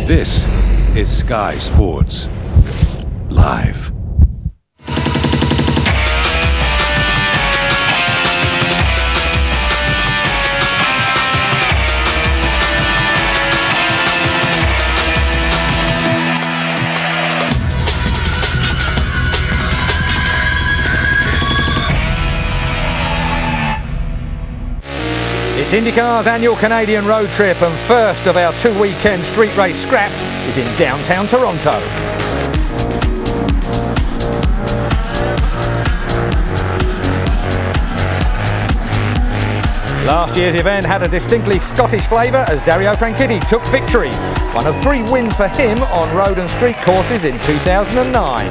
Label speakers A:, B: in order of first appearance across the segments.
A: This is Sky Sports Live.
B: It's IndyCar's annual Canadian road trip, and first of our two-weekend street race scrap is in downtown Toronto. Last year's event had a distinctly Scottish flavour as Dario Franchitti took victory, one of 3 wins for him on road and street courses in 2009.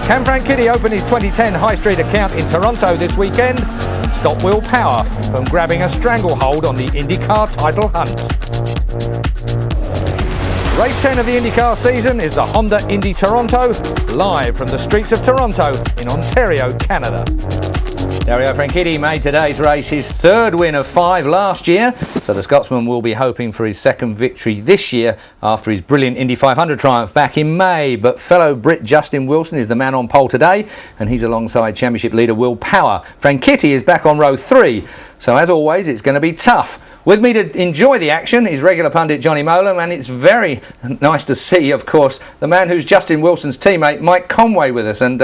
B: Can Franchitti open his 2010 High Street account in Toronto this weekend and stop Will Power from grabbing a stranglehold on the IndyCar title hunt? Race 10 of the IndyCar season is the Honda Indy Toronto, live from the streets of Toronto in Ontario, Canada. Dario Franchitti made today's race his 3rd win of 5 last year, so the Scotsman will be hoping for his 2nd victory this year after his brilliant Indy 500 triumph back in May. But fellow Brit Justin Wilson is the man on pole today, and he's alongside championship leader Will Power. Franchitti is back on row 3, so as always it's going to be tough. With me to enjoy the action is regular pundit Johnny Molan, and it's very nice to see, of course, the man who's Justin Wilson's teammate, Mike Conway, with us. And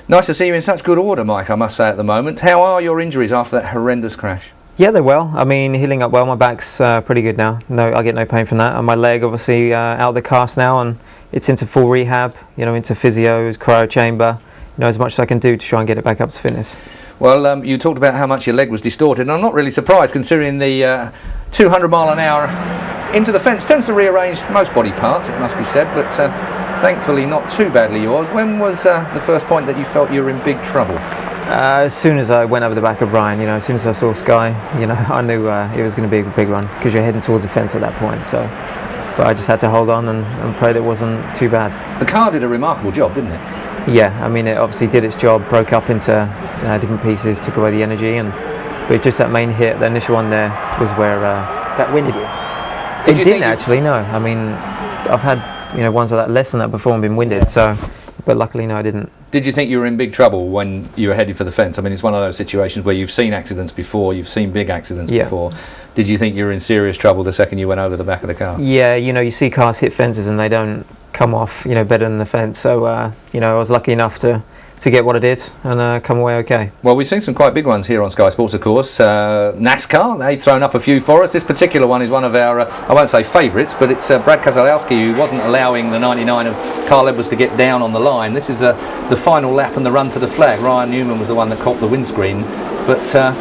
B: nice to see you in such good order, Mike, I must say, at the moment. How are your injuries after that horrendous crash? Yeah,
C: they're well. I mean, healing up well. My back's pretty good now. No, I get no pain from that. And my leg, obviously, out of the cast now, and it's into full rehab, into physios, cryo chamber, as much as I can do to try and get it back up to fitness.
B: Well, you talked about how much your leg was distorted, and I'm not really surprised considering the 200 mile an hour into the fence tends to rearrange most body parts, it must be said, but thankfully not too badly yours. When was the first point that you felt you were in big trouble?
C: As soon as I went over the back of Brian, as soon as I saw Sky, I knew it was going to be a big run because you're heading towards the fence at that point. So, but I just had to hold on and pray that it wasn't too bad.
B: The car did a remarkable job, didn't it?
C: Yeah, I mean, it obviously did its job, broke up into different pieces, took away the energy, but just that main hit, the initial one there, was where
D: that winded you.
C: It didn't actually, no. I mean, I've had ones like that less than that before and been winded, but luckily, no, I didn't.
B: Did you think you were in big trouble when you were headed for the fence? I mean, it's one of those situations where you've seen accidents before, you've seen big accidents before. Did you think you were in serious trouble the second you went over the back of the car?
C: Yeah, you see cars hit fences and they don't come off, better than the fence. So, I was lucky enough to get what I did and come away okay.
B: Well, we've seen some quite big ones here on Sky Sports, of course. NASCAR, they've thrown up a few for us. This particular one is one of our, I won't say favourites, but it's Brad Keselowski, who wasn't allowing the 99 of Carl Edwards to get down on the line. This is the final lap and the run to the flag. Ryan Newman was the one that caught the windscreen, but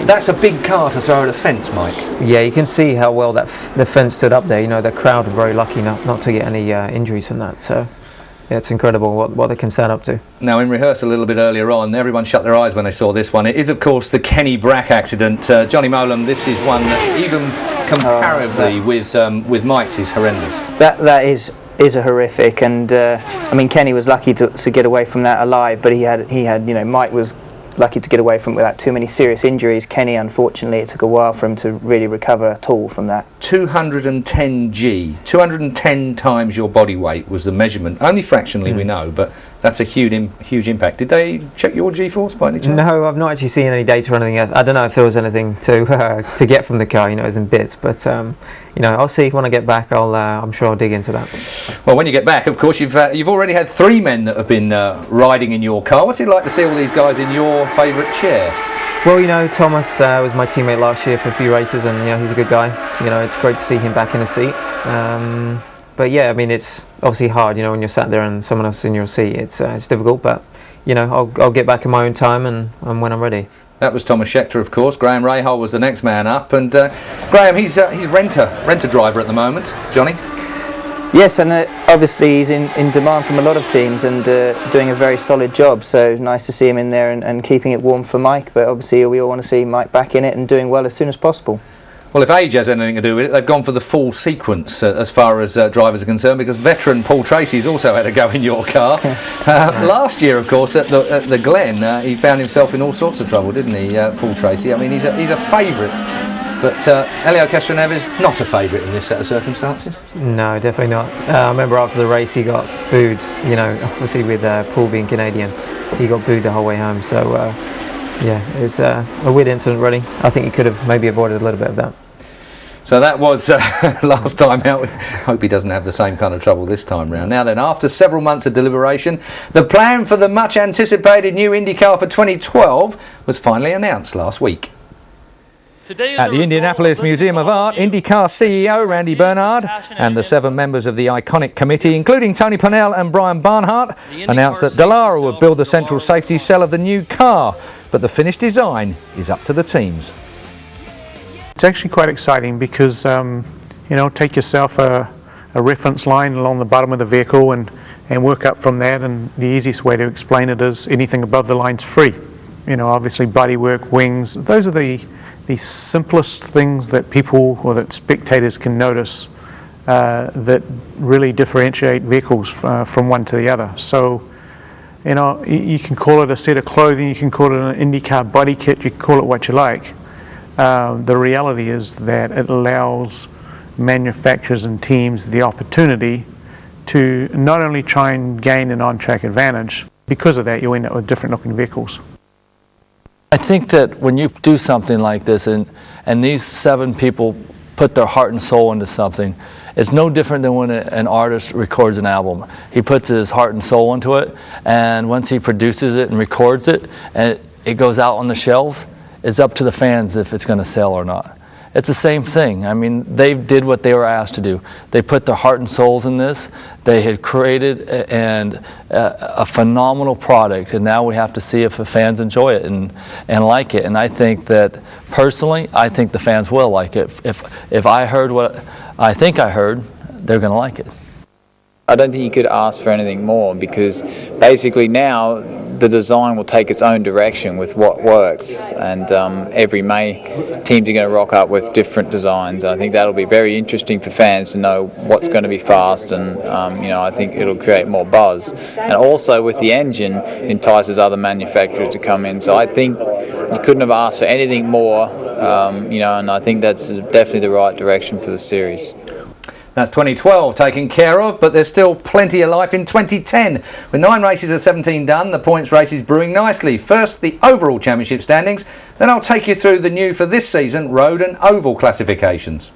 B: that's a big car to throw at a fence, Mike.
C: Yeah, you can see how well the fence stood up there. The crowd were very lucky not to get any injuries from that. So yeah, it's incredible what they can stand up to. Now,
B: in rehearsal a little bit earlier on, everyone shut their eyes when they saw this one. It is, of course, the Kenny Brack accident. Johnny Molan, this is one that even comparatively with Mike's is horrendous.
D: That is a horrific, and I mean, Kenny was lucky to get away from that alive, but he had Mike was lucky to get away from it without too many serious injuries. Kenny, unfortunately, it took a while for him to really recover at all from that.
B: 210 G, 210 times your body weight was the measurement. Only fractionally we know, but that's a huge impact. Did they check your G-force by any chance?
C: No, I've not actually seen any data or anything. I don't know if there was anything to get from the car, as in bits, but I'll see when I get back. I'm sure I'll dig into that.
B: Well, when you get back, of course, you've already had 3 men that have been riding in your car. What's it like to see all these guys in your favourite chair?
C: Well, Thomas was my teammate last year for a few races, and he's a good guy. It's great to see him back in a seat. But yeah, I mean, it's obviously hard, when you're sat there and someone else is in your seat. It's difficult, but I'll get back in my own time and when I'm ready.
B: That was Thomas Scheckter, of course. Graham Rahal was the next man up, and Graham, he's renter driver at the moment. Johnny.
D: Yes, and obviously he's in demand from a lot of teams and doing a very solid job. So nice to see him in there and keeping it warm for Mike. But obviously we all want to see Mike back in it and doing well as soon as possible.
B: Well, if age has anything to do with it, they've gone for the full sequence as far as drivers are concerned, because veteran Paul Tracy's also had a go in your car. Last year, of course, at the Glen, he found himself in all sorts of trouble, didn't he, Paul Tracy? I mean, he's a favourite But Helio Castroneves, not a favourite in this set of circumstances.
C: No, definitely not. I remember after the race he got booed, you know, obviously with Paul being Canadian, he got booed the whole way home. So, yeah, it's a weird incident really. I think he could have maybe avoided a little bit of that.
B: So that was last time out. Hope he doesn't have the same kind of trouble this time round. Now then, after several months of deliberation, the plan for the much anticipated new Indy car for 2012 was finally announced last week. At the Indianapolis Museum of Art, IndyCar CEO Randy Bernard and the 7 members of the iconic committee, including Tony Purnell and Brian Barnhart, announced that Dallara would build the central safety cell of the new car, but the finished design is up to the teams.
E: It's actually quite exciting because, you know, take yourself a reference line along the bottom of the vehicle and work up from that, and the easiest way to explain it is anything above the line's free. You know, obviously bodywork, wings, those are the simplest things that people or that spectators can notice that really differentiate vehicles from one to the other. So, you know, you can call it a set of clothing, you can call it an IndyCar body kit, you can call it what you like. The reality is that it allows manufacturers and teams the opportunity to not only try and gain an on-track advantage, because of that you end up with different looking vehicles.
F: I think that when you do something like this and these 7 people put their heart and soul into something, it's no different than when an artist records an album. He puts his heart and soul into it, and once he produces it and records it and it goes out on the shelves, it's up to the fans if it's going to sell or not. It's the same thing. I mean, they did what they were asked to do. They put their heart and souls in this. They had created a phenomenal product, and now we have to see if the fans enjoy it and like it. And I think that, personally, I think the fans will like it. If I heard what I think I heard, they're going to like it.
G: I don't think you could ask for anything more, because basically now the design will take its own direction with what works, and every May teams are going to rock up with different designs, and I think that'll be very interesting for fans to know what's going to be fast, and you know, I think it'll create more buzz, and also with the engine entices other manufacturers to come in. So I think you couldn't have asked for anything more, you know, and I think that's definitely the right direction for the series.
B: That's 2012 taken care of, but there's still plenty of life in 2010. With 9 races of 17 done, the points race is brewing nicely. First, the overall championship standings, then I'll take you through the new for this season road and oval classifications.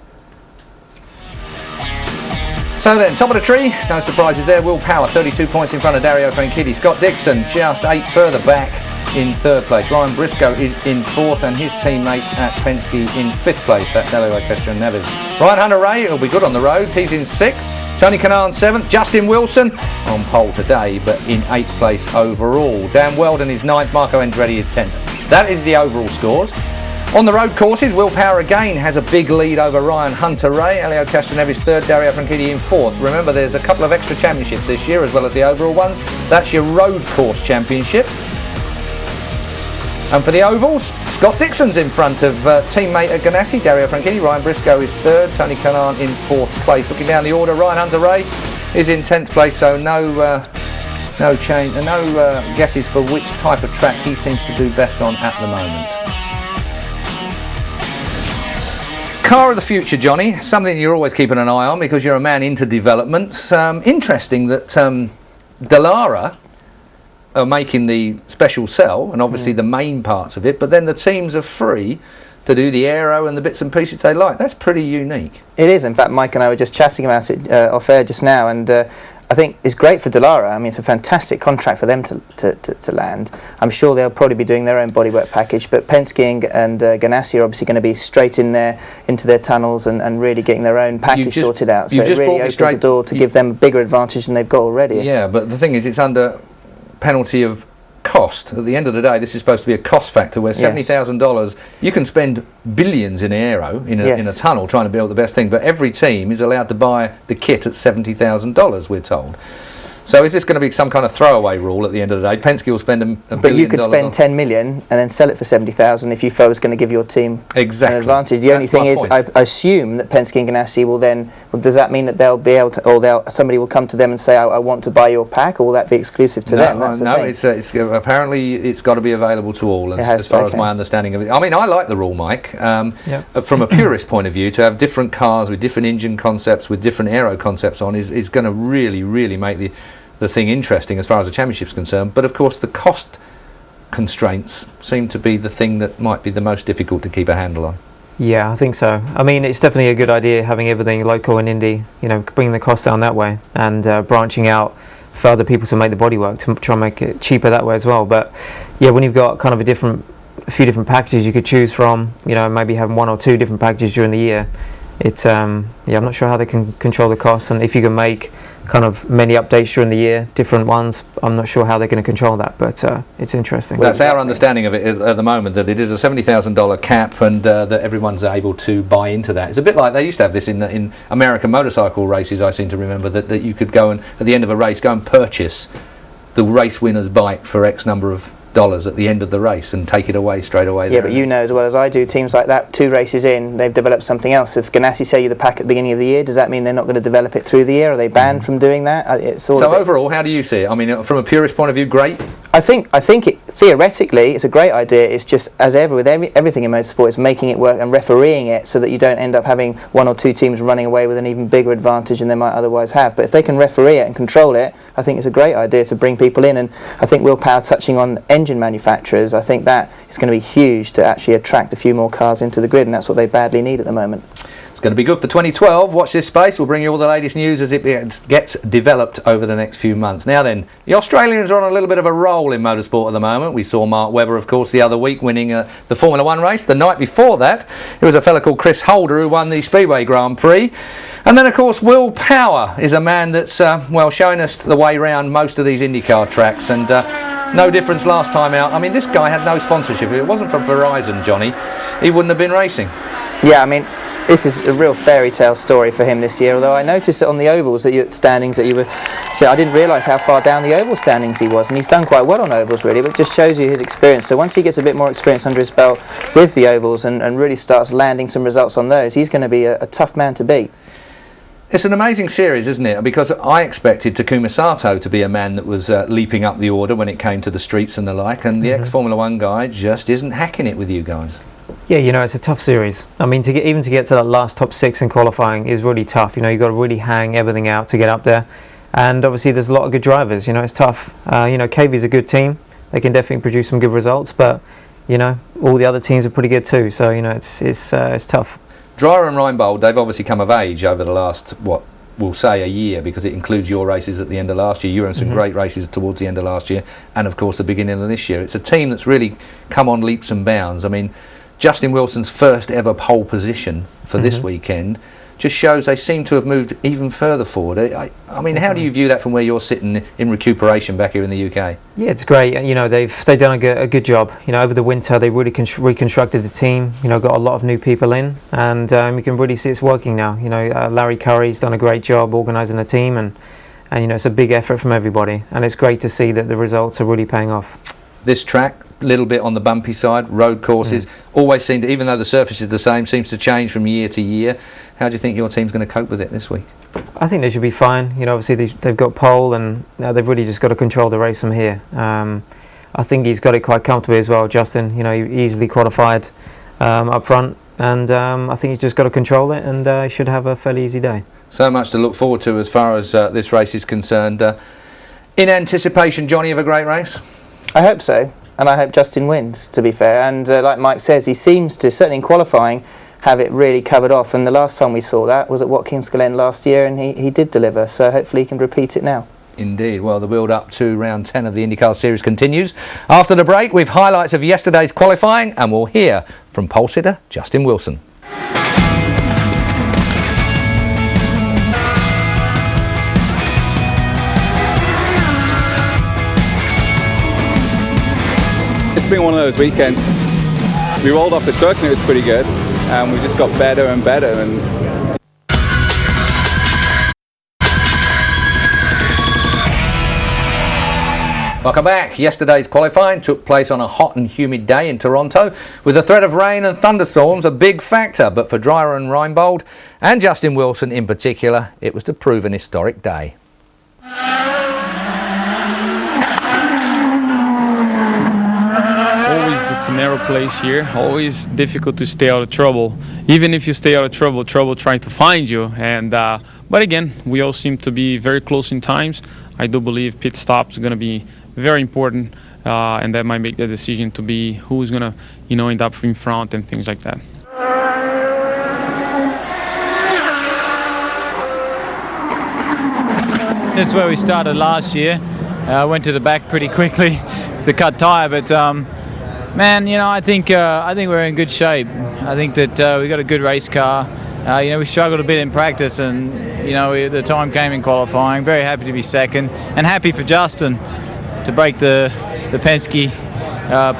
B: So then, top of the tree, no surprises there. Will Power, 32 points in front of Dario Franchitti. Scott Dixon, just 8 further back in 3rd place. Ryan Briscoe is in 4th, and his teammate at Penske in 5th place. That's Helio Castroneves. Ryan Hunter-Reay will be good on the roads. He's in 6th. Tony Kanaan 7th. Justin Wilson on pole today, but in 8th place overall. Dan Weldon is 9th. Marco Andretti is 10th. That is the overall scores. On the road courses, Will Power again has a big lead over Ryan Hunter-Reay. Helio Castroneves 3rd, Dario Franchitti in 4th. Remember, there's a couple of extra championships this year as well as the overall ones. That's your road course championship. And for the ovals, Scott Dixon's in front of teammate at Ganassi, Dario Franchitti. Ryan Briscoe is 3rd, Tony Kanaan in 4th place. Looking down the order, Ryan Hunter-Reay is in 10th place, so no guesses for which type of track he seems to do best on at the moment. Car of the future, Johnny, something you're always keeping an eye on because you're a man into developments. Interesting that Dallara are making the special cell and obviously the main parts of it, but then the teams are free to do the aero and the bits and pieces they like. That's pretty unique.
D: It is. In fact, Mike and I were just chatting about it off air just now, and I think it's great for Dallara. I mean, it's a fantastic contract for them to land. I'm sure they'll probably be doing their own bodywork package, but Penske and Ganassi are obviously going to be straight in there into their tunnels and really getting their own package sorted out. So it really opens the door to give them a bigger advantage than they've got already.
B: Yeah, but the thing is, it's under penalty of cost. At the end of the day, this is supposed to be a cost factor where $70,000, you can spend billions in aero in a tunnel trying to build the best thing, but every team is allowed to buy the kit at $70,000, we're told. So is this going to be some kind of throwaway rule at the end of the day? Penske will spend $1 billion.
D: But you could spend 10 million and then sell it for 70,000 if you felt it was going to give your team
B: exactly
D: an advantage. The only thing is, I assume that Penske and Ganassi will then. Well, does that mean that they'll be able to, or somebody will come to them and say, I want to buy your pack, or will that be exclusive to them? That's
B: no. It's apparently it's got to be available to all, as far as my understanding of it. I mean, I like the rule, Mike. From a purist point of view, to have different cars with different engine concepts, with different aero concepts on, is going to really make the thing interesting as far as the championship's concerned. But of course the cost constraints seem to be the thing that might be the most difficult to keep a handle on.
C: Yeah, I think so. I mean, it's definitely a good idea having everything local in Indy, bringing the cost down that way, and branching out for other people to make the bodywork to try and make it cheaper that way as well. But yeah, when you've got kind of a few different packages you could choose from, maybe having 1 or 2 different packages during the year, it's I'm not sure how they can control the costs, and if you can make kind of many updates during the year, different ones, I'm not sure how they're going to control that, but it's interesting.
B: That's our understanding of it at the moment, that it is a $70,000 cap, and that everyone's able to buy into that. It's a bit like they used to have this in American motorcycle races. I seem to remember that you could go and at the end of a race go and purchase the race winner's bike for X number of dollars at the end of the race and take it away straight away.
D: Yeah, but you know as well as I do, teams like that, 2 races in, they've developed something else. If Ganassi sell you the pack at the beginning of the year, does that mean they're not going to develop it through the year? Are they banned from doing that?
B: So overall, how do you see it? I mean, from a purist point of view, great?
D: I think theoretically it's a great idea. It's just, as ever with everything in motorsport, it's making it work and refereeing it so that you don't end up having 1 or 2 teams running away with an even bigger advantage than they might otherwise have. But if they can referee it and control it, I think it's a great idea to bring people in. And I think Will Power touching on engine manufacturers, I think that is going to be huge to actually attract a few more cars into the grid, and that's what they badly need at the moment.
B: It's going to be good for 2012. Watch this space. We'll bring you all the latest news as it gets developed over the next few months. Now then, the Australians are on a little bit of a roll in motorsport at the moment. We saw Mark Webber, of course, the other week winning the Formula 1 race. The night before that, it was a fella called Chris Holder who won the Speedway Grand Prix. And then, of course, Will Power is a man that's, showing us the way around most of these IndyCar tracks. And no difference last time out. I mean, this guy had no sponsorship. If it wasn't for Verizon, Johnny, he wouldn't have been racing.
D: Yeah, I mean, this is a real fairy tale story for him this year, although I noticed that on the ovals standings that you were, so I didn't realise how far down the oval standings he was, and he's done quite well on ovals really, but it just shows you his experience. So once he gets a bit more experience under his belt with the ovals and really starts landing some results on those, he's going to be a tough man to beat.
B: It's an amazing series, isn't it? Because I expected Takuma Sato to be a man that was leaping up the order when it came to the streets and the like, and the ex-Formula 1 guy just isn't hacking it with you guys.
C: Yeah, it's a tough series. I mean, to get to that last top 6 in qualifying is really tough. You've got to really hang everything out to get up there. And obviously there's a lot of good drivers, it's tough. KV's a good team. They can definitely produce some good results, but, all the other teams are pretty good too. So, it's tough.
B: Dreyer and Reinbold, they've obviously come of age over the last, we'll say a year, because it includes your races at the end of last year. You were in some great races towards the end of last year, and of course the beginning of this year. It's a team that's really come on leaps and bounds. I mean, Justin Wilson's first ever pole position for this weekend just shows they seem to have moved even further forward. I mean, how do you view that from where you're sitting in recuperation back here in the UK? Yeah,
C: it's great. They've done a good job. Over the winter they really reconstructed the team. Got a lot of new people in, and you can really see it's working now. Larry Curry's done a great job organising the team, and it's a big effort from everybody, and it's great to see that the results are really paying off.
B: This track, a little bit on the bumpy side, road courses, always seem to, even though the surface is the same, seems to change from year to year. How do you think your team's going to cope with it this week?
C: I think they should be fine. Obviously they've got pole, and now they've really just got to control the race from here. I think he's got it quite comfortably as well, Justin. He easily qualified up front, and I think he's just got to control it, and he should have a fairly easy day.
B: So much to look forward to as far as this race is concerned. In anticipation, Johnny, of a great race?
D: I hope so, and I hope Justin wins, to be fair. And like Mike says, he seems to, certainly in qualifying, have it really covered off. And the last time we saw that was at Watkins Glen last year, and he did deliver. So hopefully he can repeat it now.
B: Indeed. Well, the build-up to round 10 of the IndyCar Series continues. After the break, we've highlights of yesterday's qualifying, and we'll hear from pole sitter Justin Wilson.
H: It's been one of those weekends. We rolled off the truck and it was pretty good, and we just got better and better. And
B: Welcome back. Yesterday's qualifying took place on a hot and humid day in Toronto, with the threat of rain and thunderstorms a big factor. But for Dreyer and Reinbold, and Justin Wilson in particular, it was to prove an historic day.
I: Always it's a narrow place here, always difficult to stay out of trouble. Even if you stay out of trouble, trouble tries to find you. And but again, we all seem to be very close in times. I do believe pit stops are going to be very important, and that might make the decision to be who's going to, end up in front and things like that.
J: This is where we started last year. I went to the back pretty quickly with the cut tire, but man, I think we're in good shape. I think that we got a good race car. We struggled a bit in practice, and the time came in qualifying. Very happy to be second, and happy for Justin to break the Penske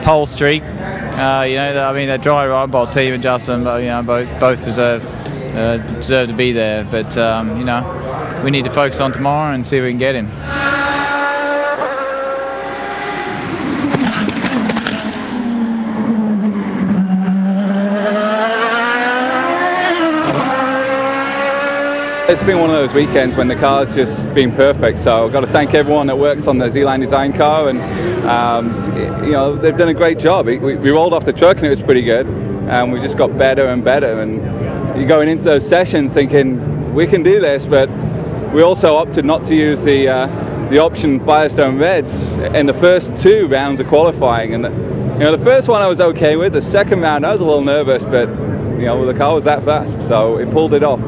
J: pole streak. That dry Reinbold team and Justin, both deserve to be there. But we need to focus on tomorrow and see if we can get him.
H: It's been one of those weekends when the car's just been perfect, so I've got to thank everyone that works on the Z-Line design car, and they've done a great job. We rolled off the truck and it was pretty good, and we just got better and better, and you're going into those sessions thinking we can do this, but we also opted not to use the option Firestone Reds in the first 2 rounds of qualifying, and the first one I was okay with. The second round I was a little nervous, but the car was that fast, so it pulled it off.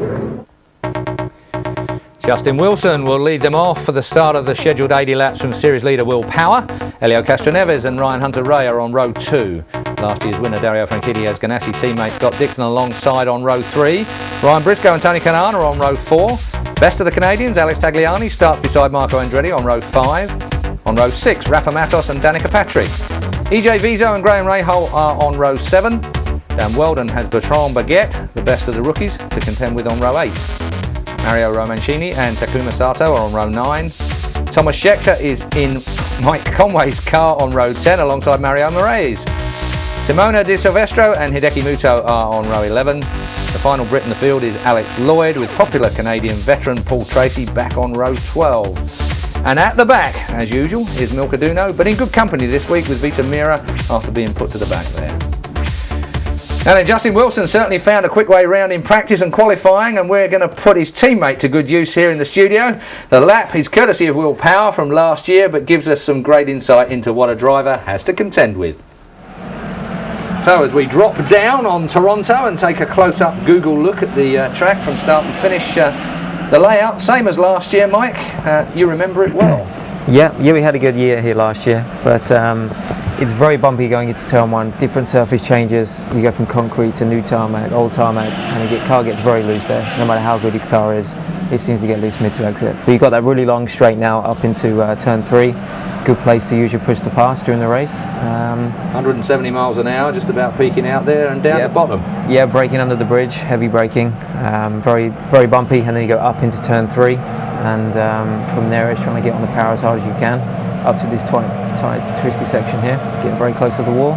B: Justin Wilson will lead them off for the start of the scheduled 80 laps from series leader Will Power. Elio Castroneves and Ryan Hunter-Ray are on row 2. Last year's winner Dario Franchitti has Ganassi teammate Scott Dixon alongside on row 3. Ryan Briscoe and Tony Kanaan are on row 4. Best of the Canadians, Alex Tagliani, starts beside Marco Andretti on row 5. On row 6, Rafa Matos and Danica Patrick. EJ Vizo and Graham Rahal are on row 7. Dan Weldon has Bertrand Baguette, the best of the rookies, to contend with on row 8. Mario Romancini and Takuma Sato are on row 9. Thomas Scheckter is in Mike Conway's car on row 10 alongside Mario Moraes. Simona Di Silvestro and Hideki Muto are on row 11. The final Brit in the field is Alex Lloyd, with popular Canadian veteran Paul Tracy back on row 12. And at the back, as usual, is Milka Duno, but in good company this week with Vita Mira after being put to the back there. Now then, Justin Wilson certainly found a quick way round in practice and qualifying, and we're going to put his teammate to good use here in the studio. The lap is courtesy of Will Power from last year, but gives us some great insight into what a driver has to contend with. So as we drop down on Toronto and take a close-up Google look at the track from start and finish, the layout, same as last year, Mike. You remember it well.
C: Yeah, we had a good year here last year, but it's very bumpy going into turn 1. Different surface changes. You go from concrete to new tarmac, old tarmac, and the car gets very loose there. No matter how good your car is, it seems to get loose mid to exit. But you've got that really long straight now up into turn 3. Good place to use your push to pass during the race.
B: 170 miles an hour, just about peaking out there and down the bottom.
C: Yeah, braking under the bridge, heavy braking, very, very bumpy, and then you go up into turn 3, and from there it's trying to get on the power as hard as you can, up to this tight, twisty section here, getting very close to the wall.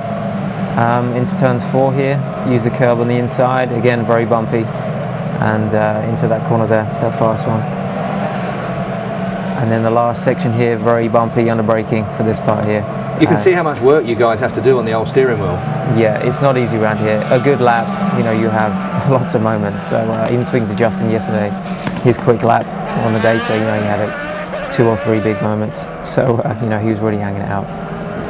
C: Into turns 4 here, use the curb on the inside, again very bumpy, and into that corner there, that fast one. And then the last section here, very bumpy, under braking for this part here.
B: You can see how much work you guys have to do on the old steering wheel.
C: Yeah, it's not easy around here. A good lap, you have lots of moments. So even speaking to Justin yesterday, his quick lap on the data, he had 2 or 3 big moments. So, he was really hanging it out.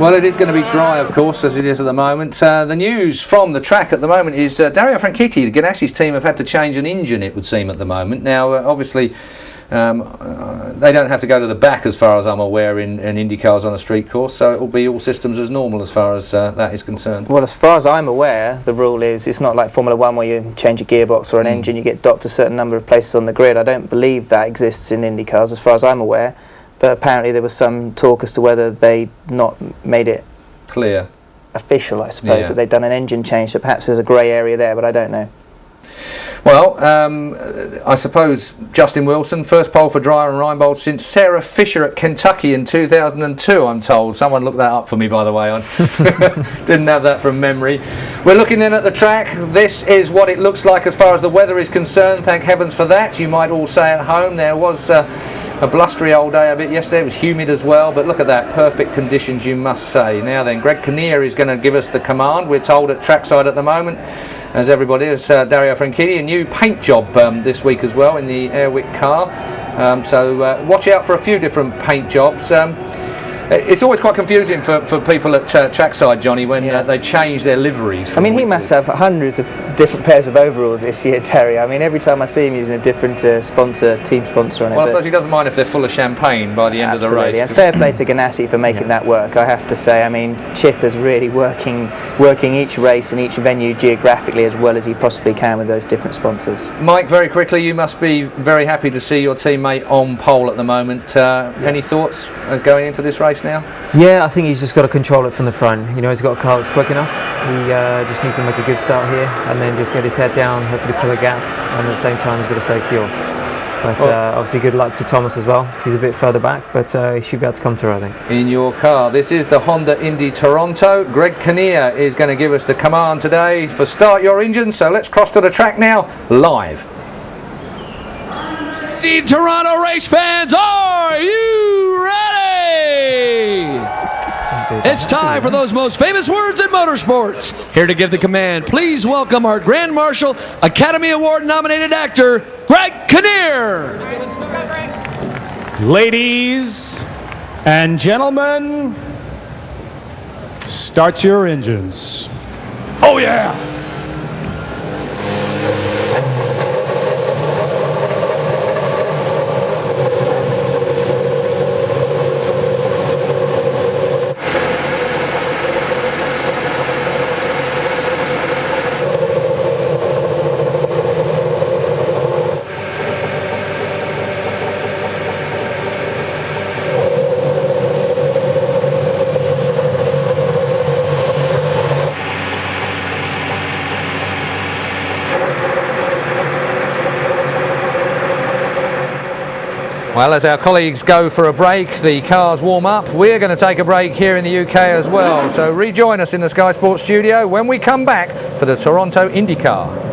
B: Well, it is going to be dry, of course, as it is at the moment. The news from the track at the moment is Dario Franchitti, the Ganassi's team, have had to change an engine, it would seem, at the moment. Now, obviously, they don't have to go to the back, as far as I'm aware, in Indy cars on a street course, so it will be all systems as normal as far as that is concerned.
D: Well, as far as I'm aware, the rule is it's not like Formula 1 where you change a gearbox or an engine, you get docked a certain number of places on the grid. I don't believe that exists in Indy cars, as far as I'm aware. But apparently there was some talk as to whether they not made it
B: clear,
D: official, I suppose, that they'd done an engine change, so perhaps there's a grey area there, but I don't know.
B: Well, I suppose Justin Wilson, first pole for Dreyer and Reinbold since Sarah Fisher at Kentucky in 2002, I'm told. Someone looked that up for me, by the way. I didn't have that from memory. We're looking in at the track. This is what it looks like as far as the weather is concerned. Thank heavens for that. You might all say at home there was a blustery old day a bit yesterday. It was humid as well, but look at that. Perfect conditions, you must say. Now then, Greg Kinnear is going to give us the command. We're told at trackside at the moment, as everybody is, Dario Franchitti, a new paint job this week as well in the Airwick car. So watch out for a few different paint jobs. It's always quite confusing for people at trackside, Johnny, when they change their liveries.
D: I mean, he must have hundreds of different pairs of overalls this year, Terry. I mean, every time I see him, he's in a different team sponsor on it.
B: Well, I suppose he doesn't mind if they're full of champagne by the end of the race.
D: And fair play to Ganassi for making that work, I have to say. I mean, Chip is really working each race and each venue geographically as well as he possibly can with those different sponsors.
B: Mike, very quickly, you must be very happy to see your teammate on pole at the moment. Any thoughts going into this race now?
C: Yeah, I think he's just got to control it from the front. You know, he's got a car that's quick enough. He just needs to make a good start here and then just get his head down, hopefully pull a gap, and at the same time he's got to save fuel. But obviously good luck to Thomas as well. He's a bit further back, but he should be able to come through, I think. In
B: your car, this is the Honda Indy Toronto. Greg Kinnear is going to give us the command today for start your engine. So let's cross to the track now, live.
A: Indy Toronto race fans, are you ready? It's time for those most famous words in motorsports. Here to give the command, please welcome our Grand Marshal, Academy Award nominated actor, Greg Kinnear.
K: Ladies and gentlemen, start your engines. Oh yeah!
B: Well, as our colleagues go for a break, the cars warm up, we're going to take a break here in the UK as well. So rejoin us in the Sky Sports studio when we come back for the Toronto IndyCar.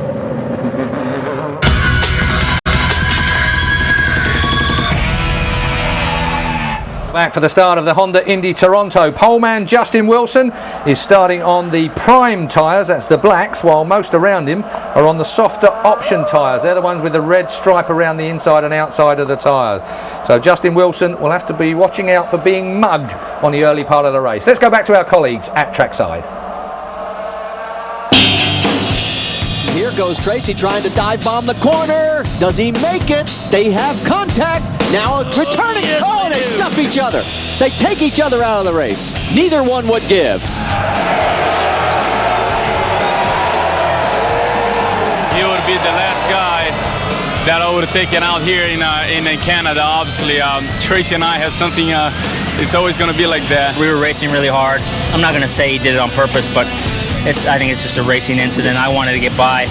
B: Back for the start of the Honda Indy Toronto. Poleman Justin Wilson is starting on the prime tyres, that's the blacks, while most around him are on the softer option tyres. They're the ones with the red stripe around the inside and outside of the tyre. So Justin Wilson will have to be watching out for being mugged on the early part of the race. Let's go back to our colleagues at trackside.
L: Here goes Tracy trying to dive bomb the corner. Does he make it? They have contact. Now returning. Oh, they stuff each other. They take each other out of the race. Neither one would give.
M: He would be the last guy that I would have taken out here in Canada. Obviously, Tracy and I have something. It's always going to be like that.
N: We were racing really hard. I'm not going to say he did it on purpose, but I think it's just a racing incident. I wanted to get by.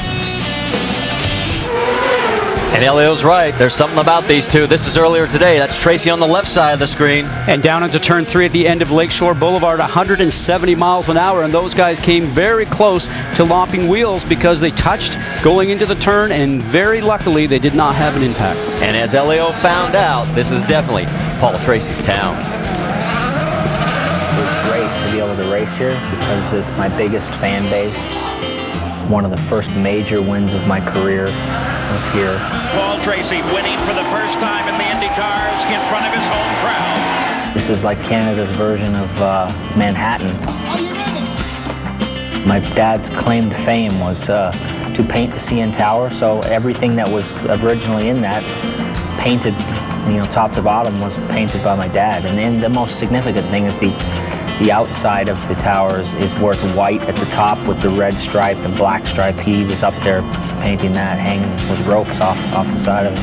O: And Elio's right. There's something about these two. This is earlier today. That's Tracy on the left side of the screen.
P: And down into turn 3 at the end of Lakeshore Boulevard, 170 miles an hour. And those guys came very close to lopping wheels because they touched going into the turn, and very luckily they did not have an impact.
O: And as Elio found out, this is definitely Paul Tracy's town.
Q: It's great to be able to race here because it's my biggest fan base. One of the first major wins of my career was here.
R: Paul Tracy winning for the first time in the Indy cars in front of his home crowd.
Q: This is like Canada's version of Manhattan. My dad's claim to fame was to paint the CN Tower, so everything that was originally in that painted, top to bottom, was painted by my dad. And then the most significant thing is the outside of the towers is where it's white at the top with the red stripe and black stripe. He was up there painting that, hanging with ropes off the side of it.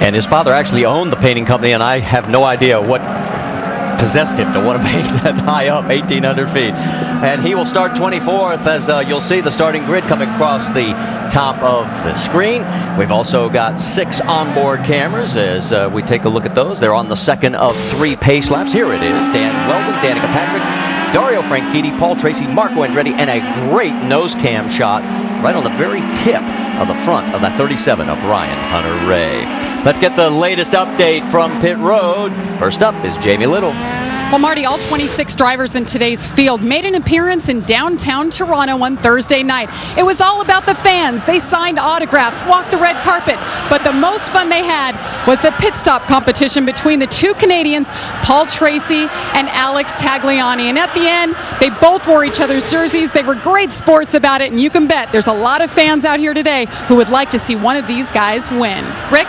O: And his father actually owned the painting company, and I have no idea what possessed him to want to make that high up, 1,800 feet. And he will start 24th as you'll see the starting grid coming across the top of the screen. We've also got 6 onboard cameras as we take a look at those. They're on the second of 3 pace laps. Here it is, Dan Weldon, Danica Patrick, Dario Franchitti, Paul Tracy, Marco Andretti, and a great nose cam shot right on the very tip of the front of that 37 of Ryan Hunter-Reay. Let's get the latest update from pit road. First up is Jamie Little.
S: Well, Marty, all 26 drivers in today's field made an appearance in downtown Toronto on Thursday night. It was all about the fans. They signed autographs, walked the red carpet, but the most fun they had was the pit stop competition between the 2 Canadians, Paul Tracy and Alex Tagliani. And at the end, they both wore each other's jerseys. They were great sports about it, and you can bet there's a lot of fans out here today who would like to see one of these guys win. Rick?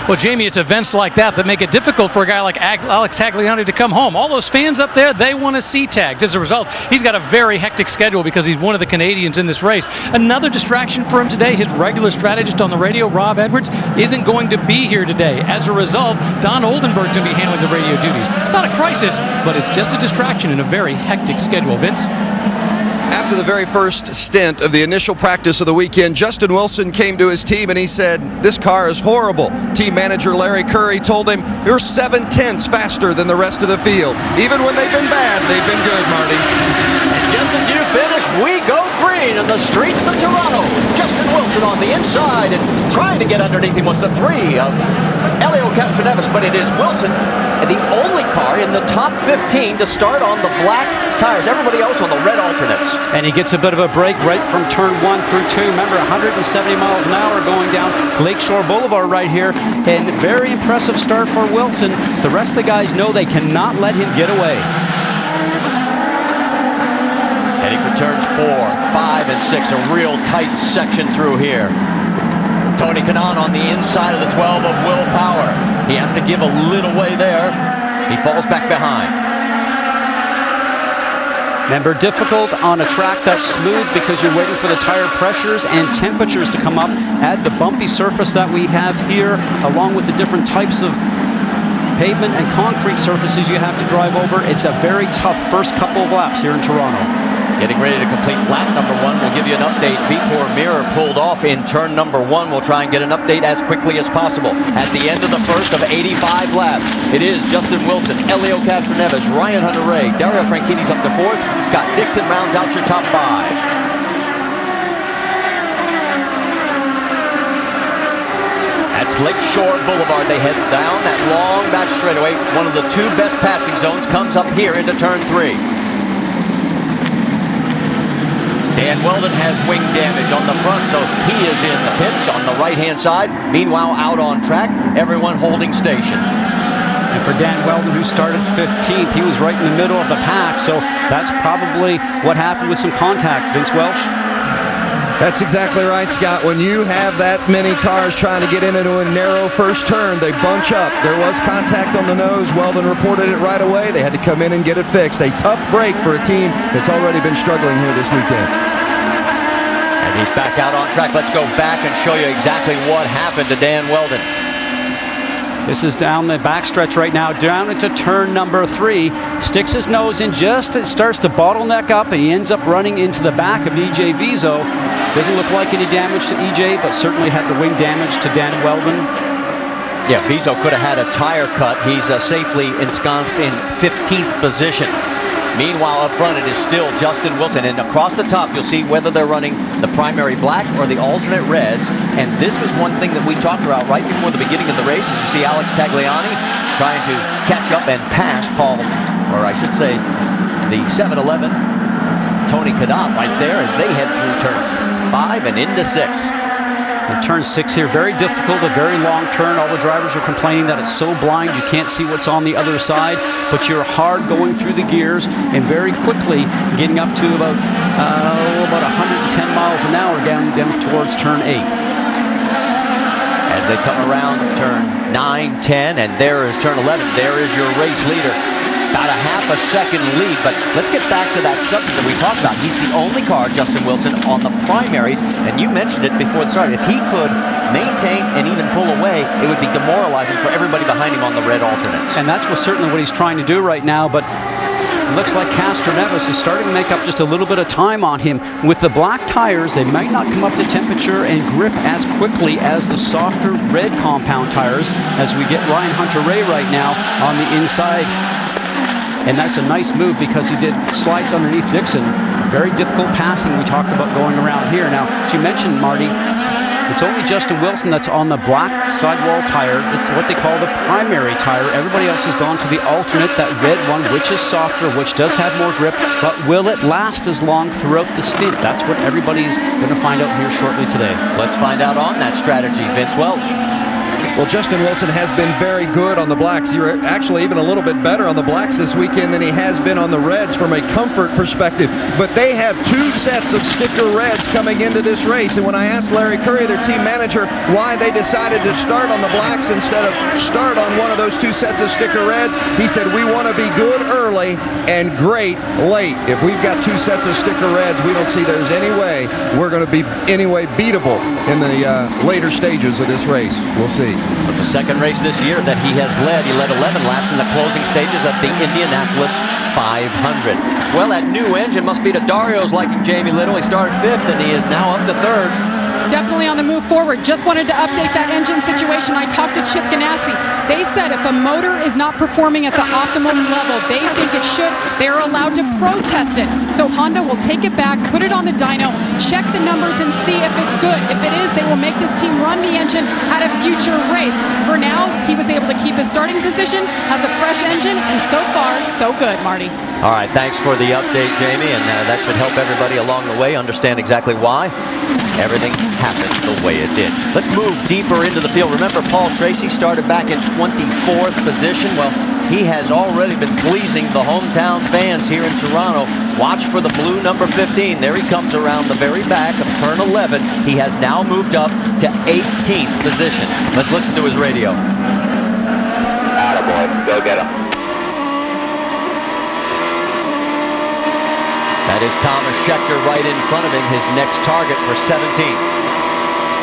P: Well, Jamie, it's events like that that make it difficult for a guy like Alex Tagliani to come home. All those fans up there, they want to see tags. As a result, he's got a very hectic schedule because he's one of the Canadians in this race. Another distraction for him today, his regular strategist on the radio, Rob Edwards, isn't going to be here today. As a result, Don Oldenburg's going to be handling the radio duties. It's not a crisis, but it's just a distraction in a very hectic schedule. Vince?
T: After the very first stint of the initial practice of the weekend, Justin Wilson came to his team and he said, "This car is horrible." Team manager Larry Curry told him, "You're 7/10 faster than the rest of the field." Even when they've been bad, they've been good, Marty.
O: And just as you finish, we go green in the streets of Toronto. Justin Wilson on the inside, and trying to get underneath him was the 3 of Elio Castroneves, but it is Wilson, the only car in the top 15 to start on the black tires. Everybody else on the red alternates.
P: And he gets a bit of a break right from turn 1 through 2. Remember, 170 miles an hour going down Lakeshore Boulevard right here. And very impressive start for Wilson. The rest of the guys know they cannot let him get away.
O: Heading for turns 4, 5, and 6. A real tight section through here. Tony Kanaan on the inside of the 12 of Will Power. He has to give a little way there. He falls back behind.
P: Remember, difficult on a track that's smooth because you're waiting for the tire pressures and temperatures to come up. Add the bumpy surface that we have here, along with the different types of pavement and concrete surfaces you have to drive over. It's a very tough first couple of laps here in Toronto.
O: Getting ready to complete lap number 1. We'll give you an update. Vitor Mirror pulled off in turn number 1. We'll try and get an update as quickly as possible. At the end of the first of 85 laps, it is Justin Wilson, Elio Castroneves, Ryan Hunter-Reay, Dario Franchitti's up to 4th. Scott Dixon rounds out your top 5. That's Lakeshore Boulevard. They head down that long back straightaway. One of the 2 best passing zones comes up here into turn 3. Dan Weldon has wing damage on the front, so he is in the pits on the right-hand side. Meanwhile, out on track, everyone holding station.
P: And for Dan Weldon, who started 15th, he was right in the middle of the pack, so that's probably what happened with some contact. Vince Welch?
T: That's exactly right, Scott. When you have that many cars trying to get into a narrow first turn, they bunch up. There was contact on the nose. Weldon reported it right away. They had to come in and get it fixed. A tough break for a team that's already been struggling here this weekend.
O: And he's back out on track. Let's go back and show you exactly what happened to Dan Weldon.
P: This is down the backstretch right now, down into turn number 3. Sticks his nose in just, it starts to bottleneck up, and he ends up running into the back of EJ Vizo. Doesn't look like any damage to EJ, but certainly had the wing damage to Dan Weldon.
O: Yeah, Vizo could have had a tire cut. He's safely ensconced in 15th position. Meanwhile, up front, it is still Justin Wilson. And across the top, you'll see whether they're running the primary black or the alternate reds. And this was one thing that we talked about right before the beginning of the race. As you see Alex Tagliani trying to catch up and pass Paul, or I should say, the 7-Eleven, Tony Kanaan right there as they head through turns 5 and into 6.
P: And turn 6 here, very difficult, a very long turn. All the drivers are complaining that it's so blind you can't see what's on the other side, but you're hard going through the gears and very quickly getting up to about 110 miles an hour down towards turn 8.
O: As they come around turn 9, 10, and there is turn 11. There is your race leader. about a half a second lead. But let's get back to that subject that we talked about. He's the only car, Justin Wilson, on the primaries, and you mentioned it before the start. If he could maintain and even pull away, it would be demoralizing for everybody behind him on the red alternates.
P: And that's certainly what he's trying to do right now, but it looks like Castroneves is starting to make up just a little bit of time on him. With the black tires, they might not come up to temperature and grip as quickly as the softer red compound tires, as we get Ryan Hunter-Reay right now on the inside. And that's a nice move because he did slides underneath Dixon. Very difficult passing we talked about going around here. Now, as you mentioned, Marty, it's only Justin Wilson that's on the black sidewall tire. It's what they call the primary tire. Everybody else has gone to the alternate, that red one, which is softer, which does have more grip, but will it last as long throughout the stint? That's what everybody's going to find out here shortly today.
O: Let's find out on that strategy. Vince Welch.
T: Well, Justin Wilson has been very good on the blacks. You're actually even a little bit better on the blacks this weekend than he has been on the reds from a comfort perspective. But they have 2 sets of sticker reds coming into this race. And when I asked Larry Curry, their team manager, why they decided to start on the blacks instead of start on one of those 2 sets of sticker reds, he said, we want to be good early and great late. If we've got 2 sets of sticker reds, we don't see there's any way we're going to be anyway beatable in the later stages of this race. We'll see.
O: It's the second race this year that he has led. He led 11 laps in the closing stages of the Indianapolis 500. Well, that new engine must be to Dario's liking. Jamie Little. He started 5th, and he is now up to 3rd.
S: Definitely on the move forward. Just wanted to update that engine situation. I talked to Chip Ganassi. They said if a motor is not performing at the optimum level they think it should, they're allowed to protest it. So Honda will take it back, put it on the dyno, check the numbers and see if it's good. If it is, they will make this team run the engine at a future race. For now, he was able to keep his starting position, has a fresh engine, and so far, so good, Marty.
O: All right, thanks for the update, Jamie, and that should help everybody along the way understand exactly why everything happened the way it did. Let's move deeper into the field. Remember, Paul Tracy started back in 24th position. Well, he has already been pleasing the hometown fans here in Toronto. Watch for the blue number 15. There he comes around the very back of turn 11. He has now moved up to 18th position. Let's listen to his radio.
U: Attaboy, go get him.
O: That is Thomas Scheckter right in front of him, his next target for 17th.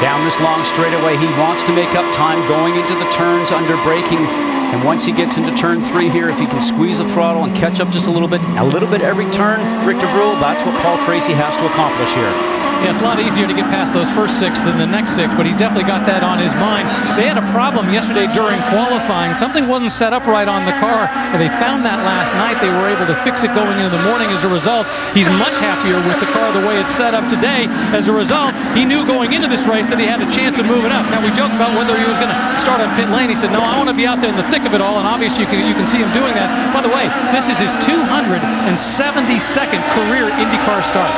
P: Down this long straightaway, he wants to make up time going into the turns under braking. And once he gets into turn 3 here, if he can squeeze the throttle and catch up just a little bit every turn, Richter Brule, that's what Paul Tracy has to accomplish here.
V: Yeah, it's a lot easier to get past those first 6 than the next 6, but he's definitely got that on his mind. They had a problem yesterday during qualifying. Something wasn't set up right on the car, and they found that last night. They were able to fix it going into the morning. As a result, he's much happier with the car the way it's set up today. As a result, he knew going into this race that he had a chance of moving up. Now, we joked about whether he was going to start on pit lane. He said, no, I want to be out there in the thick of it all, and obviously you can see him doing that. By the way, this is his 272nd career IndyCar start.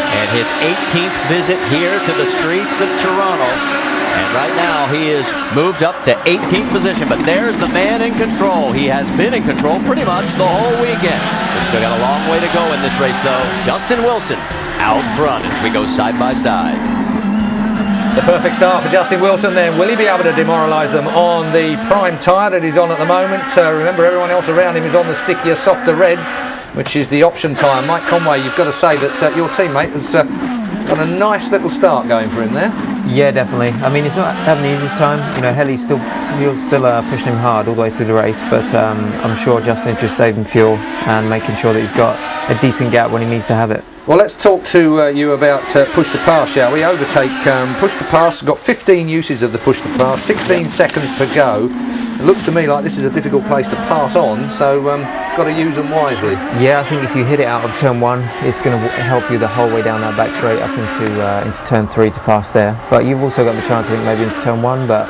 O: And his 18th visit here to the streets of Toronto. And right now he is moved up to 18th position. But there's the man in control. He has been in control pretty much the whole weekend. We've still got a long way to go in this race, though. Justin Wilson out front as we go side by side.
B: The perfect start for Justin Wilson then. Will he be able to demoralise them on the prime tyre that he's on at the moment? Remember, everyone else around him is on the stickier, softer reds, which is the option tyre. Mike Conway, you've got to say that your teammate has got a nice little start going for him there.
C: Yeah, definitely. I mean, it's not having the easiest time. You know, Helly's still pushing him hard all the way through the race, but I'm sure Justin is just saving fuel and making sure that he's got a decent gap when he needs to have it.
B: Well, let's talk to you about push to pass, shall we? Overtake push to pass. Got 15 uses of the push to pass, 16 seconds per go. It looks to me like this is a difficult place to pass on, so got to use them wisely.
C: Yeah, I think if you hit it out of turn 1, it's going to help you the whole way down that back straight up into turn 3 to pass there. But you've also got the chance, I think, maybe into turn 1, but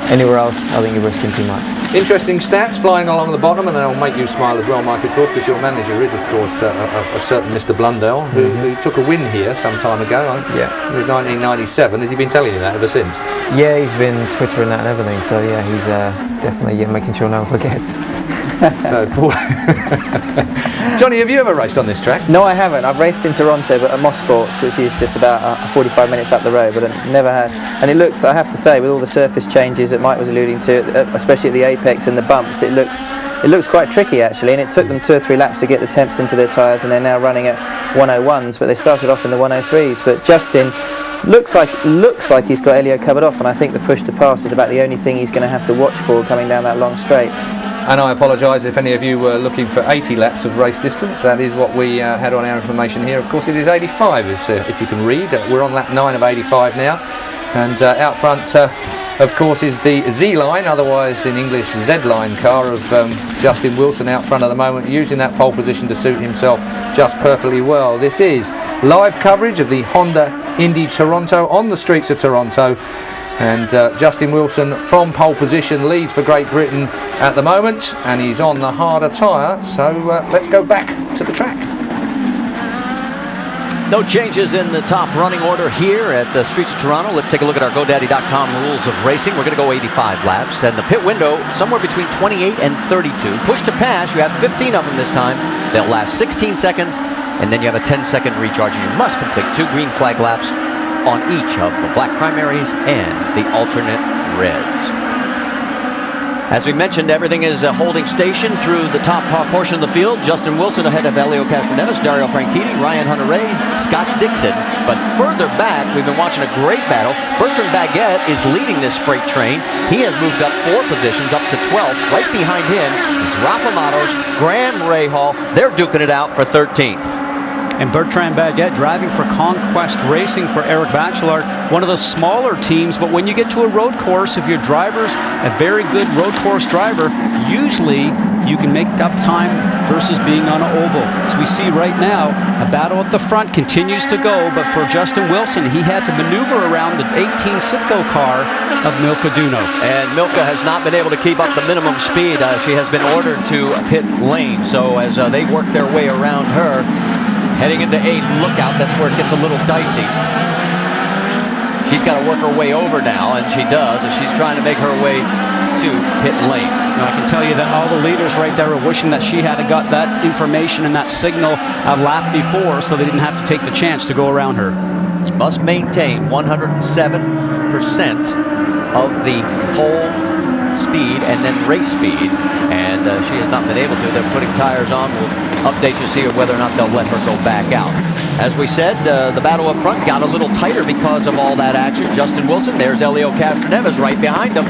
C: anywhere else, I think you're risking too much.
B: Interesting stats flying along the bottom, and they'll make you smile as well, Mike, of course, because your manager is, of course, a certain Mr. Blundell, who took a win here some time ago.
C: Yeah.
B: It was 1997. Has he been telling you that ever since?
C: Yeah, he's been twittering that and everything, so yeah, he's definitely making sure no one forgets.
B: So, Paul. Johnny, have you ever raced on this track?
D: No, I haven't. I've raced in Toronto, but at Moss Sports, which is just about 45 minutes up the road, but I've never had. And it looks, I have to say, with all the surface changes that Mike was alluding to, especially at the apex and the bumps, it looks it looks quite tricky actually, and it took them 2 or 3 laps to get the temps into their tyres, and they're now running at 101s, but they started off in the 103s. But Justin looks like he's got Elio covered off, and I think the push to pass is about the only thing he's going to have to watch for coming down that long straight.
B: And I apologise if any of you were looking for 80 laps of race distance. That is what we had on our information here. Of course, it is 85, if you can read. We're on lap 9 of 85 now. And out front, of course, is the Z-Line, otherwise in English Z-Line car of Justin Wilson out front at the moment, using that pole position to suit himself just perfectly well. This is live coverage of the Honda Indy Toronto on the streets of Toronto. And Justin Wilson from pole position leads for Great Britain at the moment, and he's on the harder tyre, so let's go back to the track.
O: No changes in the top running order here at the streets of Toronto. Let's take a look at our GoDaddy.com rules of racing. We're going to go 85 laps, and the pit window somewhere between 28 and 32. Push to pass, you have 15 of them this time. They'll last 16 seconds, and then you have a 10-second recharge, and you must complete 2 green flag laps on each of the black primaries and the alternate reds. As we mentioned, everything is holding station through the top portion of the field. Justin Wilson ahead of Elio Castroneves, Dario Franchitti, Ryan Hunter-Reay, Scott Dixon. But further back, we've been watching a great battle. Bertrand Baguette is leading this freight train. He has moved up 4 positions, up to 12th. Right behind him is Rafa Matos, Graham Rahal. They're duking it out for 13th.
P: And Bertrand Baguette driving for Conquest Racing for Eric Bachelard, one of the smaller teams, but when you get to a road course, if your driver's a very good road course driver, usually you can make up time versus being on an oval. As we see right now, a battle at the front continues to go, but for Justin Wilson, he had to maneuver around the 18 Citgo car of Milka Duno.
O: And Milka has not been able to keep up the minimum speed. She has been ordered to pit lane, so as they work their way around her, heading into a lookout, that's where it gets a little dicey. She's got to work her way over now, and she does, as she's trying to make her way to pit lane.
P: Now, I can tell you that all the leaders right there are wishing that she had got that information and that signal a lap before, so they didn't have to take the chance to go around her.
O: You must maintain 107% of the pole speed and then race speed, and she has not been able to. They're putting tires on. We'll update you to see whether or not they'll let her go back out. As we said, the battle up front got a little tighter because of all that action. Justin Wilson, there's Elio Castroneves right behind him.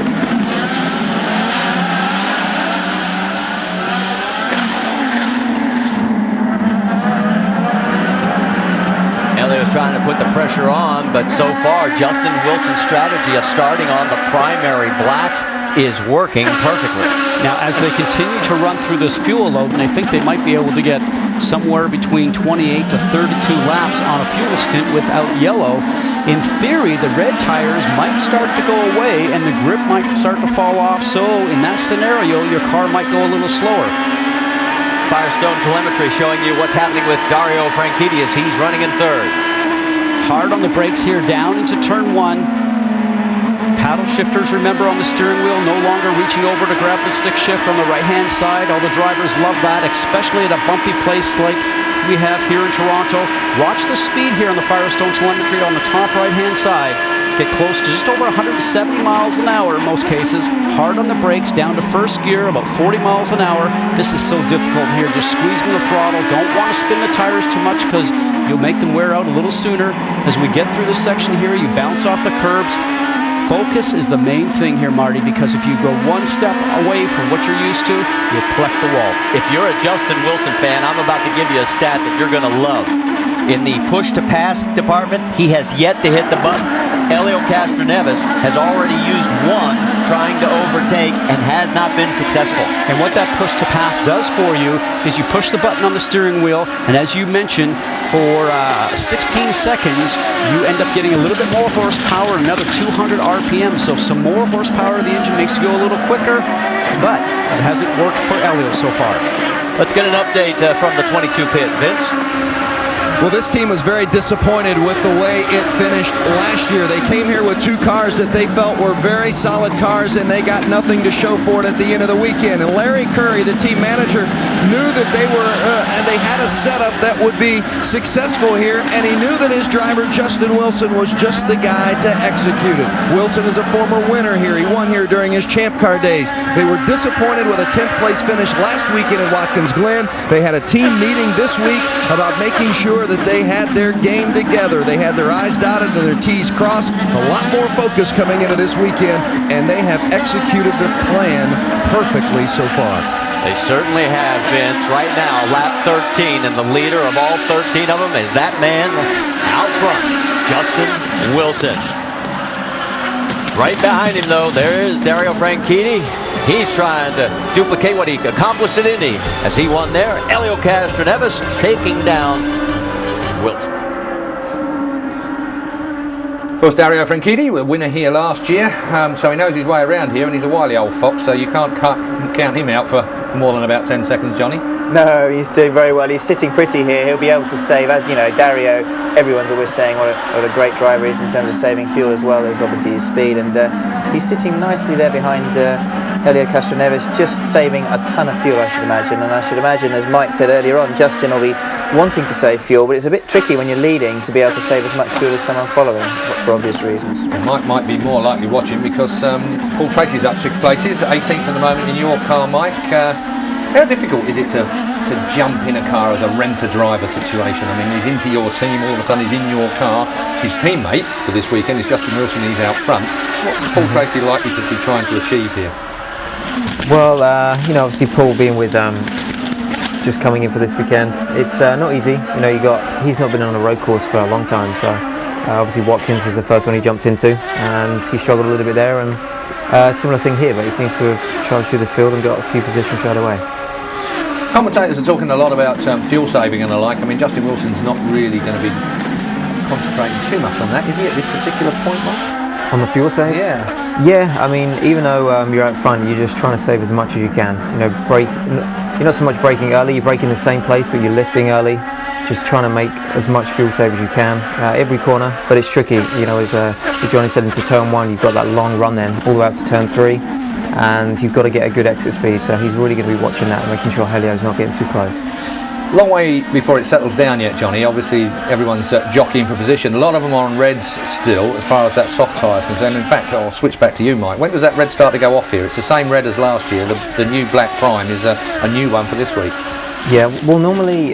O: Elio's trying to put the pressure on, but so far Justin Wilson's strategy of starting on the primary blacks is working perfectly.
P: Now, as they continue to run through this fuel load, and I think they might be able to get somewhere between 28 to 32 laps on a fuel stint without yellow, in theory, the red tires might start to go away and the grip might start to fall off. So in that scenario, your car might go a little slower.
O: Firestone telemetry showing you what's happening with Dario Franchitti as he's running in third.
P: Hard on the brakes here, down into turn 1. Paddle shifters, remember, on the steering wheel, no longer reaching over to grab the stick shift on the right-hand side. All the drivers love that, especially at a bumpy place like we have here in Toronto. Watch the speed here on the Firestone telemetry on the top right-hand side. Get close to just over 170 miles an hour in most cases. Hard on the brakes, down to first gear, about 40 miles an hour. This is so difficult here, just squeezing the throttle. Don't want to spin the tires too much because you'll make them wear out a little sooner. As we get through this section here, you bounce off the curbs. Focus is the main thing here, Marty, because if you go one step away from what you're used to, you'll collect the wall.
O: If you're a Justin Wilson fan, I'm about to give you a stat that you're going to love. In the push-to-pass department, he has yet to hit the button. Elio Castroneves has already used one trying to overtake and has not been successful.
P: And what that push-to-pass does for you is you push the button on the steering wheel, and as you mentioned, for 16 seconds, you end up getting a little bit more horsepower, another 200 RPM, so some more horsepower to the engine makes you go a little quicker, but it hasn't worked for Elio so far.
O: Let's get an update from the 22 pit. Vince?
T: Well, this team was very disappointed with the way it finished last year. They came here with 2 cars that they felt were very solid cars, and they got nothing to show for it at the end of the weekend. And Larry Curry, the team manager, knew that they were and they had a setup that would be successful here, and he knew that his driver Justin Wilson was just the guy to execute it. Wilson is a former winner here. He won here during his Champ Car days. They were disappointed with a 10th place finish last weekend at Watkins Glen. They had a team meeting this week about making sure that they had their game together. They had their I's dotted and their T's crossed. A lot more focus coming into this weekend, and they have executed the plan perfectly so far.
O: They certainly have, Vince. Right now, lap 13, and the leader of all 13 of them is that man out front, Justin Wilson. Right behind him, though, there is Dario Franchitti. He's trying to duplicate what he accomplished at Indy as he won there. Helio Castroneves shaking down Wilson.
B: Of course, Dario Franchitti, a winner here last year, so he knows his way around here, and he's a wily old fox, so you can't count him out for more than about 10 seconds, Johnny.
D: No, he's doing very well. He's sitting pretty here. He'll be able to save, as you know, Dario, everyone's always saying what a great driver he is in terms of saving fuel, as well as obviously his speed, and he's sitting nicely there behind Helio Castroneves, just saving a ton of fuel, I should imagine. And I should imagine, as Mike said earlier on, Justin will be wanting to save fuel, but it's a bit tricky when you're leading to be able to save as much fuel as someone following, for obvious reasons.
B: And Mike might be more likely watching because Paul Tracy's up 6 places, 18th at the moment in your car, Mike. How difficult is it to jump in a car as a renter-driver situation? I mean, he's into your team, all of a sudden he's in your car. His teammate for this weekend is Justin Wilson, he's out front. What's Paul Tracy likely to be trying to achieve here?
C: Well, obviously Paul being with just coming in for this weekend, it's not easy. He's not been on a road course for a long time, so obviously Watkins was the first one he jumped into, and he struggled a little bit there, and similar thing here, but he seems to have charged through the field and got a few positions right away.
B: Commentators are talking a lot about fuel saving and the like. I mean, Justin Wilson's not really going to be concentrating too much on that, is he, at this particular point, Mike?
C: On the fuel save?
B: Yeah.
C: Yeah, I mean, even though you're out front, you're just trying to save as much as you can. You're not so much braking early, you're braking in the same place, but you're lifting early, just trying to make as much fuel save as you can. Every corner, but it's tricky. As Johnny said, into turn 1, you've got that long run then, all the way up to turn 3, and you've got to get a good exit speed, so he's really going to be watching that and making sure Helio's not getting too close.
B: Long way before it settles down yet, Johnny. Obviously, everyone's jockeying for position. A lot of them are on reds still, as far as that soft tyre is concerned. In fact, I'll switch back to you, Mike. When does that red start to go off here? It's the same red as last year. The new black prime is a new one for this week.
C: Yeah, well, normally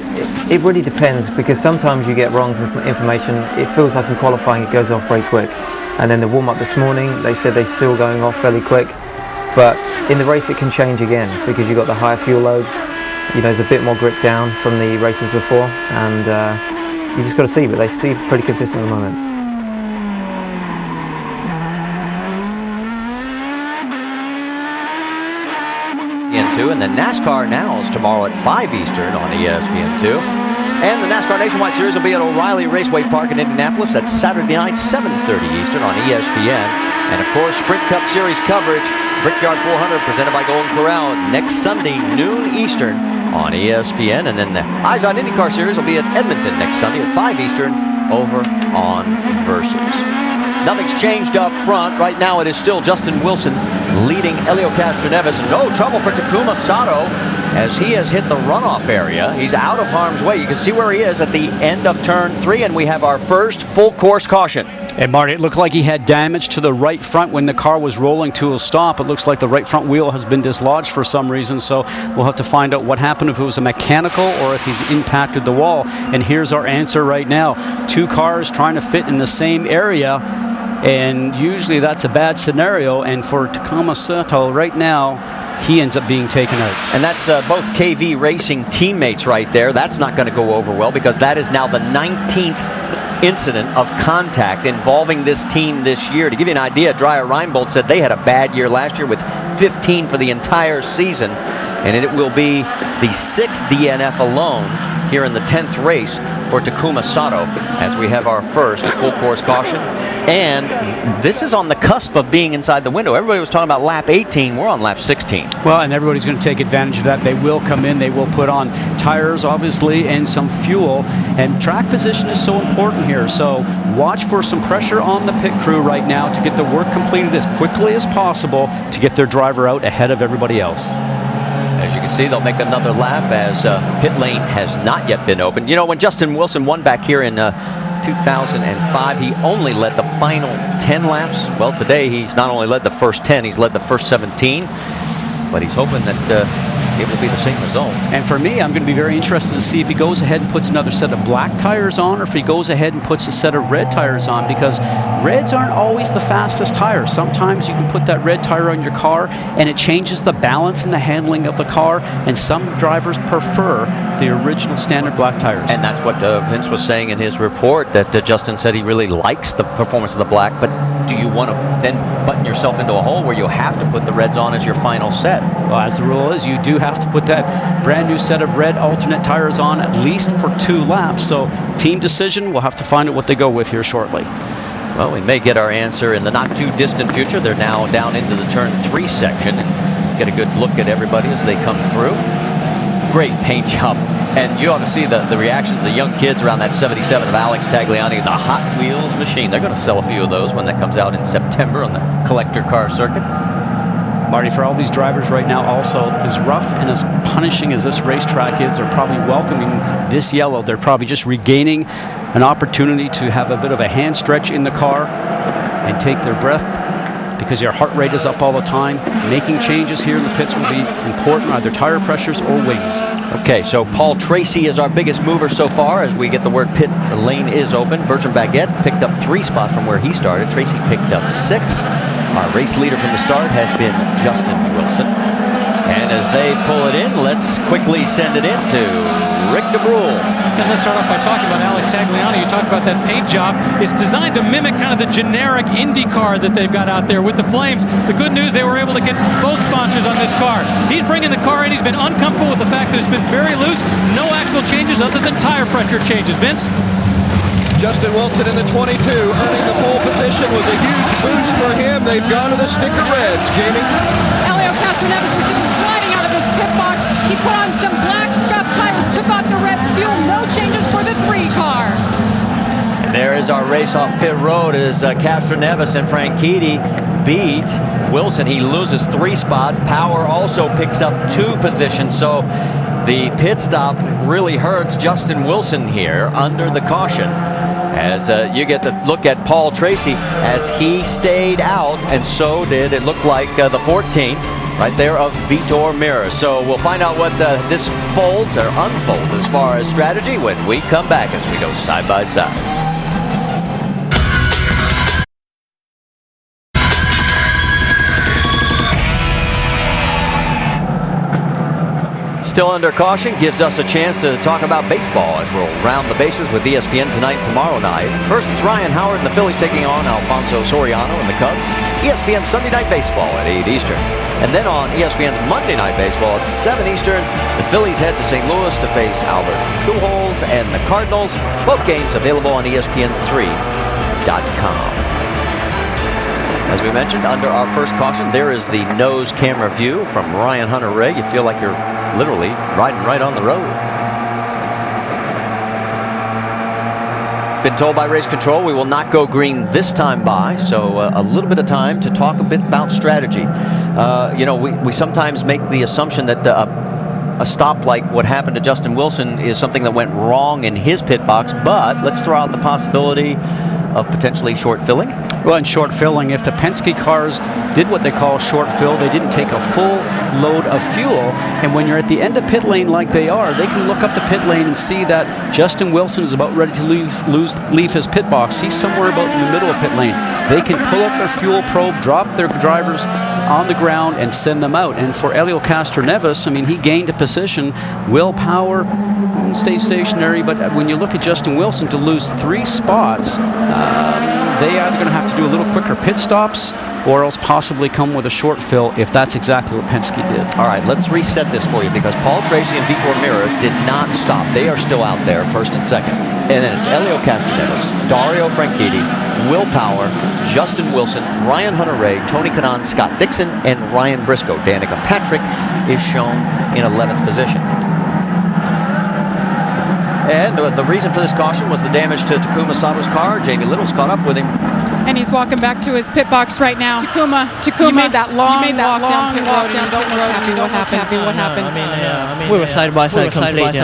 C: it really depends, because sometimes you get wrong information. It feels like in qualifying it goes off very quick, and then the warm-up this morning, they said they're still going off fairly quick, but in the race it can change again because you've got the higher fuel loads. There's a bit more grip down from the races before, and you just got to see, but they seem pretty consistent at the moment.
O: And the NASCAR Now is tomorrow at 5 Eastern on ESPN2. And the NASCAR Nationwide Series will be at O'Reilly Raceway Park in Indianapolis. That's Saturday night, 7:30 Eastern on ESPN. And of course, Sprint Cup Series coverage, Brickyard 400 presented by Golden Corral next Sunday, noon Eastern on ESPN. And then the Eyes on IndyCar Series will be at Edmonton next Sunday at 5 Eastern over on Versus. Nothing's changed up front. Right now it is still Justin Wilson leading Helio Castroneves. And no trouble for Takuma Sato as he has hit the runoff area. He's out of harm's way. You can see where he is at the end of turn 3, and we have our first full course caution.
P: And Marty, it looked like he had damage to the right front when the car was rolling to a stop. It looks like the right front wheel has been dislodged for some reason, so we'll have to find out what happened, if it was a mechanical or if he's impacted the wall. And here's our answer right now. 2 cars trying to fit in the same area, and usually that's a bad scenario. And for Takuma Sato right now, he ends up being taken out.
O: And that's both KV Racing teammates right there. That's not going to go over well, because that is now the 19th incident of contact involving this team this year. To give you an idea, Dreyer Reinbold said they had a bad year last year with 15 for the entire season, and it will be the 6th DNF alone here in the 10th race for Takuma Sato as we have our first full course caution. And this is on the cusp of being inside the window. Everybody was talking about lap 18. We're on lap 16.
P: Well, and everybody's going to take advantage of that. They will come in. They will put on tires, obviously, and some fuel. And track position is so important here. So watch for some pressure on the pit crew right now to get the work completed as quickly as possible to get their driver out ahead of everybody else.
O: As you can see, they'll make another lap as pit lane has not yet been opened. You know, when Justin Wilson won back here in 2005, he only led the final 10 laps. Well, today he's not only led the first 10, he's led the first 17. But he's hoping that it will be the same result.
P: And for me, I'm going to be very interested to see if he goes ahead and puts another set of black tires on, or if he goes ahead and puts a set of red tires on, because reds aren't always the fastest tires. Sometimes you can put that red tire on your car and it changes the balance and the handling of the car, and some drivers prefer the original standard black tires.
O: And that's what Vince was saying in his report, that Justin said he really likes the performance of the black, but do you want to then button yourself into a hole where you have to put the reds on as your final set?
P: Well, as the rule is, you do have to put that brand new set of red alternate tires on at least for 2 laps. So team decision, we'll have to find out what they go with here shortly.
O: Well, we may get our answer in the not too distant future. They're now down into the turn 3 section and get a good look at everybody as they come through. Great paint job. And you ought to see the reaction of the young kids around that 77 of Alex Tagliani, the Hot Wheels machine. They're going to sell a few of those when that comes out in September on the collector car circuit.
P: Marty, for all these drivers right now also, as rough and as punishing as this racetrack is, they're probably welcoming this yellow. They're probably just regaining an opportunity to have a bit of a hand stretch in the car and take their breath, because your heart rate is up all the time. Making changes here in the pits will be important, either tire pressures or wings.
O: Okay, so Paul Tracy is our biggest mover so far as we get the word pit lane is open. Bertrand Baguette picked up 3 spots from where he started. Tracy picked up 6. Our race leader from the start has been Justin Wilson. And as they pull it in, let's quickly send it in to Rick DeBrule.
V: And let's start off by talking about Alex Tagliani. You talked about that paint job. It's designed to mimic kind of the generic Indy car that they've got out there with the flames. The good news, they were able to get both sponsors on this car. He's bringing the car in. He's been uncomfortable with the fact that it's been very loose. No actual changes other than tire pressure changes. Vince?
T: Justin Wilson in the 22, earning the pole position was a huge boost for him. They've gone to the sticker reds. Jamie?
S: Elio Castroneves was seen sliding out of his pit box. He put on some black scuff tires, took off the Reds fuel. No changes for the 3 car.
O: And there is our race off pit road as Castroneves and Franchitti beat Wilson. He loses 3 spots. Power also picks up 2 positions. So the pit stop really hurts Justin Wilson here under the caution. As you get to look at Paul Tracy as he stayed out, and so did, it looked like, the 14 right there of Vitor Meira. So we'll find out what this folds or unfolds as far as strategy when we come back as we go side by side. Still under caution gives us a chance to talk about baseball as we'll round the bases with ESPN tonight and tomorrow night. First, it's Ryan Howard and the Phillies taking on Alfonso Soriano and the Cubs. ESPN Sunday Night Baseball at 8 Eastern. And then on ESPN's Monday Night Baseball at 7 Eastern, the Phillies head to St. Louis to face Albert Pujols and the Cardinals. Both games available on ESPN3.com. As we mentioned, under our first caution, there is the nose camera view from Ryan Hunter-Reay. You feel like you're literally riding right on the road. Been told by race control we will not go green this time by, so a little bit of time to talk a bit about strategy. You know, we sometimes make the assumption that a stop like what happened to Justin Wilson is something that went wrong in his pit box, but let's throw out the possibility of potentially short filling.
P: Well, in short filling, if the Penske cars did what they call short fill, they didn't take a full load of fuel, and when you're at the end of pit lane like they are, they can look up the pit lane and see that Justin Wilson is about ready to leave his pit box. He's somewhere about in the middle of pit lane. They can pull up their fuel probe, drop their drivers on the ground, and send them out. And for Helio Castroneves, I mean, he gained a position, willpower, stay stationary, but when you look at Justin Wilson, to lose 3 spots, they are going to have to do a little quicker pit stops, or else possibly come with a short fill if that's exactly what Penske did.
O: All right, let's reset this for you because Paul Tracy and Vitor Meira did not stop. They are still out there, first and second. And then it's Elio Castroneves, Dario Franchitti, Will Power, Justin Wilson, Ryan Hunter-Reay, Tony Kanaan, Scott Dixon, and Ryan Briscoe. Danica Patrick is shown in 11th position. And the reason for this caution was the damage to Takuma Sato's car. Jamie Little's caught up with him.
S: And he's walking back to his pit box right now. Takuma, you made that long walk down pit road. Don't look happy. What happened?
E: I mean, we were side by side complete,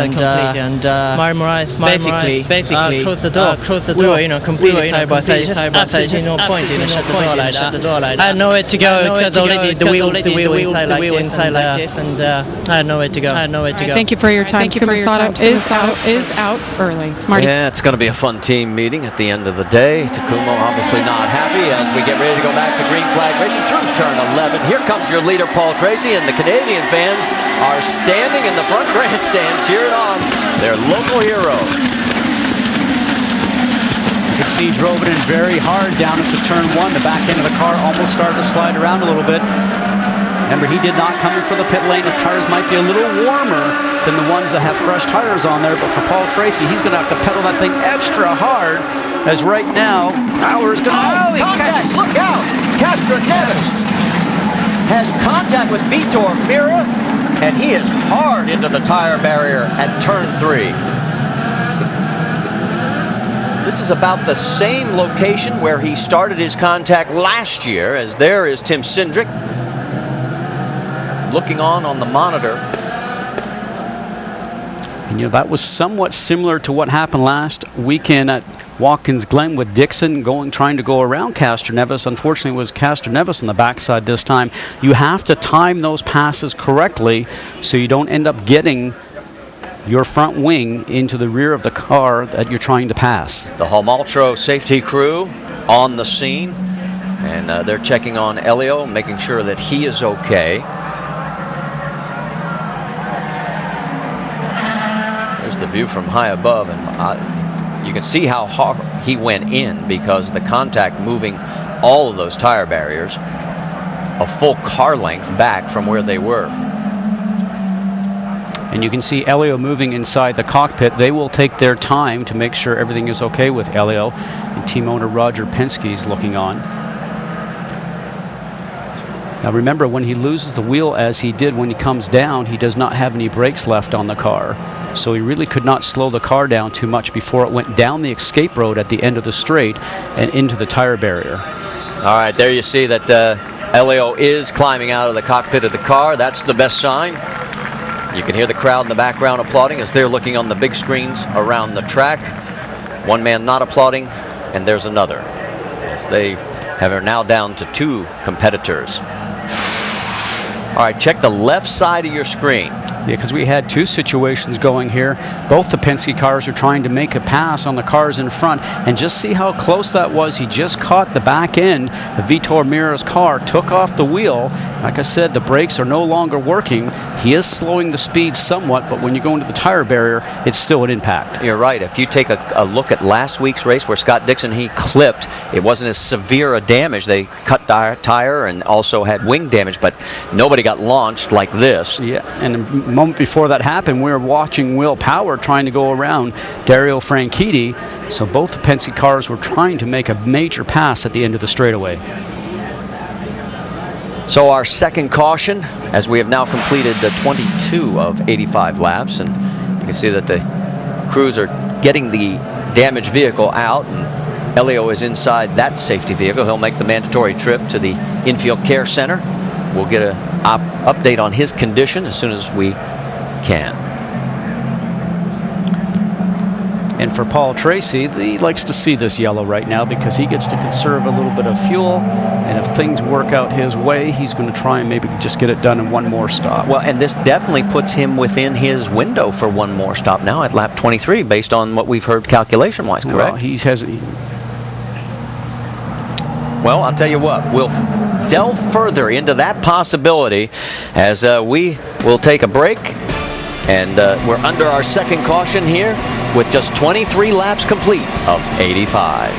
E: and Mario Moraes basically closed the door. We were, completely side by side. Absolutely no point in shut the door like that. I had nowhere to go because already the wheel inside like this, and I had nowhere to go.
S: Thank you for your time. Takuma Sato is out early. Marty.
O: Yeah, it's going to be a fun team meeting at the end of the day. Takuma obviously not happy as we get ready to go back to green flag racing through turn 11. Here comes your leader, Paul Tracy, and the Canadian fans are standing in the front grandstand cheering on their local hero.
P: You could see he drove it in very hard down into turn 1. The back end of the car almost started to slide around a little bit. Remember, he did not come in for the pit lane. His tires might be a little warmer than the ones that have fresh tires on there, but for Paul Tracy, he's going to have to pedal that thing extra hard, as right now, Power's going to...
O: Contact! Look out! Castroneves has contact with Vitor Meira, and he is hard into the tire barrier at turn 3. This is about the same location where he started his contact last year, as there is Tim Cindric looking on the monitor.
P: And that was somewhat similar to what happened last weekend at Watkins Glen with Dixon trying to go around Castroneves. Unfortunately, it was Castroneves on the backside this time. You have to time those passes correctly so you don't end up getting your front wing into the rear of the car that you're trying to pass.
O: The Halmaltro safety crew on the scene, and they're checking on Elio, making sure that he is okay. The view from high above, and you can see how hard he went in because the contact moving all of those tire barriers a full car length back from where they were.
P: And you can see Elio moving inside the cockpit. They will take their time to make sure everything is okay with Elio, and team owner Roger Penske is looking on. Now remember, when he loses the wheel as he did when he comes down, he does not have any brakes left on the car. So he really could not slow the car down too much before it went down the escape road at the end of the straight and into the tire barrier.
O: All right, there you see that Elio is climbing out of the cockpit of the car. That's the best sign. You can hear the crowd in the background applauding as they're looking on the big screens around the track. One man not applauding, and there's another, as they are now down to 2 competitors. All right, check the left side of your screen.
P: Yeah, because we had 2 situations going here. Both the Penske cars are trying to make a pass on the cars in front, and just see how close that was. He just caught the back end of Vitor Meira's car, took off the wheel. Like I said, the brakes are no longer working. He is slowing the speed somewhat, but when you go into the tire barrier, it's still an impact.
O: You're right. If you take a look at last week's race where Scott Dixon, he clipped, it wasn't as severe a damage. They cut tire and also had wing damage, but nobody got launched like this.
P: Yeah, and a moment before that happened, we were watching Will Power trying to go around Dario Franchitti. So both the Penske cars were trying to make a major pass at the end of the straightaway.
O: So our second caution, as we have now completed the 22 of 85 laps, and you can see that the crews are getting the damaged vehicle out, and Elio is inside that safety vehicle. He'll make the mandatory trip to the infield care center. We'll get an update on his condition as soon as we can.
P: And for Paul Tracy, he likes to see this yellow right now because he gets to conserve a little bit of fuel, and if things work out his way, he's going to try and maybe just get it done in one more stop.
O: Well, and this definitely puts him within his window for one more stop now at lap 23, based on what we've heard calculation-wise, correct?
P: Well, he has...
O: Well, I'll tell you what, we'll delve further into that possibility as we will take a break, and we're under our second caution here with just 23 laps complete of 85.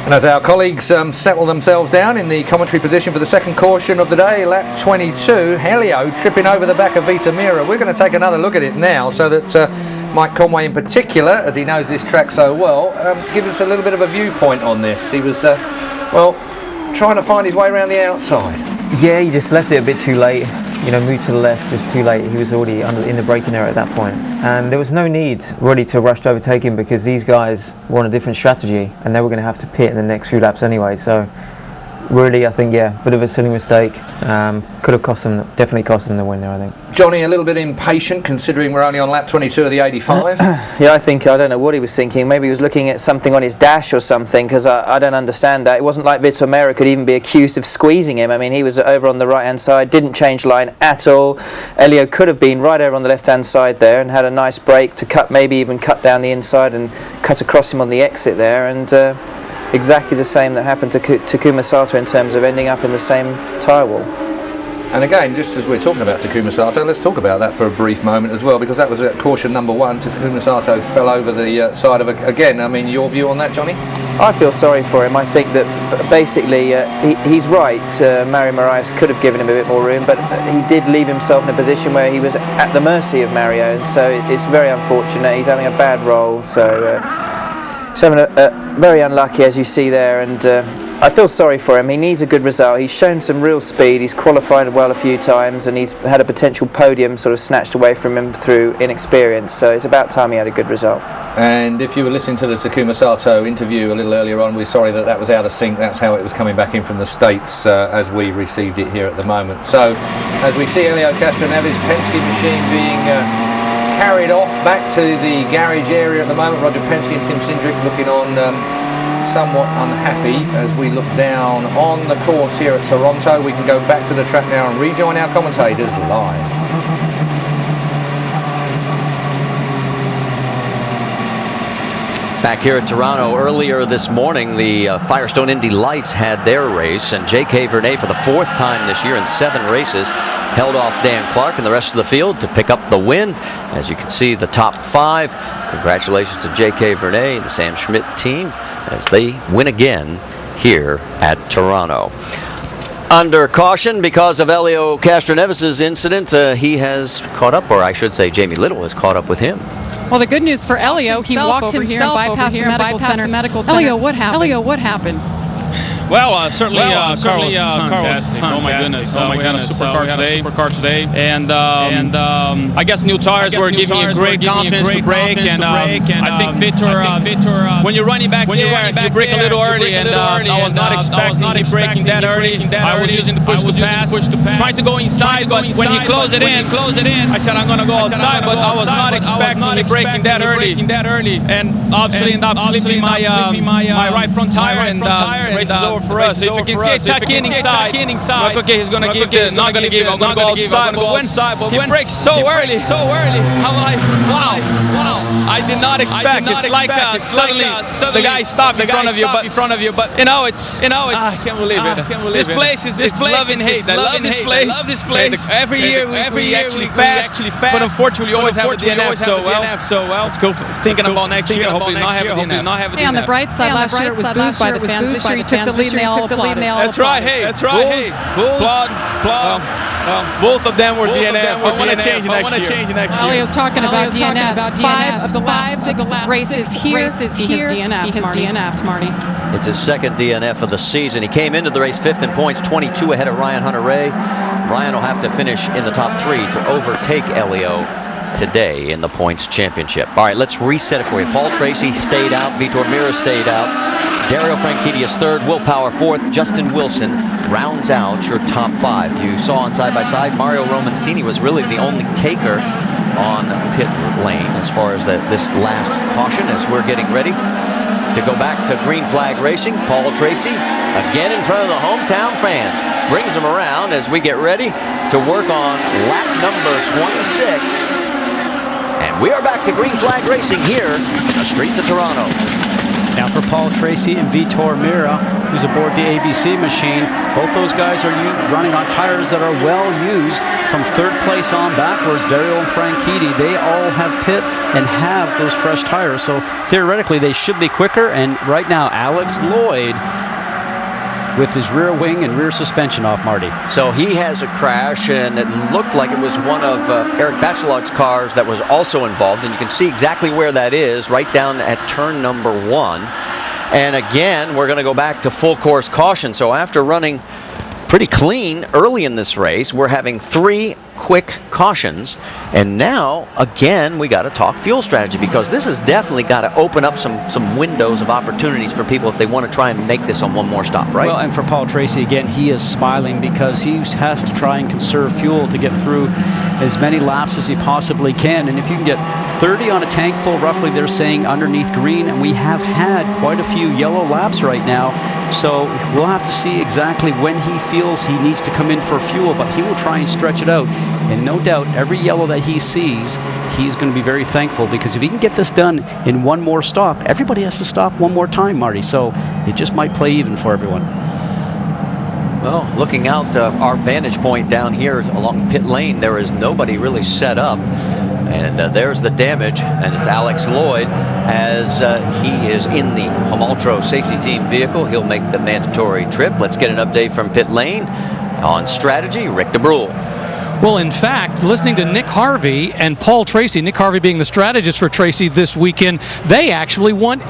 B: And as our colleagues settle themselves down in the commentary position for the second caution of the day, lap 22, Helio tripping over the back of Vita Mira. We're going to take another look at it now so that Mike Conway in particular, as he knows this track so well, gives us a little bit of a viewpoint on this. He was, trying to find his way around the outside.
C: Yeah, he just left it a bit too late. Moved to the left just too late. He was already in the braking area at that point. And there was no need really to rush to overtake him because these guys were on a different strategy and they were going to have to pit in the next few laps anyway. So really, I think, bit of a silly mistake. Could have definitely cost them the win there, I think.
B: Johnny, a little bit impatient considering we're only on lap 22 of the 85.
D: Yeah, I don't know what he was thinking. Maybe he was looking at something on his dash or something, because I don't understand that. It wasn't like Vitor Mera could even be accused of squeezing him. I mean, he was over on the right-hand side, didn't change line at all. Elio could have been right over on the left-hand side there and had a nice break to maybe even cut down the inside and cut across him on the exit there. And exactly the same that happened to Takuma Sato in terms of ending up in the same tyre wall.
B: And again, just as we're talking about Takuma Sato, let's talk about that for a brief moment as well, because that was at caution number 1. Takuma Sato fell over the side of again. I mean, your view on that, Johnny?
D: I feel sorry for him. I think that basically he's right. Mario Moraes could have given him a bit more room, but he did leave himself in a position where he was at the mercy of Mario, and so it's very unfortunate. He's having a bad roll, so he's having a very unlucky, as you see there, and I feel sorry for him. He needs a good result. He's shown some real speed. He's qualified well a few times, and he's had a potential podium sort of snatched away from him through inexperience. So it's about time he had a good result.
B: And if you were listening to the Takuma Sato interview a little earlier on, we're sorry that was out of sync. That's how it was coming back in from the States as we received it here at the moment. So as we see Helio Castroneves' Penske machine being carried off back to the garage area at the moment, Roger Penske and Tim Cindric looking on somewhat unhappy as we look down on the course here at Toronto. We can go back to the track now and rejoin our commentators live.
O: Back here at Toronto, earlier this morning, the Firestone Indy Lights had their race, and J.K. Vernet, for the 4th time this year in 7 races, held off Dan Clark and the rest of the field to pick up the win. As you can see, the top 5. Congratulations to J.K. Vernet and the Sam Schmidt team as they win again here at Toronto. Under caution because of Helio Castroneves' incident, he has caught up, or I should say Jamie Little has caught up with him.
S: Well, the good news for Elio, he walked himself and bypassed the medical center. Elio, what happened?
I: Well, certainly Carlos fantastic. Oh my goodness! We had a supercar today, and I guess new tires were giving me a great confidence to brake, and I think Vitor, when you're running back there, you brake a little early, and I was not expecting him braking that early. I was using the push to pass, trying to go inside, but when he closed it in, I said I'm going to go outside, but I was not expecting him braking that early, and obviously ended up clipping my right front tire, and race is over for us. So if you can see it tuck in inside, like, okay, he's going to give this, not going to give, I'm going to go outside, but when he brakes so early, I'm like, wow, I did not expect. It's like suddenly the guy stopped in front of you, but you know, I can't believe it. This place is love and hate. I love this place. Every year we actually fast, but unfortunately we always have a DNF. So well, let's go thinking about next year. Hopefully not have a DNF.
S: Hey, on the bright side, last year it was boozed by the fans. This year you took the lead and they all applauded.
I: That's right. Hey, Bulls. Well, both of them were DNF. I want to change it next year.
S: Elio's talking about DNF. 5 of the last 6 races here, he has DNF'd, Marty.
O: It's his 2nd DNF of the season. He came into the race 5th in points, 22 ahead of Ryan Hunter-Reay. Ryan will have to finish in the top 3 to overtake Elio today in the points championship. All right, let's reset it for you. Paul Tracy stayed out. Vitor Mira stayed out. Dario Franchitti is 3rd. Will Power 4th. Justin Wilson rounds out your top 5. You saw on side-by-side, Mario Romancini was really the only taker on pit lane as far as this last caution as we're getting ready to go back to green flag racing. Paul Tracy again in front of the hometown fans. Brings them around as we get ready to work on lap number 26. And we are back to green flag racing here in the streets of Toronto.
V: Now for
P: Paul Tracy and Vitor Mira, who's aboard the ABC machine. Both those guys are running on tires that are well used from third place on backwards. Dario and Franchitti, they all have pit and have those fresh tires. So theoretically, they should be quicker. And right now, Alex Lloyd with his rear wing and rear suspension off, Marty.
O: So he has a crash, and it looked like it was one of Eric Bachelot's cars that was also involved, and you can see exactly where that is, right down at turn number 1. And again, we're going to go back to full course caution. So after running pretty clean early in this race, we're having 3 quick cautions, and now again we got to talk fuel strategy, because this has definitely got to open up some windows of opportunities for people if they want to try and make this on one more stop, right?
P: Well, and for Paul Tracy, again, he is smiling because he has to try and conserve fuel to get through as many laps as he possibly can. And if you can get 30 on a tank full, roughly, they're saying underneath green, and we have had quite a few yellow laps right now, so we'll have to see exactly when he feels he needs to come in for fuel, but he will try and stretch it out. And no doubt, every yellow that he sees, he's going to be very thankful, because if he can get this done in one more stop, everybody has to stop one more time, Marty. So it just might play even for everyone.
O: Well, looking out our vantage point down here along pit lane, there is nobody really set up. And there's the damage, and it's Alex Lloyd as he is in the Homaltro safety team vehicle. He'll make the mandatory trip. Let's get an update from pit lane on strategy. Rick DeBrule.
V: Well, in fact, listening to Nick Harvey and Paul Tracy, Nick Harvey being the strategist for Tracy this weekend, they actually want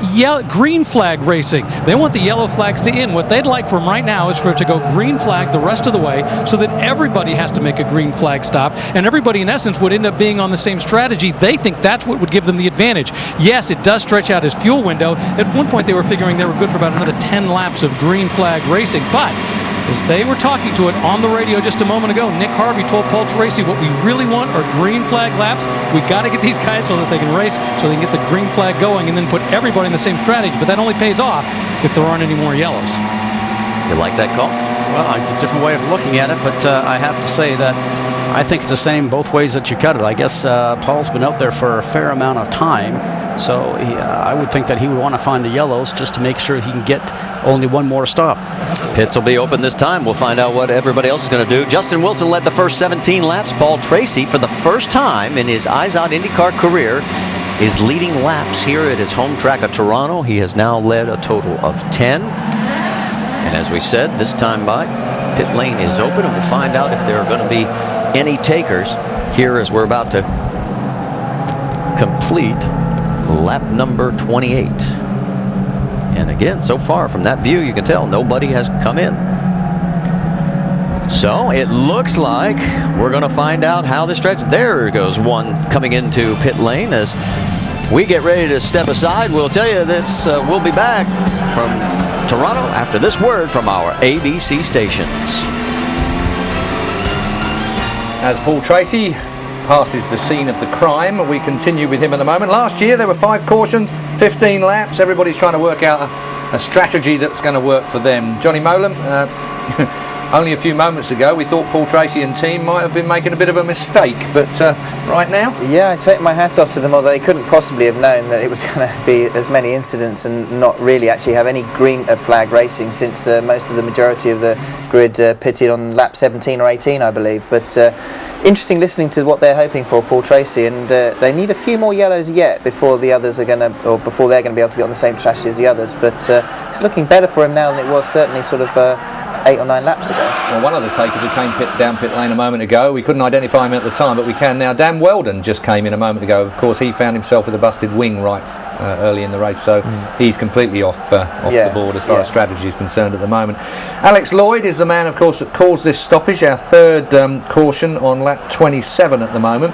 V: green flag racing. They want the yellow flags to end. What they'd like from right now is for it to go green flag the rest of the way, so that everybody has to make a green flag stop, and everybody in essence would end up being on the same strategy. They think that's what would give them the advantage. Yes, it does stretch out his fuel window. At one point they were figuring they were good for about another 10 laps of green flag racing, but as they were talking to it on the radio just a moment ago, Nick Harvey told Paul Tracy, what we really want are green flag laps. We got to get these guys so that they can race, so they can get the green flag going, and then put everybody in the same strategy. But that only pays off if there aren't any more yellows.
O: You like that call?
P: Well, it's a different way of looking at it, but I have to say that I think it's the same both ways that you cut it. I guess Paul's been out there for a fair amount of time, so I would think that he would want to find the yellows just to make sure he can get only one more stop.
O: Pits will be open this time. We'll find out what everybody else is going to do. Justin Wilson led the first 17 laps. Paul Tracy, for the first time in his IZOD IndyCar career, is leading laps here at his home track of Toronto. He has now led a total of 10. And as we said, this time by, pit lane is open, and we'll find out if there are going to be any takers here as we're about to complete lap number 28. And again, so far from that view, you can tell nobody has come in. So it looks like we're going to find out how this stretch. There goes one coming into pit lane. As we get ready to step aside, we'll tell you this. We'll be back from Toronto after this word from our ABC stations.
B: As Paul Tracy passes the scene of the crime, we continue with him in a moment. Last year there were 5 cautions, 15 laps. Everybody's trying to work out a strategy that's going to work for them. Johnny Molam, only a few moments ago we thought Paul Tracy and team might have been making a bit of a mistake, but right now?
D: Yeah, I take my hat off to them, although they couldn't possibly have known that it was going to be as many incidents and not really actually have any green flag racing, since most of the majority of the grid pitted on lap 17 or 18, I believe. But interesting listening to what they're hoping for, Paul Tracy, and they need a few more yellows yet before the others are going to, or before they're going to be able to get on the same strategy as the others. But it's looking better for him now than it was certainly sort of 8 or 9 laps ago.
B: Well, one of the takers who came down pit lane a moment ago, we couldn't identify him at the time, but we can now. Dan Weldon just came in a moment ago. Of course, he found himself with a busted wing right early in the race, so he's completely off the board as far as strategy is concerned at the moment. Alex Lloyd is the man, of course, that caused this stoppage, our third caution on lap 27 at the moment.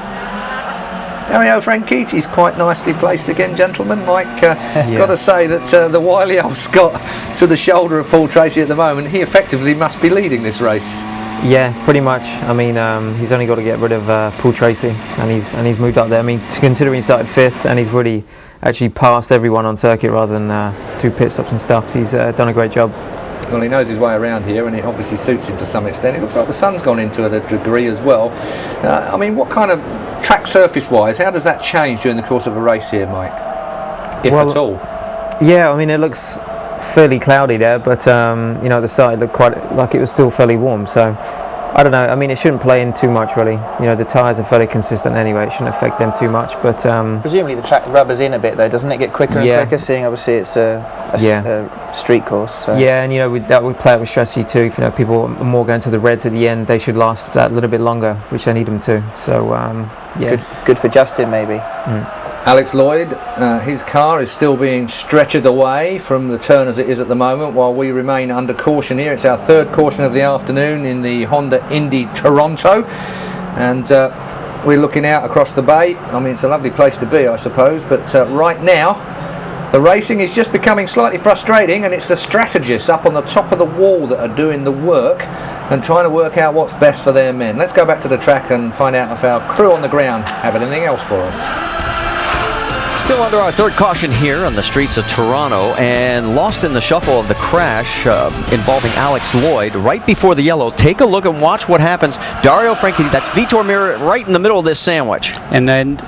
B: Dario Franchitti's quite nicely placed again, gentlemen. Mike, got to say that the wily old Scott to the shoulder of Paul Tracy at the moment, he effectively must be leading this race.
C: Yeah, pretty much. I mean, he's only got to get rid of Paul Tracy, and he's moved up there. I mean, considering he started 5th and he's really actually passed everyone on circuit rather than 2 pit stops and stuff, he's done a great job.
B: Well, he knows his way around here, and it obviously suits him to some extent. It looks like the sun's gone into it a degree as well. I mean, what kind of track surface-wise, how does that change during the course of a race here, Mike? If at all?
C: Yeah, I mean, it looks fairly cloudy there, but you know, at the start it looked quite like it was still fairly warm. So I don't know. I mean, it shouldn't play in too much, really. You know, the tyres are fairly consistent anyway. It shouldn't affect them too much. But
D: presumably the track rubbers in a bit, though, doesn't it? Get quicker and quicker. Seeing obviously it's a street course. So.
C: Yeah, and you know, that would play out with strategy too. If you know people are more going to the reds at the end, they should last that little bit longer, which they need them to. So yeah,
D: good for Justin maybe.
B: Alex Lloyd, his car is still being stretchered away from the turn as it is at the moment while we remain under caution here. It's our third caution of the afternoon in the Honda Indy Toronto, and we're looking out across the bay. I mean, it's a lovely place to be, I suppose, but right now the racing is just becoming slightly frustrating, and it's the strategists up on the top of the wall that are doing the work and trying to work out what's best for their men. Let's go back to the track and find out if our crew on the ground have anything else for us.
O: Still under our third caution here on the streets of Toronto, and lost in the shuffle of the crash involving Alex Lloyd right before the yellow. Take a look and watch what happens. Dario Franchitti, that's Vitor Meira right in the middle of this sandwich.
P: And then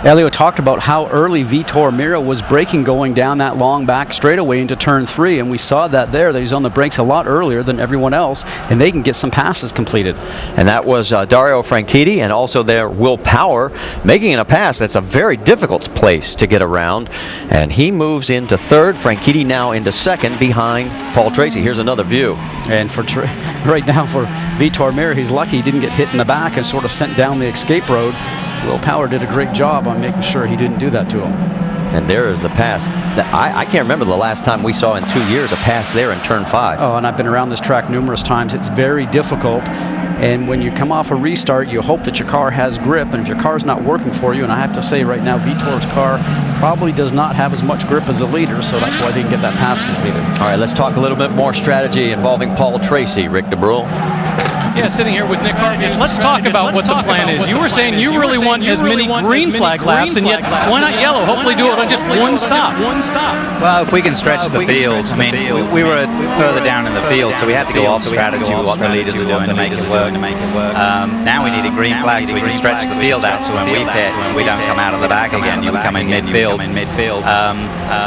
P: Elio talked about how early Vitor Meira was braking going down that long back straightaway into turn 3, and we saw that there, that he's on the brakes a lot earlier than everyone else, and they can get some passes completed.
O: And that was Dario Franchitti, and also there Will Power making a pass. That's a very difficult place to get around, and he moves into third. Franchitti now into second behind Paul Tracy. Here's another view.
P: And for right now for Vitor Meira, he's lucky he didn't get hit in the back and sort of sent down the escape road. Will Power did a great job on making sure he didn't do that to him.
O: And there is the pass. I can't remember the last time we saw in 2 years a pass there in turn 5.
P: Oh, and I've been around this track numerous times. It's very difficult. And when you come off a restart, you hope that your car has grip. And if your car's not working for you, and I have to say right now, Vitor's car probably does not have as much grip as a leader, so that's why they didn't get that pass completed.
O: All right, let's talk a little bit more strategy involving Paul Tracy. Rick DeBrule.
V: Yeah, sitting here with Nick Hargis. Let's talk about what the plan is. You were saying you really want as many green flag laps, and yet why not yellow? Hopefully do it on just one stop.
F: Well, if we can stretch the field, I mean, we were further down in the field, so we had to go off strategy with what the leaders are doing to make it work. Now we need a green flag so we can stretch the field out, so when we pit, we don't come out of the back again. You come in midfield.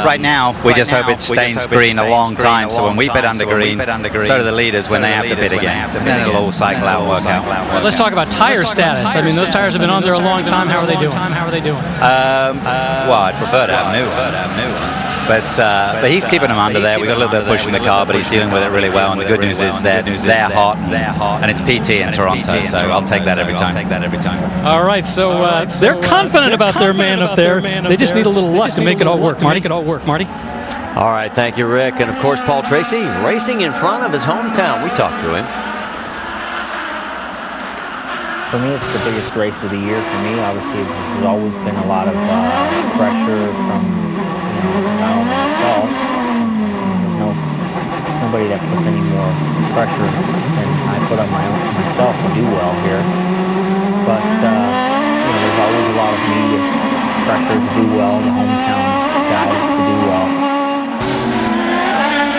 F: Right now, we just hope it stays green a long time, so when we pit under green, so do the leaders when they have to pit again. Then it'll all cycle out and work out.
V: Well, let's talk about tire status. I mean, those tires have been on there a long time. How are they doing?
F: Well, I'd prefer to have new ones. But he's keeping them under there. We've got a little bit of push in the car, but he's dealing with it really well. And the good news is they're hot, and it's PT in Toronto, so I'll take that every time.
V: All right, so they're confident about their man up there. They just need a little luck to make it all work, Marty.
O: All right, thank you, Rick. And of course, Paul Tracy racing in front of his hometown. We talked to him.
Q: For me, it's the biggest race of the year for me. Obviously, there's always been a lot of pressure from not only myself. There's nobody that puts any more pressure than I put on myself to do well here. But there's always a lot of media pressure to do well, the hometown guys to do well.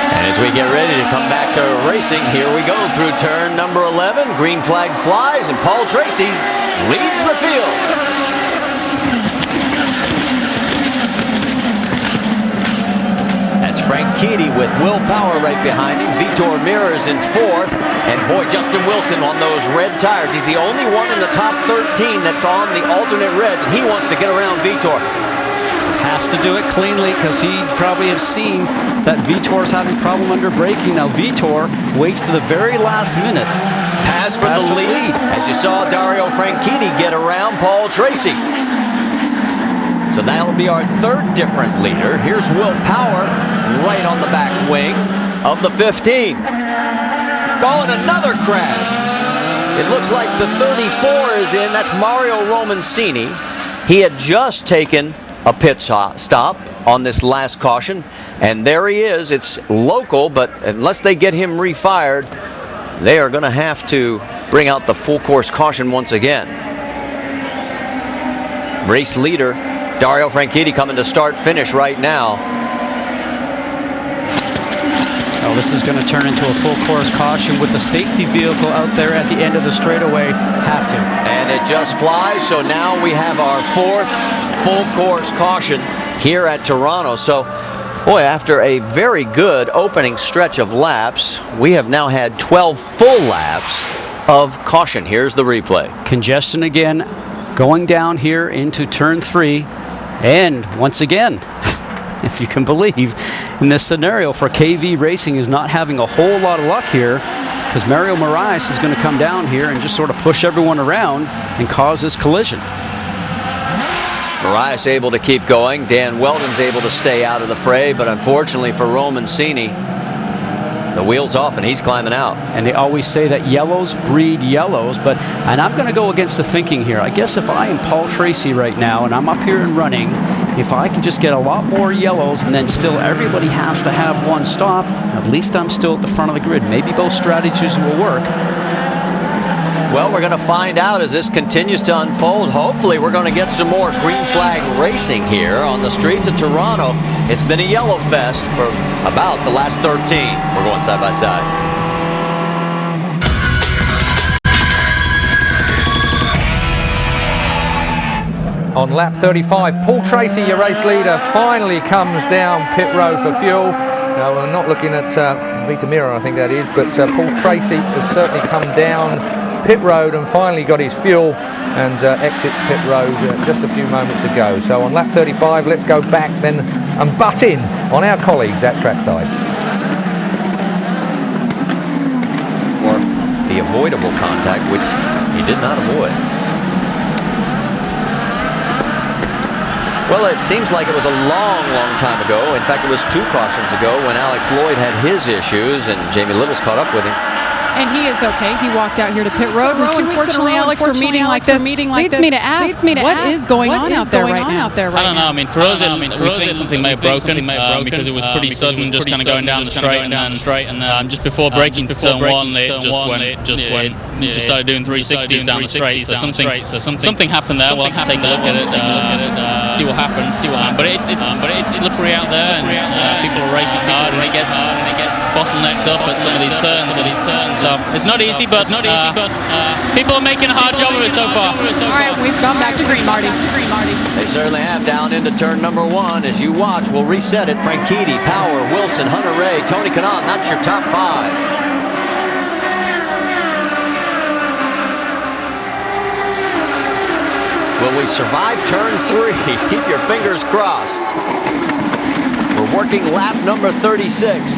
O: And as we get ready to come back to racing, here we go through turn number 11. Green flag flies, and Paul Tracy leads the field. That's Franchitti with Will Power right behind him. Vitor Meira is in fourth. And boy, Justin Wilson on those red tires. He's the only one in the top 13 that's on the alternate reds, and he wants to get around Vitor.
P: Has to do it cleanly because he probably has seen that Vitor's having problem under braking. Now Vitor waits to the very last minute.
O: Pass for the lead, as you saw Dario Franchitti get around Paul Tracy. So that'll be our third different leader. Here's Will Power right on the back wing of the 15. Going another crash. It looks like the 34 is in. That's Mario Romancini. He had just taken a pit stop on this last caution, and there he is. It's local, but unless they get him refired, they are going to have to bring out the full course caution once again. Race leader Dario Franchitti coming to start finish right now.
P: Oh, this is going to turn into a full course caution with the safety vehicle out there at the end of the straightaway. Have to.
O: And it just flies, so now we have our fourth full course caution here at Toronto. So Boy, after a very good opening stretch of laps, we have now had 12 full laps of caution. Here's the replay.
P: Congestion again, going down here into turn 3. And once again, if you can believe, in this scenario for KV Racing is not having a whole lot of luck here, because Mario Moraes is going to come down here and just sort of push everyone around and cause this collision.
O: Moraes able to keep going. Dan Weldon's able to stay out of the fray, but unfortunately for Romancini, the wheel's off and he's climbing out.
P: And they always say that yellows breed yellows, and I'm going to go against the thinking here. I guess if I am Paul Tracy right now and I'm up here and running, if I can just get a lot more yellows and then still everybody has to have one stop, at least I'm still at the front of the grid. Maybe both strategies will work.
O: Well, we're going to find out as this continues to unfold. Hopefully, we're going to get some more green flag racing here on the streets of Toronto. It's been a yellow fest for about the last 13. We're going side by side.
B: On lap 35, Paul Tracy, your race leader, finally comes down pit road for fuel. Now, we're not looking at Vita Mira, I think that is, but Paul Tracy has certainly come down pit road and finally got his fuel and exits pit road just a few moments ago. So on lap 35, let's go back then and butt in on our colleagues at trackside.
O: Or the avoidable contact, which he did not avoid. Well, it seems like it was a long, long time ago. In fact, it was 2 cautions ago when Alex Lloyd had his issues and Jamie Little's caught up with him.
S: And he is okay. He walked out here to pit road. And 2 weeks in a row, Alex, we're meeting like this. Leads me to ask, what is going on out there right now?
G: I don't know. I mean, for us, we think something may have broken because it was pretty sudden, just kind of going down the straight, and just before braking to turn 1, it just started doing 360s down the straight. So something happened there. We'll have to take a look at it, see what happened. But it's slippery out there, and people are racing hard, and it gets bottlenecked up at some of these turns. So it's not easy, but people are making a hard job of it so far.
S: All right, we've gone back to green, Marty.
O: They certainly have. Down into turn number 1. As you watch, we'll reset it. Franchitti, Power, Wilson, Hunter Ray, Tony Kanaan. That's your top 5. Will we survive turn 3? Keep your fingers crossed. We're working lap number 36.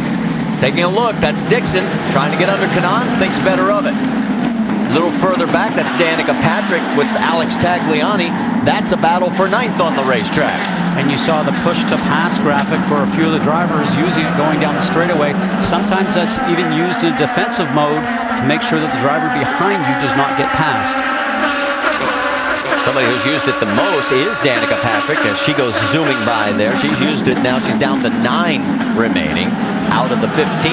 O: Taking a look, that's Dixon trying to get under Kanaan, thinks better of it. A little further back, that's Danica Patrick with Alex Tagliani. That's a battle for 9th on the racetrack.
P: And you saw the push to pass graphic for a few of the drivers using it going down the straightaway. Sometimes that's even used in defensive mode to make sure that the driver behind you does not get passed.
O: Somebody who's used it the most is Danica Patrick as she goes zooming by there. She's used it now. She's down to 9 remaining out of the 15.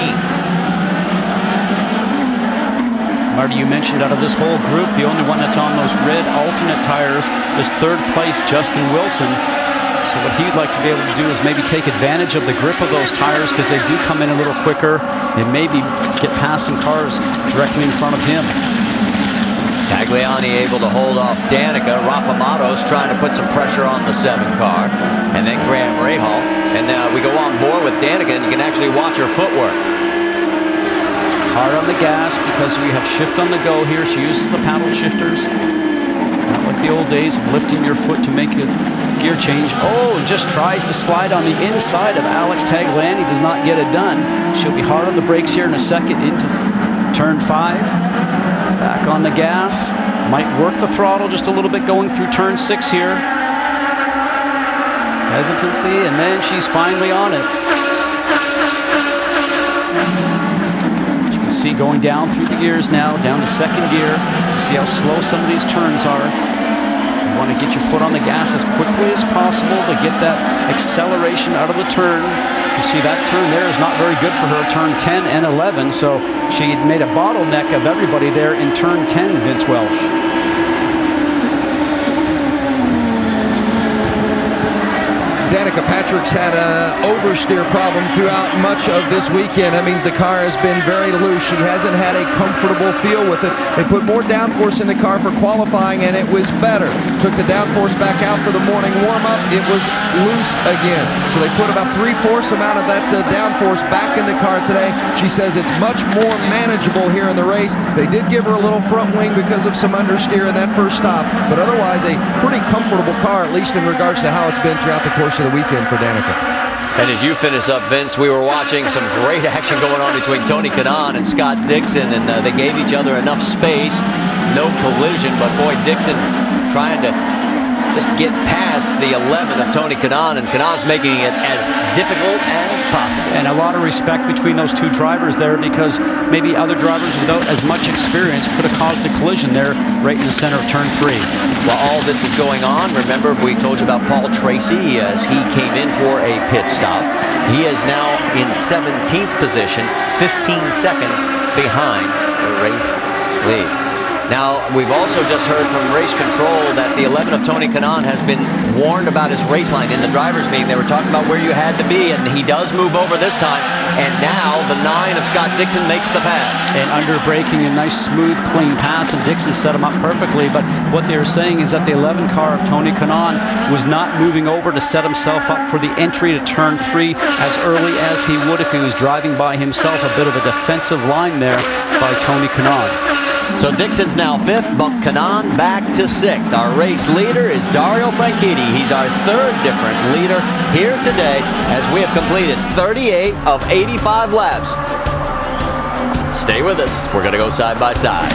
P: Marty, you mentioned out of this whole group, the only one that's on those red alternate tires is 3rd place Justin Wilson. So what he'd like to be able to do is maybe take advantage of the grip of those tires because they do come in a little quicker and maybe get past some cars directly in front of him.
O: Tagliani able to hold off Danica. Rafa Matos trying to put some pressure on the 7 car. And then Graham Rahal. And we go on board with Danica, and you can actually watch her footwork.
P: Hard on the gas because we have shift on the go here. She uses the paddle shifters. Not like the old days of lifting your foot to make a gear change. Oh, and just tries to slide on the inside of Alex Tagliani. Does not get it done. She'll be hard on the brakes here in a second into turn 5. Back on the gas. Might work the throttle just a little bit going through turn 6 here. Hesitancy, and then she's finally on it. As you can see going down through the gears now, down to 2nd gear. See how slow some of these turns are. You want to get your foot on the gas as quickly as possible to get that acceleration out of the turn. You see that turn there is not very good for her, turn 10 and 11, so she had made a bottleneck of everybody there in turn 10, Vince Welsh.
T: Danica Patrick's had an oversteer problem throughout much of this weekend. That means the car has been very loose. She hasn't had a comfortable feel with it. They put more downforce in the car for qualifying, and it was better. Took the downforce back out for the morning warm-up. It was loose again. So they put about 3/4 amount of that downforce back in the car today. She says it's much more manageable here in the race. They did give her a little front wing because of some understeer in that first stop, but otherwise a pretty comfortable car, at least in regards to how it's been throughout the course of the weekend for Danica.
O: And as you finish up, Vince, we were watching some great action going on between Tony Kanaan and Scott Dixon, and they gave each other enough space. No collision, but boy, Dixon trying to just get past the 11 of Tony Kanaan, and Kanaan's making it as difficult as possible.
P: And a lot of respect between those two drivers there, because maybe other drivers without as much experience could have caused a collision there right in the center of turn 3.
O: While all this is going on, remember we told you about Paul Tracy as he came in for a pit stop. He is now in 17th position, 15 seconds behind the race lead. Now, we've also just heard from race control that the 11 of Tony Kanaan has been warned about his race line in the driver's meeting. They were talking about where you had to be, and he does move over this time. And now the 9 of Scott Dixon makes the pass.
P: And under braking, a nice, smooth, clean pass, and Dixon set him up perfectly. But what they were saying is that the 11 car of Tony Kanaan was not moving over to set himself up for the entry to turn 3 as early as he would if he was driving by himself. A bit of a defensive line there by Tony Kanaan.
O: So Dixon's now 5th, bumped Kanaan back to 6th. Our race leader is Dario Franchitti. He's our 3rd different leader here today as we have completed 38 of 85 laps. Stay with us. We're going to go side by side.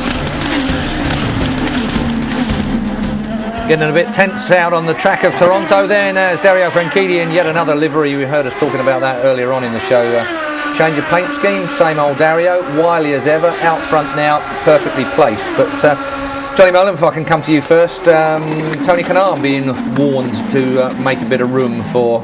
B: Getting a bit tense out on the track of Toronto then as Dario Franchitti in yet another livery. You heard us talking about that earlier on in the show. Change of paint scheme, same old Dario, wily as ever, out front now, perfectly placed. But Johnny Molan, if I can come to you first, Tony Kanaan being warned to make a bit of room for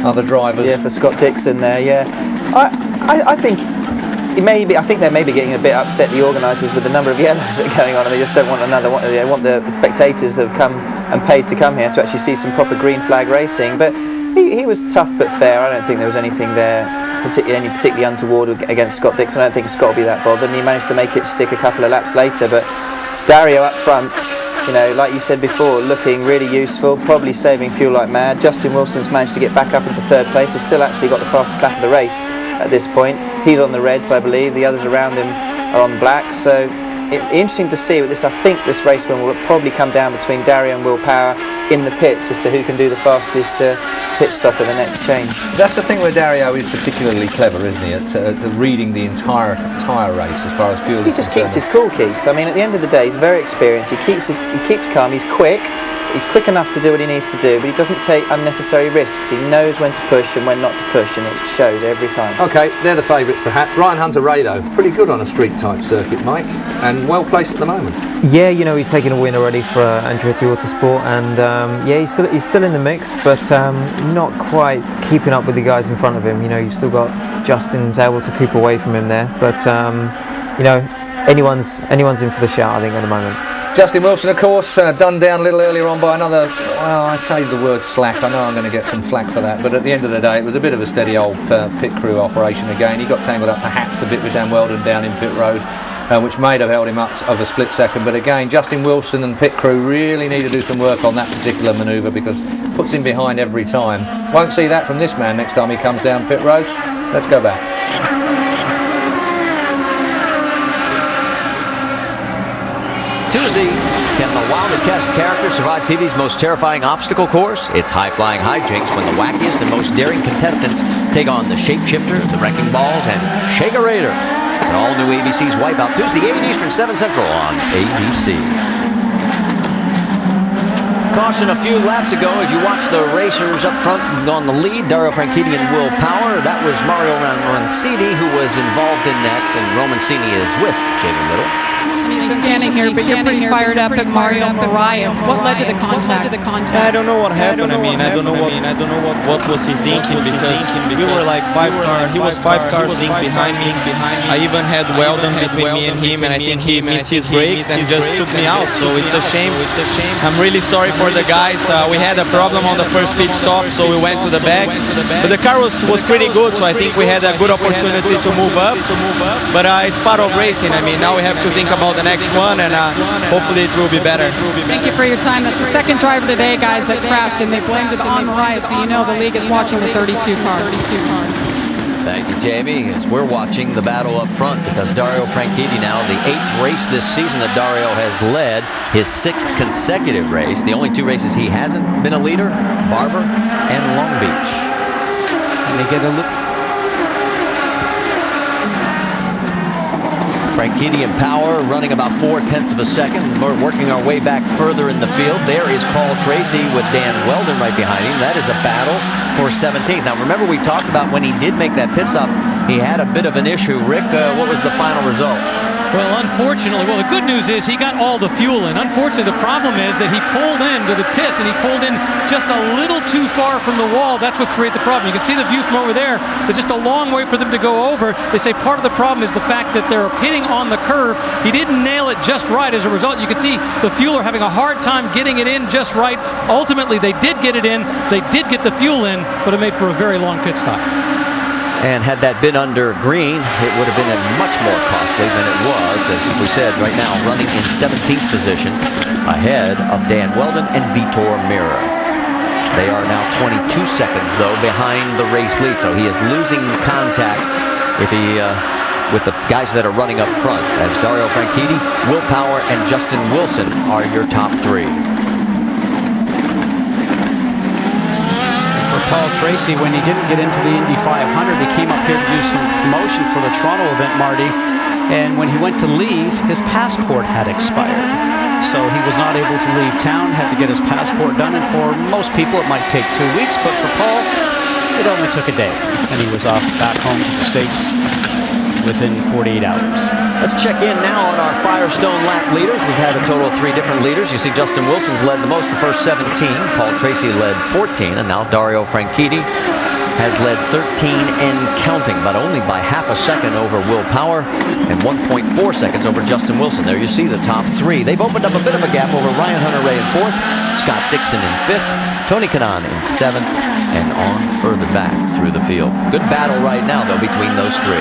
B: other drivers.
D: Yeah, for Scott Dixon there, yeah. I think I think they're maybe getting a bit upset, the organisers, with the number of yellows that are going on, and they just don't want another one. They want the spectators that have come and paid to come here to actually see some proper green flag racing. But he was tough but fair. I don't think there was anything there particularly untoward against Scott Dixon. I don't think Scott will be that bothered, and he managed to make it stick a couple of laps later. But Dario up front, you know, like you said before, looking really useful, probably saving fuel like mad. Justin Wilson's managed to get back up into 3rd place. He's still actually got the fastest lap of the race at this point. He's on the reds, I believe. The others around him are on blacks. So interesting to see with this. I think this race win will probably come down between Dario and Will Power in the pits as to who can do the fastest pit stop at the next change.
B: That's the thing where Dario is particularly clever, isn't he, at reading the entire race as far as fuel is concerned.
D: He just keeps his cool, Keith. I mean, at the end of the day, he's very experienced. He keeps calm. He's quick. He's quick enough to do what he needs to do, but he doesn't take unnecessary risks. He knows when to push and when not to push, and it shows every time.
B: OK, they're the favourites perhaps. Ryan Hunter-Reay, though, pretty good on a street-type circuit, Mike, and well placed at the moment.
C: Yeah, you know, he's taken a win already for Andretti Autosport, and yeah, he's still in the mix, but not quite keeping up with the guys in front of him. You know, you've still got Justin's able to keep away from him there, but you know, anyone's in for the shout, I think, at the moment.
B: Justin Wilson, of course, done down a little earlier on by another, well, I say the word slack. I know I'm going to get some flack for that, but at the end of the day, it was a bit of a steady old pit crew operation again. He got tangled up perhaps a bit with Dan Weldon down in pit road, which may have held him up of a split second. But again, Justin Wilson and pit crew really need to do some work on that particular manoeuvre, because it puts him behind every time. Won't see that from this man next time he comes down pit road. Let's go back.
O: Tuesday, can the wildest cast of characters survive TV's most terrifying obstacle course? It's high-flying hijinks when the wackiest and most daring contestants take on the Shapeshifter, the Wrecking Balls, and Shake-A-Rator. An all-new ABC's Wipeout, Tuesday, 8 Eastern, 7 Central on ABC. Caution a few laps ago as you watch the racers up front on the lead, Dario Franchitti and Will Power. That was Mario Romancini who was involved in that, and Romancini is with Jamie Little.
S: He's standing here, but you're pretty fired up at Mario Moraes. What led to the contact?
E: I don't know what happened. I don't know what was he thinking, because we were like 5 cars. He was 5 cars behind me. I even had Weldon between me and him, and I think he missed his brakes and just took me out. So it's a shame. I'm really sorry for
J: for the guys. We had a problem on the first pit stop, so we went to the back. But the car was pretty good, so I think we had a good opportunity to move up. But it's part of racing. I mean, now we have to think about the next one, and hopefully it will be better.
S: Thank you for your time. That's the second driver today, guys, that crashed, and they blamed it on Mariah, so you know the league is watching the 32 car.
O: Thank you, Jamie, as we're watching the battle up front, because Dario Franchitti now, the 8th race this season that Dario has led, his 6th consecutive race. The only 2 races he hasn't been a leader, Barber and Long Beach.
P: And they get a look.
O: Franchitti in power, running about 0.4 of a second. We're working our way back further in the field. There is Paul Tracy with Dan Weldon right behind him. That is a battle for 17th. Now, remember we talked about when he did make that pit stop, he had a bit of an issue. Rick, what was the final result?
V: Well, unfortunately, the good news is he got all the fuel in. Unfortunately, the problem is that he pulled into the pits, and he pulled in just a little too far from the wall. That's what created the problem. You can see the view from over there. It's just a long way for them to go over. They say part of the problem is the fact that they're pitting on the curve. He didn't nail it just right. As a result, you can see the fueler having a hard time getting it in just right. Ultimately, they did get it in. They did get the fuel in, but it made for a very long pit stop.
O: And had that been under green, it would have been much more costly than it was. As we said, right now running in 17th position, ahead of Dan Weldon and Vitor Meira. They are now 22 seconds, though, behind the race lead. So he is losing contact if he with the guys that are running up front, as Dario Franchitti, Will Power, and Justin Wilson are your top 3.
P: Paul Tracy, when he didn't get into the Indy 500, he came up here to do some promotion for the Toronto event, Marty, and when he went to leave, his passport had expired. So he was not able to leave town, had to get his passport done, and for most people it might take 2 weeks, but for Paul, it only took a day, and he was off back home to the States within 48 hours.
O: Let's check in now on our Firestone lap leaders. We've had a total of 3 different leaders. You see Justin Wilson's led the most, the first 17. Paul Tracy led 14, and now Dario Franchitti has led 13 and counting, but only by half a second over Will Power and 1.4 seconds over Justin Wilson. There you see the top 3. They've opened up a bit of a gap over Ryan Hunter-Reay in 4th, Scott Dixon in 5th, Tony Kanaan in 7th, and on further back through the field. Good battle right now, though, between those 3.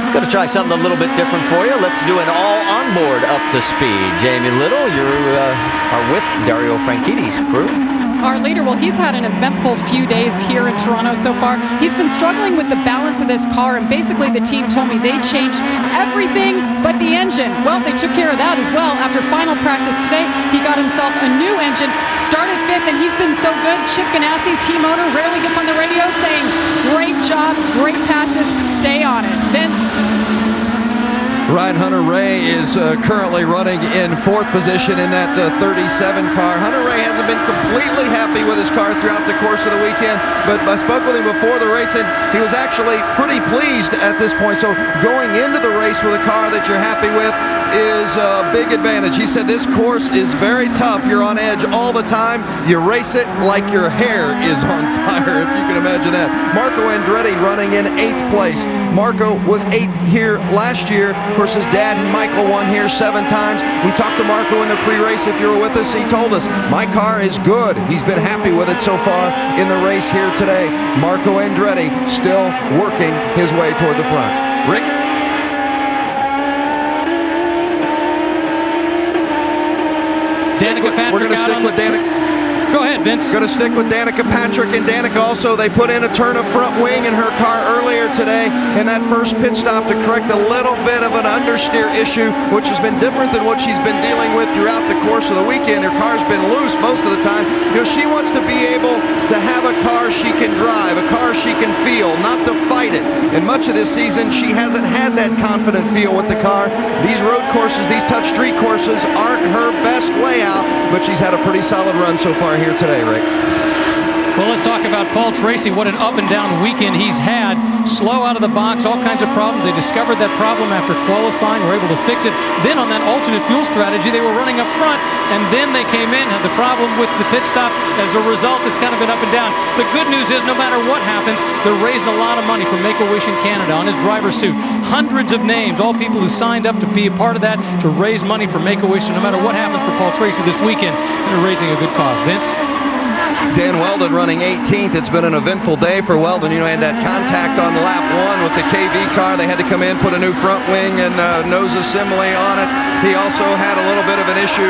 O: Going to try something a little bit different for you. Let's do an all-onboard up to speed. Jamie Little, you are with Dario Franchitti's crew.
S: Our leader, well, he's had an eventful few days here in Toronto so far. He's been struggling with the balance of this car, and basically the team told me they changed everything but the engine. Well, they took care of that as well. After final practice today, he got himself a new engine, started 5th, and he's been so good. Chip Ganassi, team owner, rarely gets on the radio saying, great job, great passes, stay on it. Vince?
T: Ryan Hunter-Reay is currently running in 4th position in that 37 car. Hunter-Reay hasn't been completely happy with his car throughout the course of the weekend, but I spoke with him before the race, and he was actually pretty pleased at this point. So going into the race with a car that you're happy with is a big advantage. He said this course is very tough. You're on edge all the time. You race it like your hair is on fire, if you can imagine that. Marco Andretti running in 8th place. Marco was 8th here last year. Of course, his dad, Michael, won here 7 times. We talked to Marco in the pre-race. If you were with us, he told us, my car is good. He's been happy with it so far in the race here today. Marco Andretti still working his way toward the front. Rick?
V: Danica Patrick.
T: We're going to stick with Danica.
V: Go ahead, Vince.
T: Going to stick with Danica Patrick, and Danica also, they put in a turn of front wing in her car earlier today in that first pit stop to correct a little bit of an understeer issue, which has been different than what she's been dealing with throughout the course of the weekend. Her car's been loose most of the time. You know, she wants to be able to have a car she can drive, a car she can feel, not to fight it. And much of this season, she hasn't had that confident feel with the car. These road courses, these tough street courses aren't her best layout, but she's had a pretty solid run so far here today, Rick.
V: Well, let's talk about Paul Tracy. What an up and down weekend he's had. Slow out of the box, all kinds of problems. They discovered that problem after qualifying, were able to fix it. Then on that alternate fuel strategy, they were running up front, and then they came in, had the problem with the pit stop. As a result, it's kind of been up and down. The good news is no matter what happens, they're raising a lot of money for Make-A-Wish in Canada on his driver's suit. Hundreds of names, all people who signed up to be a part of that, to raise money for Make-A-Wish. So no matter what happens for Paul Tracy this weekend, they're raising a good cause. Vince?
T: Dan Weldon running 18th. It's been an eventful day for Weldon. You know, had that contact on lap 1 with the KV car. They had to come in, put a new front wing and nose assembly on it. He also had a little bit of an issue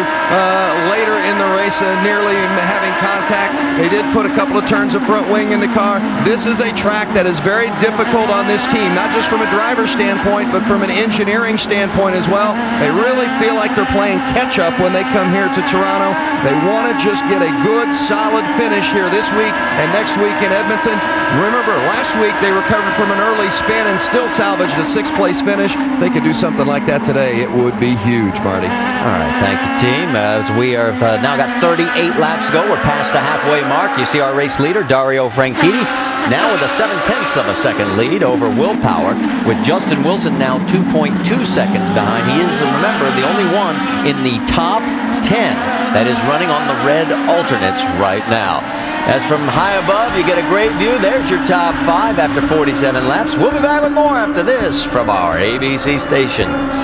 T: later in the race, nearly having contact. They did put a couple of turns of front wing in the car. This is a track that is very difficult on this team, not just from a driver's standpoint, but from an engineering standpoint as well. They really feel like they're playing catch-up when they come here to Toronto. They want to just get a good, solid finish here this week and next week in Edmonton. Remember, last week they recovered from an early spin and still salvaged a 6th-place finish. If they could do something like that today, it would be huge, Marty.
O: All right, thank you, team. As we are now got 38 laps to go, we're past the halfway mark. You see our race leader, Dario Franchitti, now with a 7/10 of a second lead over Willpower, with Justin Wilson now 2.2 seconds behind. He is, remember, the only one in the top 10 that is running on the red alternates right now. As from high above, you get a great view. There's your top 5 after 47 laps. We'll be back with more after this from our ABC stations.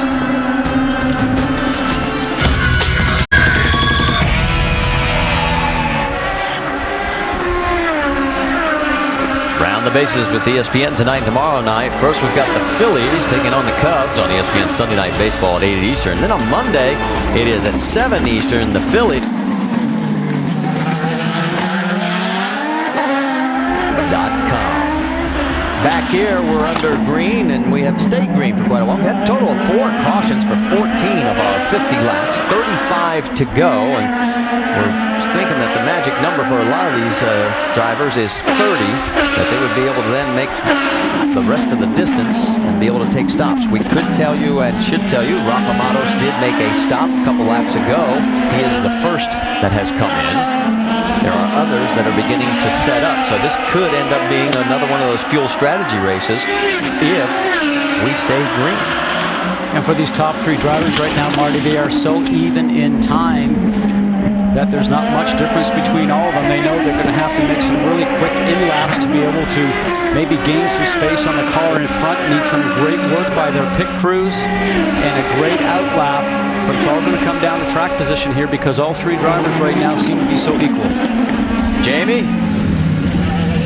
O: Round the bases with ESPN tonight and tomorrow night. First, we've got the Phillies taking on the Cubs on ESPN Sunday Night Baseball at 8 Eastern. Then on Monday, it is at 7 Eastern, the Phillies. Back here, we're under green, and we have stayed green for quite a while. We had a total of 4 cautions for 14 of our 50 laps, 35 to go, and we're thinking that the magic number for a lot of these drivers is 30, that they would be able to then make the rest of the distance and be able to take stops. We could tell you and should tell you, Rafa Matos did make a stop a couple laps ago. He is the first that has come in. There are others that are beginning to set up, so this could end up being another one of those fuel strategy races if we stay green.
P: And for these top 3 drivers right now, Marty, they are so even in time that there's not much difference between all of them. They know they're going to have to make some really quick in-laps to be able to maybe gain some space on the car in front. Need some great work by their pit crews and a great out-lap. But it's all going to come down to track position here because all 3 drivers right now seem to be so equal.
O: Jamie?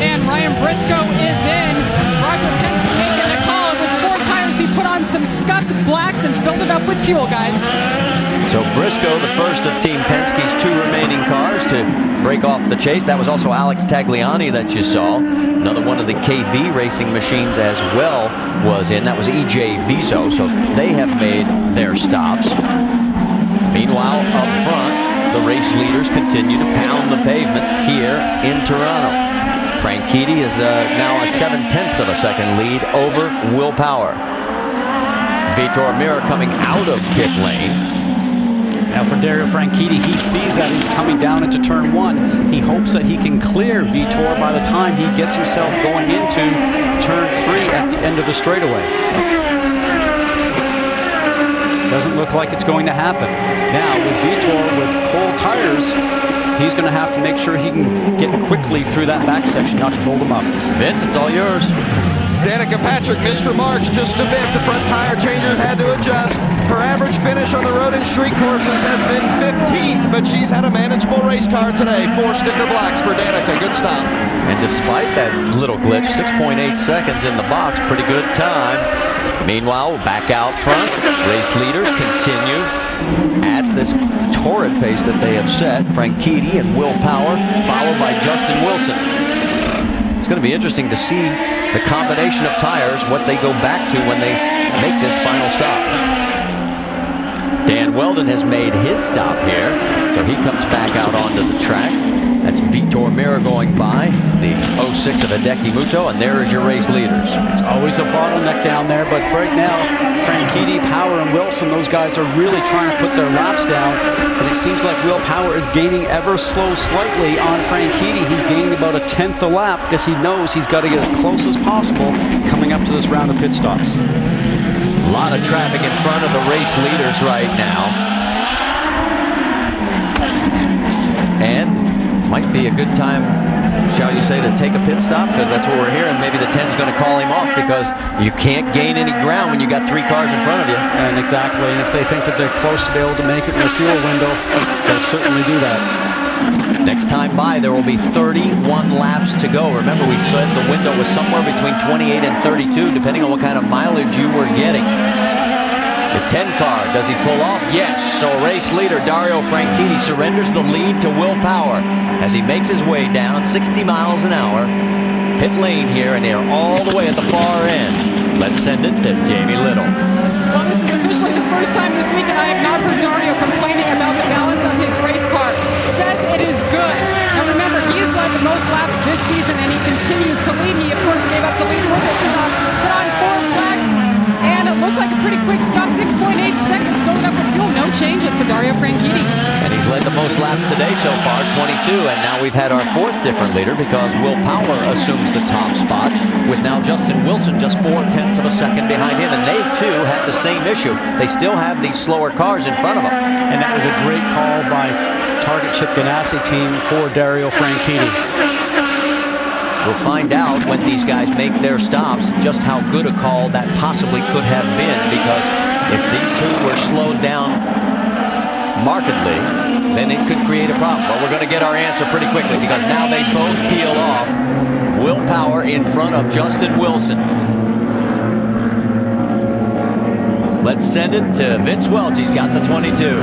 S: And Ryan Briscoe is in. Roger Penske making a call. It was 4 tires. He put on some scuffed blacks and filled it up with fuel, guys.
O: So Briscoe, the first of Team Penske's 2 remaining cars to break off the chase. That was also Alex Tagliani that you saw. Another one of the KV racing machines as well was in. That was EJ Viso. So they have made their stops. Meanwhile, up front, the race leaders continue to pound the pavement here in Toronto. Franchitti is now a 7/10 of a second lead over Willpower. Vitor Meira coming out of pit lane.
P: Now for Dario Franchitti, he sees that he's coming down into turn 1. He hopes that he can clear Vitor by the time he gets himself going into turn 3 at the end of the straightaway. Doesn't look like it's going to happen. Now with Vitor with cold tires, he's going to have to make sure he can get quickly through that back section, not to hold him up.
O: Vince, it's all yours.
T: Danica Patrick missed her marks just a bit. The front tire changer had to adjust. Her average finish on the road and street courses has been 15th, but she's had a manageable race car today. 4 sticker blacks for Danica. Good stop.
O: And despite that little glitch, 6.8 seconds in the box, pretty good time. Meanwhile, back out front, race leaders continue at this torrid pace that they have set. Franchitti and Willpower, followed by Justin Wilson. It's going to be interesting to see the combination of tires, what they go back to when they make this final stop. Dan Weldon has made his stop here, so he comes back out onto the track That's Vitor Mir going by, the 06 of Hideki Muto, and there is your race leaders.
P: It's always a bottleneck down there, but right now, Franchitti, Power, and Wilson, those guys are really trying to put their laps down, and it seems like Will Power is gaining ever slightly on Franchitti. He's gaining about a tenth a lap because he knows he's got to get as close as possible coming up to this round of pit stops.
O: A lot of traffic in front of the race leaders right now. And might be a good time, shall you say, to take a pit stop, because that's what we're hearing. Maybe the 10's going to call him off because you can't gain any ground when you got 3 cars in front of you.
P: And exactly, and if they think that they're close to be able to make it in their fuel window, they'll certainly do that.
O: Next time by, there will be 31 laps to go. Remember, we said the window was somewhere between 28 and 32, depending on what kind of mileage you were getting. The 10 car, does he pull off? Yes. So race leader Dario Franchitti surrenders the lead to Will Power as he makes his way down 60 miles an hour. Pit lane here, and they're all the way at the far end. Let's send it to Jamie Little.
S: Well, this is officially the first time this week, and I have not heard Dario complaining about the balance of his race car. Says it is good. Now remember, he has led the most laps this season, and he continues to lead. He, of course, gave up the lead with a stop, put on 4 flags, and it looked like a pretty quick stop, 6.8 seconds, filling up with fuel. No changes for Dario Franchitti.
O: And he's led the most laps today so far, 22, and now we've had our 4th different leader because Will Power assumes the top spot, with now Justin Wilson just 0.4 of a second behind him, and they too have the same issue. They still have these slower cars in front of them.
P: And that was a great call by Target Chip Ganassi team for Dario Franchitti.
O: We'll find out when these guys make their stops just how good a call that possibly could have been, because if these two were slowed down markedly, then it could create a problem. But we're going to get our answer pretty quickly, because now they both peel off. Will Power in front of Justin Wilson. Let's send it to Vince Welch. He's got the 22.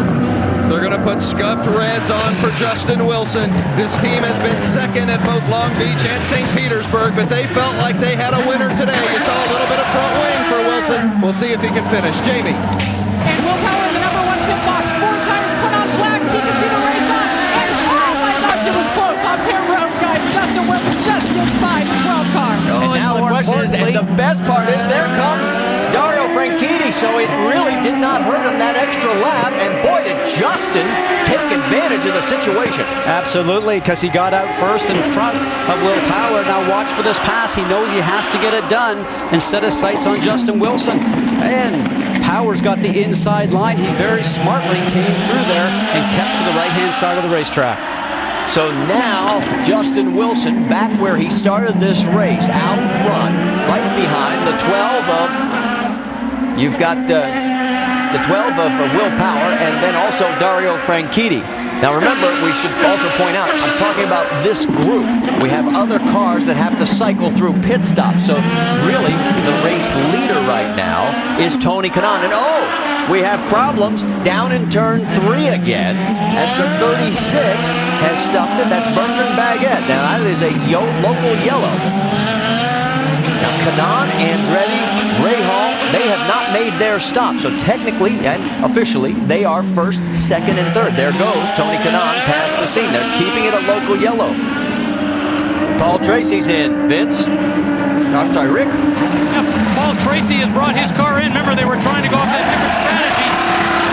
T: They're going to put scuffed reds on for Justin Wilson. This team has been second at both Long Beach and St. Petersburg, but they felt like they had a winner today. You saw a little bit of front wing for Wilson. We'll see if he can finish. Jamie.
S: And Will Power in the #1 pit box. 4 tires put on flags. He can see the race on. And oh my gosh, it was close on pit road, guys. Justin Wilson just gets by the 12 car.
O: And now the question is, and the best part is, there comes Dario Franchitti, so it really did not hurt him that extra lap, and boy, did Justin take advantage of the situation.
P: Absolutely, because he got out first in front of Will Power. Now watch for this pass. He knows he has to get it done and set his sights on Justin Wilson. And Power's got the inside line. He very smartly came through there and kept to the right-hand side of the racetrack.
O: So now, Justin Wilson back where he started this race, out front, right behind the 12 of, you've got the 12 of Will Power, and then also Dario Franchitti. Now remember, we should also point out, I'm talking about this group. We have other cars that have to cycle through pit stops. So really, the race leader right now is Tony Kanaan. And oh, we have problems down in turn 3 again, as the 36 has stuffed it. That's Bertrand Baguette. Now that is a local yellow. Now Kanaan, Andretti, Rahal, they have not made their stop. So technically and officially, they are first, second, and third. There goes Tony Kanaan past the scene. They're keeping it a local yellow. Paul Tracy's in. Vince? I'm sorry, Rick?
V: Paul Tracy has brought his car in. Remember, they were trying to go off that different strategy.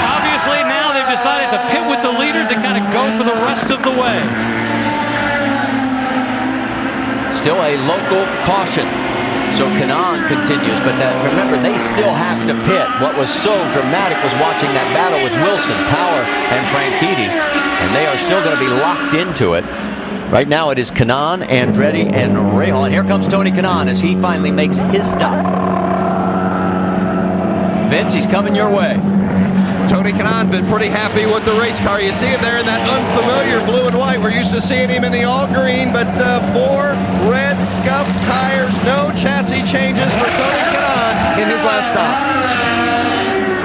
V: Obviously, now they've decided to pit with the leaders and kind of go for the rest of the way.
O: Still a local caution. So Kanaan continues, but remember, they still have to pit. What was so dramatic was watching that battle with Wilson, Power, and Franchitti, and they are still going to be locked into it. Right now it is Kanaan, Andretti, and Rahal. And here comes Tony Kanaan as he finally makes his stop. Vince, he's coming your way.
T: Tony Kanaan been pretty happy with the race car. You see him there in that unfamiliar blue and white. We're used to seeing him in the all green, but 4 red scuffed tires, no chassis changes for Tony Kanaan in his last stop.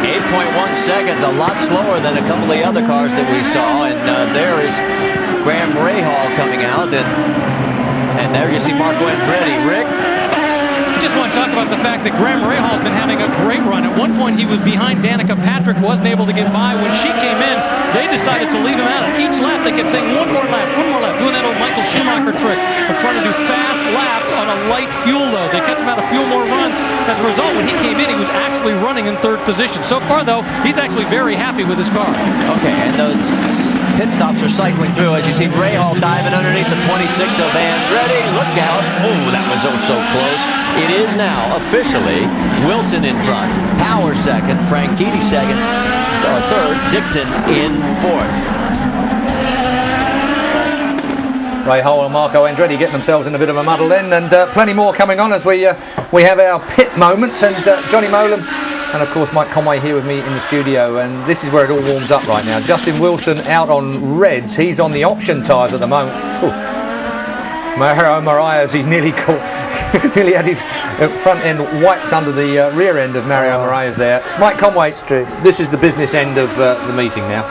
O: 8.1 seconds, a lot slower than a couple of the other cars that we saw. And there is Graham Rahal coming out, and there you see Marco Andretti. Rick?
V: Just want to talk about the the fact that Graham Rahal's been having a great run. At one point, he was behind Danica Patrick, wasn't able to get by. When she came in, they decided to leave him out. At each lap, they kept saying, one more lap, doing that old Michael Schumacher trick of trying to do fast laps on a light fuel, though. They kept him out of few more runs. As a result, when he came in, he was actually running in third position. So far, though, he's actually very happy with his car.
O: Okay, and those pit stops are cycling through. As you see, Rahal diving underneath the 26 of Andretti. Look out. Oh, that was oh so close. It is now officially Wilson in front, Power second, Franchitti second, third, Dixon in fourth.
B: Rahal and Marco Andretti getting themselves in a bit of a muddle then, and plenty more coming on as we have our pit moments, and Johnny Molan and of course Mike Conway here with me in the studio, and this is where it all warms up right now. Justin Wilson out on reds, he's on the option tyres at the moment. Mario Marias, he's nearly caught, nearly had his front end wiped under the rear end of Mario Marias there. Mike Conway, this is the business end of the meeting now.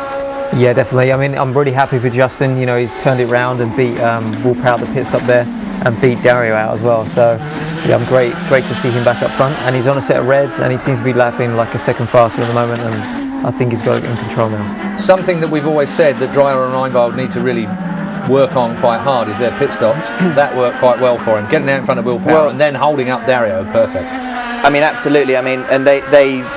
C: Yeah, definitely. I mean, I'm really happy for Justin. You know, he's turned it round and beat Will Power at the pit stop there, and beat Dario out as well. So, yeah, I'm great to see him back up front. And he's on a set of reds, and he seems to be lapping like a second faster at the moment. And I think he's got it in control now.
B: Something that we've always said that Dreyer and Reinbold need to really work on quite hard is their pit stops. That worked quite well for him, getting out in front of Will Power and then holding up Dario. Perfect.
D: I mean, absolutely. I mean, and they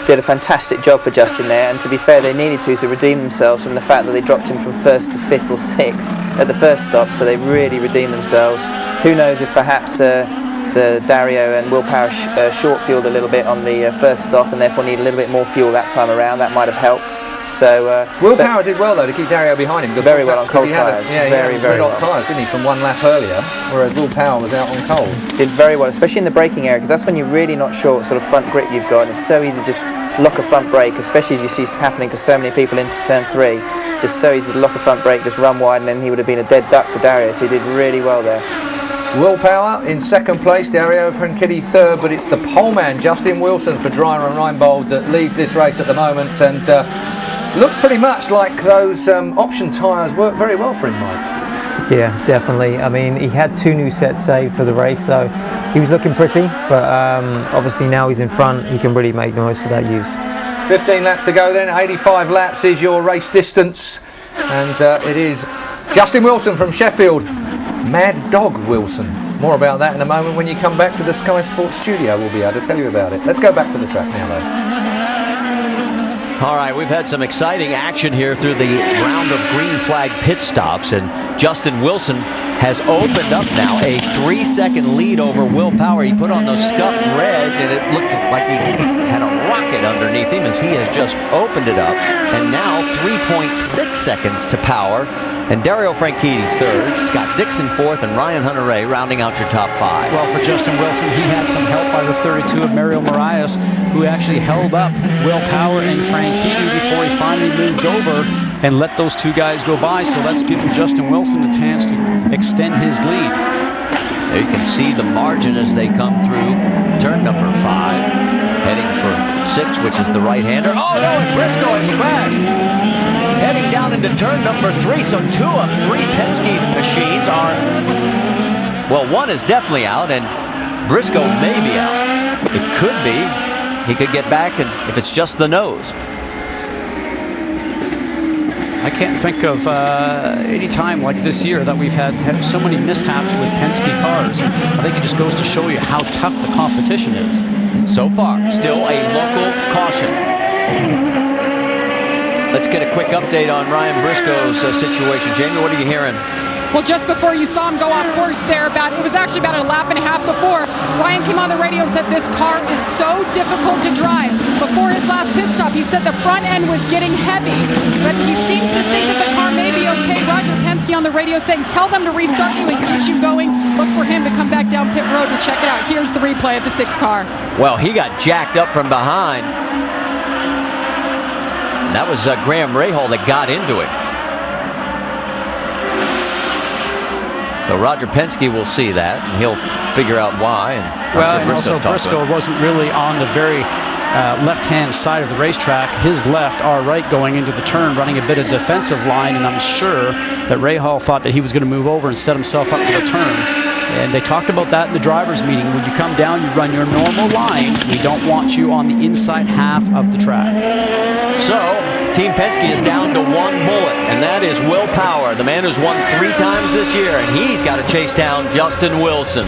D: did a fantastic job for Justin there. And to be fair, they needed to redeem themselves from the fact that they dropped him from first to fifth or sixth at the first stop. So they really redeemed themselves. Who knows if perhaps the Dario and Will Power short fueled a little bit on the first stop, and therefore need a little bit more fuel that time around. That might have helped. So
B: Will Power did well though to keep Dario behind him.
D: Very well on cold tyres.
B: Yeah, very hot tyres, didn't he, from one lap earlier, whereas Will Power was out on cold.
D: Did very well, especially in the braking area, because that's when you're really not sure what sort of front grip you've got. And it's so easy to just lock a front brake, especially as you see happening to so many people into turn 3. Just so easy to lock a front brake, just run wide, and then he would have been a dead duck for Dario. So he did really well there.
B: Will Power in second place, Dario Franchitti third, but it's the pole man Justin Wilson for Dreyer and Reinbold that leads this race at the moment, and looks pretty much like those option tyres work very well for him, Mike.
C: Yeah, definitely. I mean, he had 2 new sets saved for the race, so he was looking pretty, but obviously now he's in front, he can really make the most of that use.
B: 15 laps to go then, 85 laps is your race distance, and it is Justin Wilson from Sheffield. Mad Dog Wilson. More about that in a moment when you come back to the Sky Sports studio. We'll be able to tell you about it. Let's go back to the track now, though.
O: All right, we've had some exciting action here through the round of green flag pit stops, and Justin Wilson has opened up now a 3-second lead over Will Power. He put on those scuffed reds, and it looked like he had a rocket underneath him as he has just opened it up. And now 3.6 seconds to Power. And Dario Franchitti third, Scott Dixon fourth, and Ryan Hunter-Reay rounding out your top 5.
P: Well, for Justin Wilson, he had some help by the 32 of Mario Marias, who actually held up Will Power and Franchitti before he finally moved over and let those 2 guys go by. So that's giving Justin Wilson a chance to extend his lead.
O: There you can see the margin as they come through turn number 5, heading for 6, which is the right-hander. Oh no, and Briscoe has crashed. Heading down into turn number 3, so 2 of 3 Penske machines are, well, 1 is definitely out, and Briscoe may be out. It could be. He could get back, and if it's just the nose.
P: I can't think of any time like this year that we've had so many mishaps with Penske cars. I think it just goes to show you how tough the competition is.
O: So far, still a local caution. Let's get a quick update on Ryan Briscoe's situation. Jamie, what are you hearing?
S: Well, just before you saw him go off course there, it was actually about a lap and a half before, Ryan came on the radio and said this car is so difficult to drive. Before his last pit stop, he said the front end was getting heavy, but he seems to think that the car may be okay. Roger Penske on the radio saying, tell them to restart you and get you going. Look for him to come back down pit road to check it out. Here's the replay of the 6 car.
O: Well, he got jacked up from behind. That was Graham Rahal that got into it. So Roger Penske will see that, and he'll figure out why. And
P: and also Briscoe wasn't really on the very left-hand side of the racetrack. His left, our right, going into the turn, running a bit of defensive line, and I'm sure that Rahal thought that he was going to move over and set himself up for the turn. And they talked about that in the driver's meeting. When you come down, you run your normal line. We don't want you on the inside half of the track.
O: So, Team Penske is down to one bullet, and that is Will Power, the man who's won 3 times this year, and he's got to chase down Justin Wilson.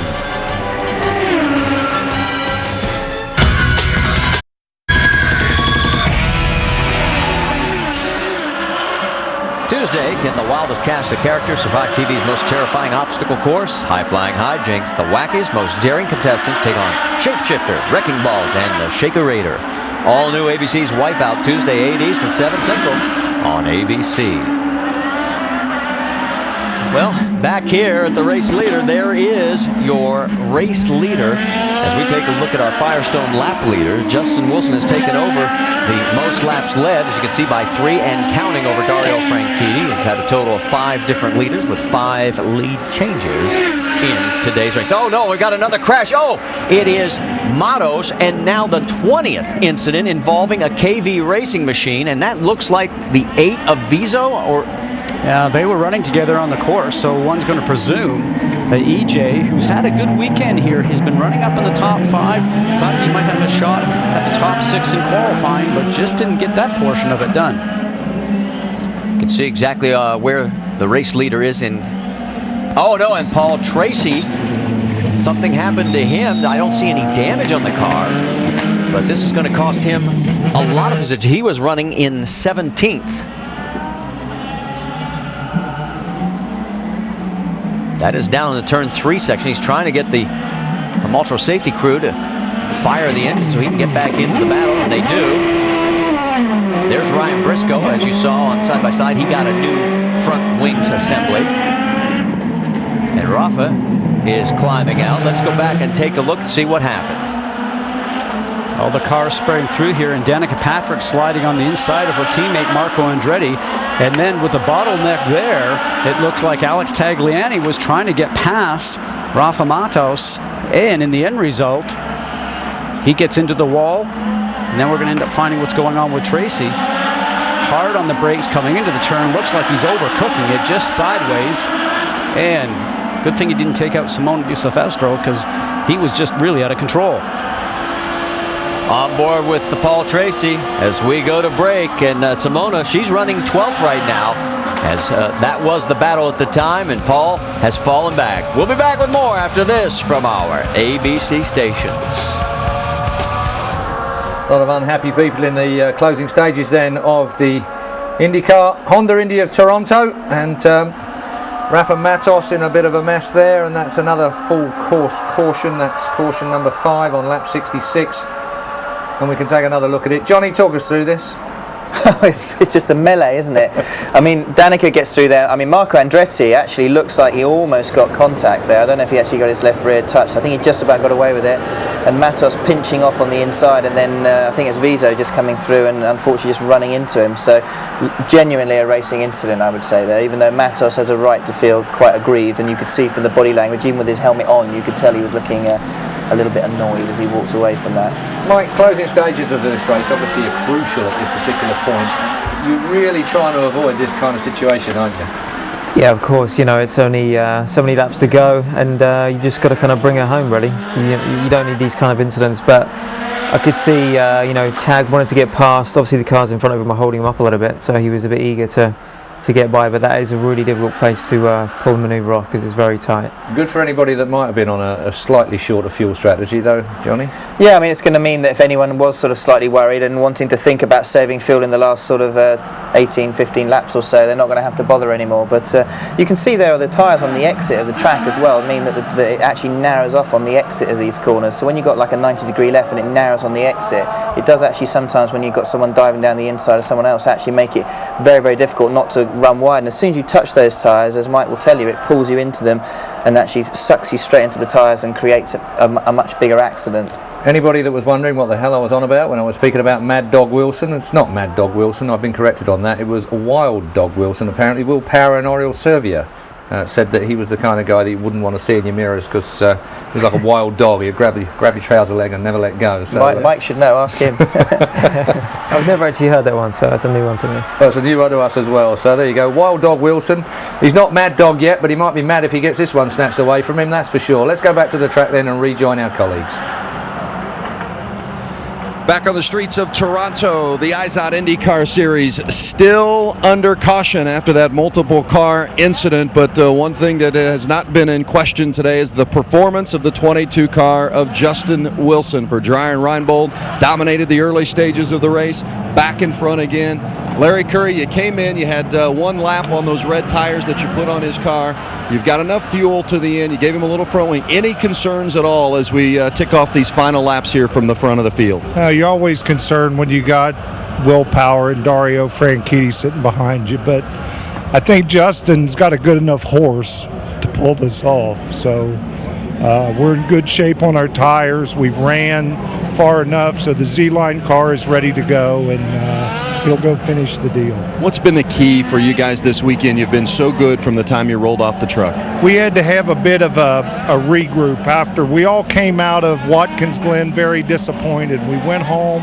O: Tuesday, can the wildest cast of characters survive TV's most terrifying obstacle course? High-flying hijinks, the wackiest, most daring contestants take on Shapeshifter, Wrecking Balls, and the Shake-a-Rater. All new ABC's Wipeout, Tuesday, 8 Eastern, 7 Central on ABC. Well, back here at the race leader, there is your race leader. As we take a look at our Firestone lap leader, Justin Wilson has taken over the most laps led, as you can see, by 3 and counting over Dario Franchitti. We've had a total of 5 different leaders with 5 lead changes in today's race. Oh no, we got another crash. Oh, it is Matos, and now the 20th incident involving a KV racing machine, and that looks like the 8 of Viso, or...
P: Yeah, they were running together on the course, so one's going to presume that EJ, who's had a good weekend here, has been running up in the top 5. Thought he might have a shot at the top 6 in qualifying, but just didn't get that portion of it done.
O: You can see exactly where the race leader is in... Oh no, and Paul Tracy, something happened to him. I don't see any damage on the car, but this is going to cost him a lot of position. He was running in 17th. That is down in the turn 3 section. He's trying to get the Maltro safety crew to fire the engine so he can get back into the battle, and they do. There's Ryan Briscoe, as you saw on side by side. He got a new front wings assembly. And Rafa is climbing out. Let's go back and take a look to see what happened.
P: All the cars spraying through here, and Danica Patrick sliding on the inside of her teammate Marco Andretti. And then with the bottleneck there, it looks like Alex Tagliani was trying to get past Rafa Matos. And in the end result, he gets into the wall. And then we're going to end up finding what's going on with Tracy. Hard on the brakes coming into the turn. Looks like he's overcooking it just sideways. And good thing he didn't take out Simone Di Silvestro, because he was just really out of control.
O: On board with the Paul Tracy as we go to break, and Simona, she's running 12th right now, as that was the battle at the time, and Paul has fallen back. We'll be back with more after this from our ABC stations.
B: A lot of unhappy people in the closing stages then of the IndyCar, Honda Indy of Toronto, and Rafa Matos in a bit of a mess there, and that's another full course caution. That's caution number 5 on lap 66. And we can take another look at it. Johnny, talk us through this.
D: It's just a melee, isn't it? I mean, Danica gets through there. I mean, Marco Andretti actually looks like he almost got contact there. I don't know if he actually got his left rear touched. I think he just about got away with it. And Matos pinching off on the inside, and then I think it's Viso just coming through and unfortunately just running into him. So genuinely a racing incident, I would say there, even though Matos has a right to feel quite aggrieved, and you could see from the body language, even with his helmet on, you could tell he was looking a little bit annoyed as he walked away from that.
B: Mike, closing stages of this race obviously are crucial at this particular point. You're really trying to avoid this kind of situation, aren't you?
C: Yeah, of course. You know, it's only so many laps to go, and you just got to kind of bring it home, really. You don't need these kind of incidents, but I could see, Tag wanted to get past. Obviously, the cars in front of him were holding him up a little bit, so he was a bit eager to get by, but that is a really difficult place to pull the manoeuvre off, because it's very tight.
B: Good for anybody that might have been on a slightly shorter fuel strategy though, Johnny?
D: Yeah, I mean, it's going to mean that if anyone was sort of slightly worried and wanting to think about saving fuel in the last sort of 18, 15 laps or so, they're not going to have to bother anymore. But you can see there are the tyres on the exit of the track as well, mean that it actually narrows off on the exit of these corners. So when you've got like a 90-degree left and it narrows on the exit, it does actually sometimes, when you've got someone diving down the inside of someone else, actually make it very, very difficult not to run wide. And as soon as you touch those tyres, as Mike will tell you, it pulls you into them and actually sucks you straight into the tyres and creates a much bigger accident.
B: Anybody that was wondering what the hell I was on about when I was speaking about Mad Dog Wilson, it's not Mad Dog Wilson, I've been corrected on that. It was Wild Dog Wilson, apparently. Will Power and Oriol Servia said that he was the kind of guy that you wouldn't want to see in your mirrors because he was like a wild dog. He'd grab your trouser leg and never let go. So,
D: Mike should know, ask him.
C: I've never actually heard that one, so that's a new one to me.
B: That's a new one to us as well. So there you go, Wild Dog Wilson. He's not Mad Dog yet, but he might be mad if he gets this one snatched away from him, that's for sure. Let's go back to the track then and rejoin our colleagues.
T: Back on the streets of Toronto, the IZOD IndyCar Series still under caution after that multiple car incident, but one thing that has not been in question today is the performance of the 22 car of Justin Wilson. For Dreyer and Reinbold, dominated the early stages of the race, back in front again. Larry Curry, you came in, you had one lap on those red tires that you put on his car. You've got enough fuel to the end. You gave him a little front wing. Any concerns at all as we tick off these final laps here from the front of the field?
H: You're always concerned when you got Will Power and Dario Franchitti sitting behind you, but I think Justin's got a good enough horse to pull this off. So we're in good shape on our tires. We've ran far enough so the Z-Line car is ready to go, and he'll go finish the deal. What's been the key for you guys this weekend? You've been so good from the time you rolled off the truck. We had to have a bit of a regroup after we all came out of Watkins Glen very disappointed. We went home,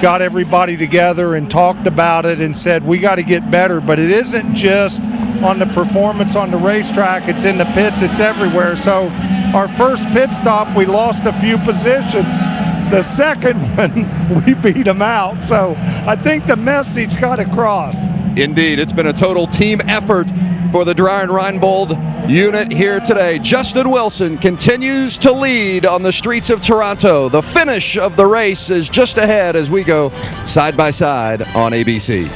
H: got everybody together and talked about it and said we got to get better, but it isn't just on the performance on the racetrack, it's in the pits, it's everywhere. So our first pit stop, we lost a few positions. The second one, we beat them out. So I think the message got across. Indeed, it's been a total team effort for the Dreyer and Reinbold unit here today. Justin Wilson continues to lead on the streets of Toronto. The finish of the race is just ahead as we go side by side on ABC.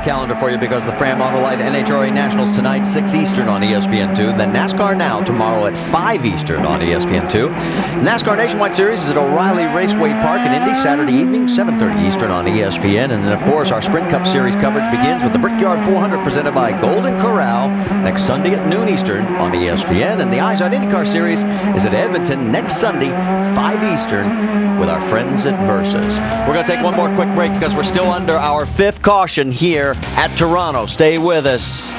O: Calendar for you because the Fram Autolite NHRA Nationals tonight 6 Eastern on ESPN2, then NASCAR Now tomorrow at 5 Eastern on ESPN2. NASCAR Nationwide Series is at O'Reilly Raceway Park in Indy Saturday evening 7:30 Eastern on ESPN, and then of course our Sprint Cup Series coverage begins with the Brickyard 400 presented by Golden Corral next Sunday at noon Eastern on ESPN, and the IZOD IndyCar Series is at Edmonton next Sunday 5 Eastern with our friends at Versus. We're going to take one more quick break because we're still under our 5th caution here at Toronto. Stay with us.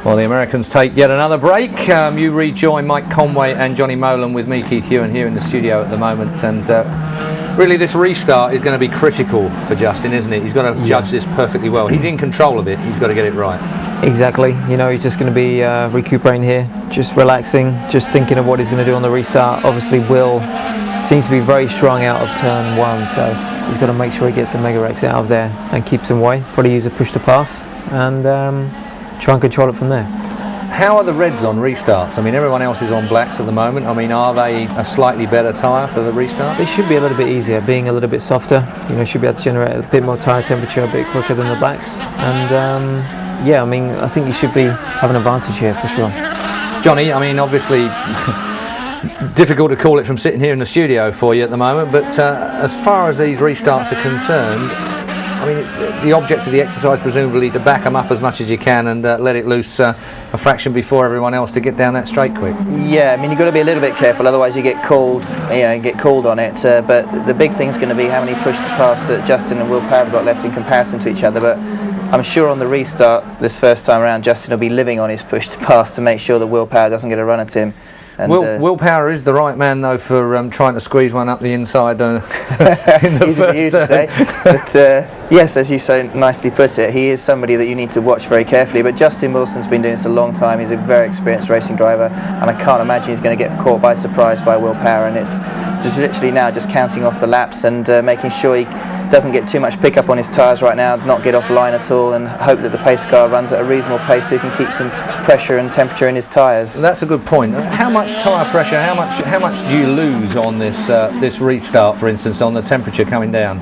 B: Well, the Americans take yet another break. You rejoin Mike Conway and Johnny Molan with me, Keith Hewan, here in the studio at the moment. And really, this restart is going to be critical for Justin, isn't it? He's got to judge this perfectly well. He's in control of it. He's got to get it right.
C: Exactly. You know, he's just going to be recuperating here, just relaxing, just thinking of what he's going to do on the restart. Obviously, Will seems to be very strong out of turn 1, so he's got to make sure he gets the Mega Rex out of there and keeps him away. Probably use a push to pass and try and control it from there.
B: How are the Reds on restarts? I mean, everyone else is on blacks at the moment. I mean, are they a slightly better tyre for the restart?
C: They should be a little bit easier, being a little bit softer. You know, should be able to generate a bit more tyre temperature, a bit quicker than the blacks. And yeah, I mean, I think you should have an advantage here for sure.
B: Johnny, I mean, obviously difficult to call it from sitting here in the studio for you at the moment, but as far as these restarts are concerned, I mean, the object of the exercise presumably to back them up as much as you can and let it loose a fraction before everyone else to get down that straight quick.
D: Yeah, I mean, you've got to be a little bit careful, otherwise you get called on it. But the big thing's going to be how many push to pass that Justin and Will Power have got left in comparison to each other. But I'm sure on the restart this first time around, Justin will be living on his push to pass to make sure that Will Power doesn't get a run at him. And
B: Will Power is the right man though for trying to squeeze one up the inside in the
D: easy for you to say. But yes, as you so nicely put it, he is somebody that you need to watch very carefully. But Justin Wilson's been doing this a long time. He's a very experienced racing driver, and I can't imagine he's going to get caught by surprise by Will Power. And it's just literally now just counting off the laps and making sure he doesn't get too much pickup on his tyres right now, not get off line at all, and hope that the pace car runs at a reasonable pace so he can keep some pressure and temperature in his tyres.
B: That's a good point. How much tyre pressure, how much do you lose on this restart, for instance, on the temperature coming down?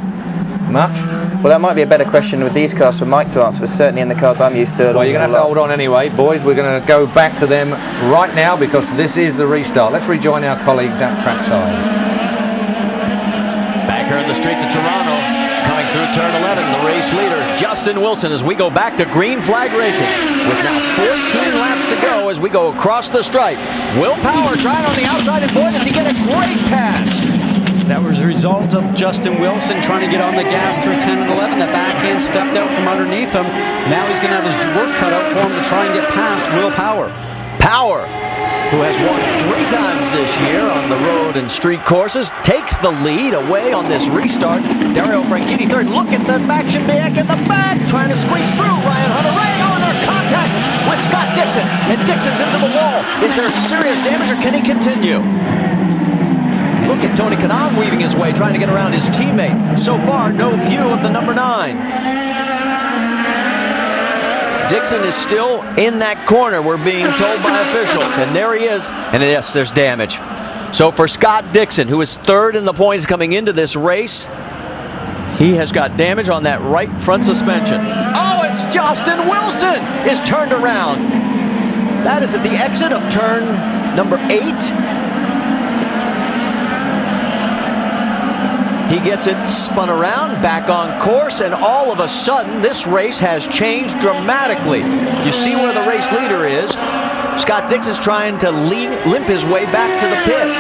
B: Much?
D: Well, that might be a better question with these cars for Mike to answer, but certainly in the cars I'm used to.
B: Well, you're going to have to hold on anyway, boys. We're going to go back to them right now because this is the restart. Let's rejoin our colleagues at trackside.
O: Back here in the streets of Toronto, coming through turn 11, the race leader, Justin Wilson, as we go back to green flag racing with now 14 laps to go as we go across the stripe. Will Power trying on the outside, and boy, does he get a great pass.
P: That was a result of Justin Wilson trying to get on the gas through 10 and 11. The back end stepped out from underneath him. Now he's going to have his work cut out for him to try and get past Will Power.
O: Power, who has won 3 times this year on the road and street courses, takes the lead away on this restart. Dario Franchitti third. Look at the action back in the back, trying to squeeze through. Ryan Hunter-Reay. Oh, there's contact with Scott Dixon, and Dixon's into the wall. Is there serious damage, or can he continue? Look at Tony Kanaan weaving his way, trying to get around his teammate. So far, no view of the number 9. Dixon is still in that corner, we're being told by officials. And there he is. And yes, there's damage. So for Scott Dixon, who is 3rd in the points coming into this race, he has got damage on that right front suspension. Oh, it's Justin Wilson is turned around. That is at the exit of turn number 8. He gets it spun around, back on course, and all of a sudden, this race has changed dramatically. You see where the race leader is. Scott Dixon's trying to limp his way back to the pits.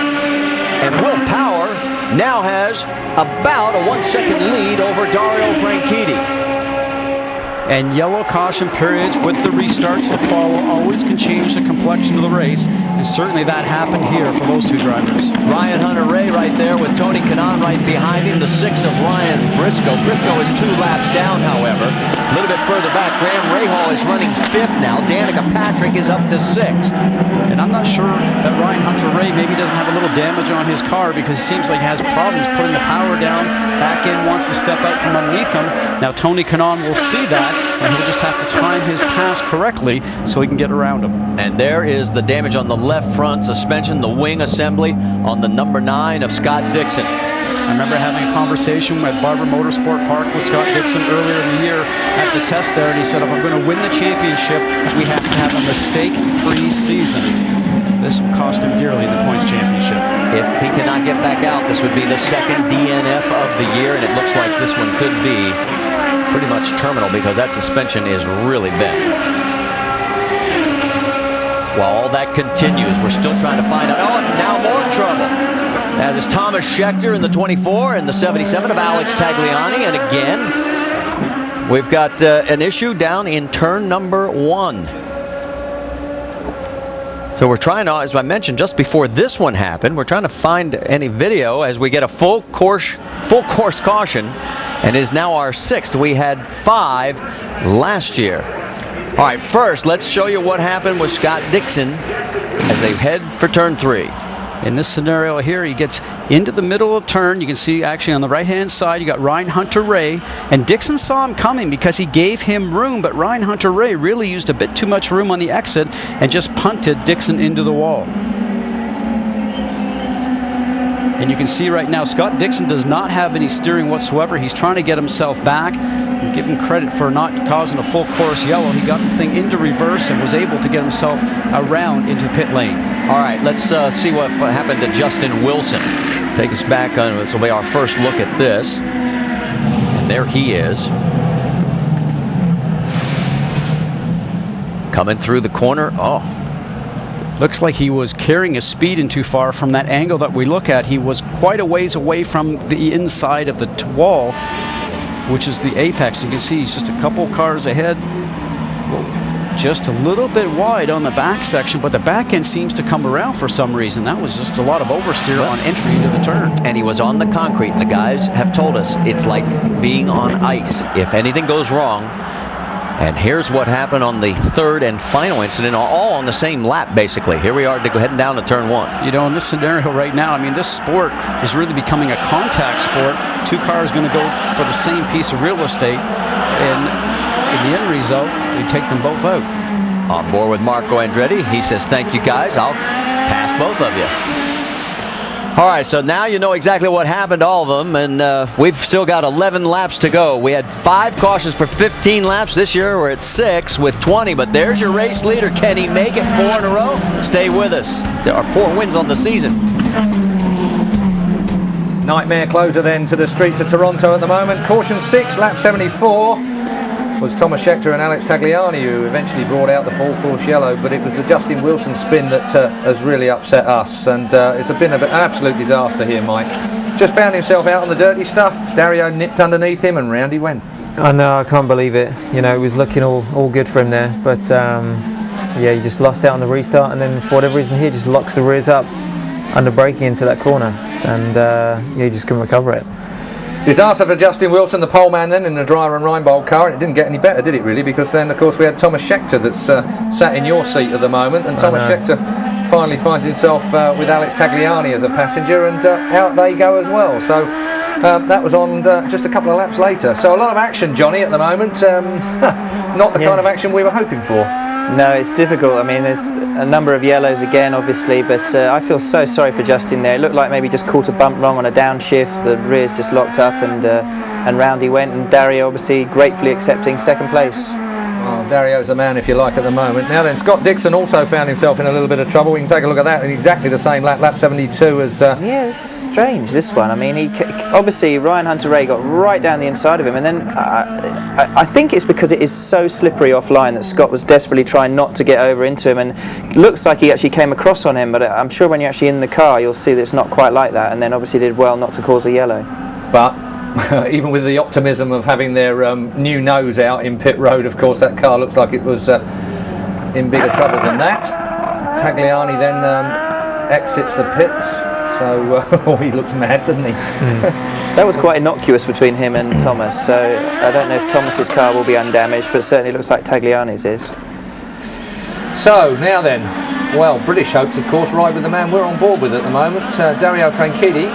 O: And Will Power now has about a 1-second lead over Dario Franchitti.
P: And yellow caution periods with the restarts to follow always can change the complexion of the race, and certainly that happened here for those 2 drivers.
O: Ryan Hunter-Reay right there with Tony Kanaan right behind him, the 6 of Ryan Briscoe. Briscoe is 2 laps down, however. A little bit further back, Graham Rahal is running 5th now. Danica Patrick is up to 6th.
P: And I'm not sure that Ryan Hunter-Reay maybe doesn't have a little damage on his car, because it seems like he has problems putting the power down. Back end wants to step out from underneath him. Now Tony Kanaan will see that, and he'll just have to time his pass correctly so he can get around him.
O: And there is the damage on the left front suspension, the wing assembly on the number 9 of Scott Dixon.
P: I remember having a conversation at Barber Motorsport Park with Scott Dixon earlier in the year at the test there, and he said, if I'm going to win the championship, we have to have a mistake-free season. This will cost him dearly in the points championship.
O: If he cannot get back out, this would be the 2nd DNF of the year, and it looks like this one could be pretty much terminal because that suspension is really bent. While all that continues, we're still trying to find out. Oh, and now more trouble. As is Thomas Schechter in the 24 and the 77 of Alex Tagliani. And again, we've got an issue down in turn number 1. So we're trying to, as I mentioned just before this one happened, we're trying to find any video as we get a full course caution, and it is now our 6th. We had 5 last year. All right, first, let's show you what happened with Scott Dixon as they head for turn 3.
P: In this scenario here, he gets into the middle of turn. You can see actually on the right-hand side, you got Ryan Hunter-Reay. And Dixon saw him coming because he gave him room, but Ryan Hunter-Reay really used a bit too much room on the exit and just punted Dixon into the wall. And you can see right now, Scott Dixon does not have any steering whatsoever. He's trying to get himself back. And give him credit for not causing a full course yellow. He got the thing into reverse and was able to get himself around into pit lane.
O: All right, let's see what happened to Justin Wilson. Take us back on, this will be our first look at this. And there he is. Coming through the corner. Oh.
P: Looks like he was carrying his speed in too far. From that angle that we look at, he was quite a ways away from the inside of the wall, which is the apex. You can see he's just a couple cars ahead. Just a little bit wide on the back section, but the back end seems to come around for some reason. That was just a lot of oversteer on entry into the turn.
O: And he was on the concrete, and the guys have told us it's like being on ice. If anything goes wrong, and here's what happened on the 3rd and final incident, all on the same lap, basically. Here we are heading down to turn 1.
P: You know, in this scenario right now, I mean, this sport is really becoming a contact sport. 2 cars going to go for the same piece of real estate, and in the end result, we take them both out.
O: On board with Marco Andretti. He says, thank you, guys. I'll pass both of you. All right, so now you know exactly what happened to all of them, and we've still got 11 laps to go. We had 5 cautions for 15 laps. This year we're at 6 with 20, but there's your race leader. Can he make it 4 in a row? Stay with us. There are 4 wins on the season.
B: Nightmare closer then to the streets of Toronto at the moment. Caution 6, lap 74. Was Thomas Schechter and Alex Tagliani who eventually brought out the full course yellow, but it was the Justin Wilson spin that has really upset us, and it's been an absolute disaster here, Mike. just found himself out on the dirty stuff. Dario nipped underneath him and round he went.
C: I know, I can't believe it. You know, it was looking all good for him there, but yeah, he just lost out on the restart, and then for whatever reason he just locks the rears up under braking into that corner, and yeah, he just couldn't recover it.
B: Disaster for Justin Wilson, the pole man then, in the Dreyer and Reinbold car. It didn't get any better, did it really? Because then, of course, we had Thomas Scheckter that's sat in your seat at the moment, and Thomas Scheckter finally finds himself with Alex Tagliani as a passenger, and out they go as well. So that was on just a couple of laps later. So a lot of action, Johnny, at the moment. Not the kind of action we were hoping for.
D: No, it's difficult. I mean, there's a number of yellows again, obviously, but I feel so sorry for Justin there. It looked like maybe just caught a bump wrong on a downshift. The rears just locked up, and round he went. And Dario obviously gratefully accepting second place.
B: Well, Dario's a man, if you like, at the moment. Now then, Scott Dixon also found himself in a little bit of trouble. We can take a look at that in exactly the same lap 72 as...
D: Yeah, this is strange, this one. I mean, obviously Ryan Hunter-Reay got right down the inside of him, and then I think it's because it is so slippery offline that Scott was desperately trying not to get over into him, and it looks like he actually came across on him, but I'm sure when you're actually in the car, you'll see that it's not quite like that, and then obviously did well not to cause a yellow.
B: But... even with the optimism of having their new nose out in pit road, of course, that car looks like it was in bigger trouble than that. Tagliani then exits the pits, so he looks mad, doesn't he?
D: That was quite innocuous between him and Thomas, so I don't know if Thomas's car will be undamaged, but certainly looks like Tagliani's is.
B: So, now then, well, British hopes, of course, ride with the man we're on board with at the moment, Dario Franchitti.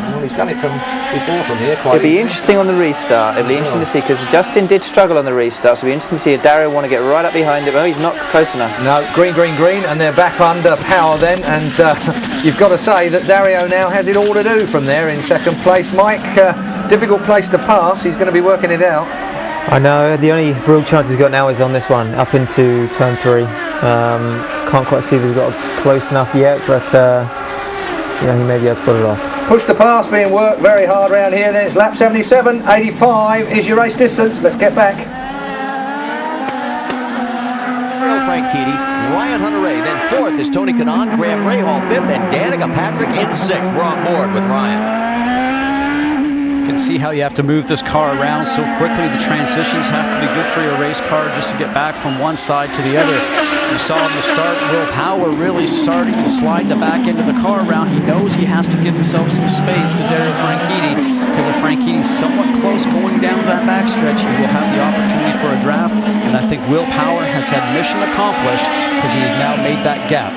B: Well, he's done it from before from here quite
D: It'll be interesting on the restart. It'll be interesting to see, because Justin did struggle on the restart, so it'll be interesting to see if Dario want to get right up behind him. Oh, he's not close enough.
B: No, green, and they're back under power then, and you've got to say that Dario now has it all to do from there in second place. Mike, difficult place to pass. He's going to be working it out.
C: I know, the only real chance he's got now is on this one, up into turn 3. Can't quite see if he's got close enough yet, but you know, he may be able to put it off.
B: Push to pass being worked very hard around here. Then it's lap 77, 85 is your race distance. Let's get back.
O: Franchitti, Ryan Hunter-Reay, then 4th is Tony Kanaan, Graham Rahal 5th, and Danica Patrick in 6th. We're on board with Ryan.
P: You can see how you have to move this car around so quickly. The transitions have to be good for your race car just to get back from one side to the other. You saw in the start, Will Power really starting to slide the back end of the car around. He knows he has to give himself some space to Dario Franchitti, because if Franchitti's somewhat close going down that backstretch, he will have the opportunity for a draft. And I think Will Power has had mission accomplished, because he has now made that gap.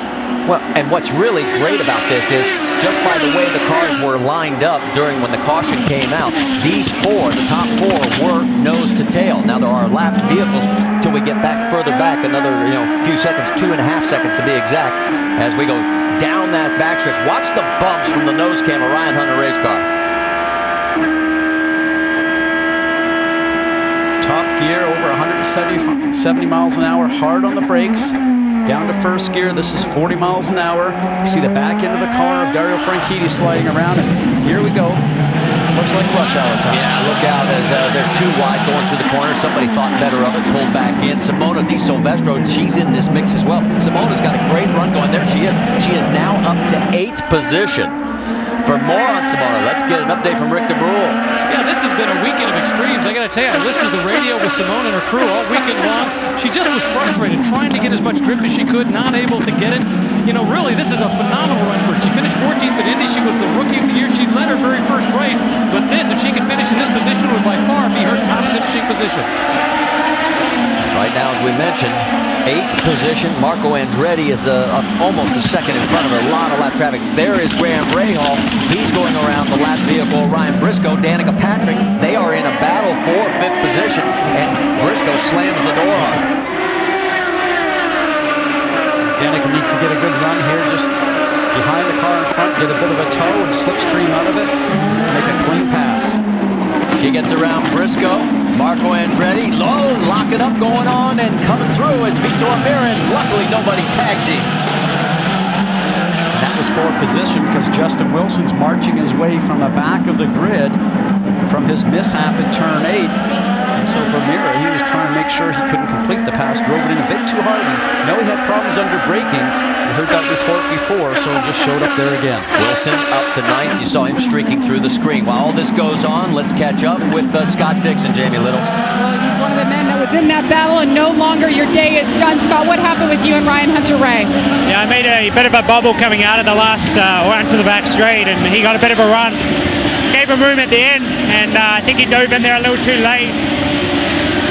O: Well, and what's really great about this is, just by the way the cars were lined up during when the caution came out, these four, the top 4, were nose to tail. Now there are lap vehicles till we get back further back, another few seconds, 2.5 seconds to be exact, as we go down that backstretch. Watch the bumps from the nose cam of Ryan Hunter-Reay's car.
P: Top gear over 170 miles an hour, hard on the brakes. Down to first gear, this is 40 miles an hour. You see the back end of the car of Dario Franchitti sliding around, and here we go. Looks like rush hour time.
O: Yeah, look out as they're too wide going through the corner. Somebody thought better of it, pulled back in. Simona Di Silvestro, she's in this mix as well. Simona's got a great run going. There she is. She is now up to 8th position. For more on Simona, let's get an update from Rick DeBrule.
V: Yeah, this has been a weekend of extremes. I got to tell you, I listened to the radio with Simone and her crew all weekend long. She just was frustrated, trying to get as much grip as she could, not able to get it. You know, really, this is a phenomenal run for her. She finished 14th at Indy. She was the rookie of the year. She led her very first race. But this, if she can finish in this position, would by far be her top finishing position.
O: Right now, as we mentioned, 8th position. Marco Andretti is almost a second in front of her. A lot of lap traffic. There is Graham Rahal. He's going around the lap vehicle. Ryan Briscoe, Danica Patrick. They are in a battle for 5th position, and Briscoe slams the door on her.
P: Danica needs to get a good run here, just behind the car in front, get a bit of a tow and slipstream out of it, make a clean pass.
O: She gets around Briscoe. Marco Andretti, low, lock it up going on, and coming through is Vitor Mirin. Luckily, nobody tags him.
P: And that was for position because Justin Wilson's marching his way from the back of the grid from his mishap in turn 8. So for Mira, he was trying to make sure he couldn't complete the pass, drove it in a bit too hard. And he had problems under braking. We heard that report before, so he just showed up there again.
O: Wilson up to 9th. You saw him streaking through the screen. While all this goes on, let's catch up with Scott Dixon, Jamie Little.
S: Well, he's one of the men that was in that battle, and no longer your day is done. Scott, what happened with you and Ryan Hunter-Reay?
A: Yeah, I made a bit of a bubble coming out of the last, went to the back straight, and he got a bit of a run. Gave him room at the end, and I think he dove in there a little too late.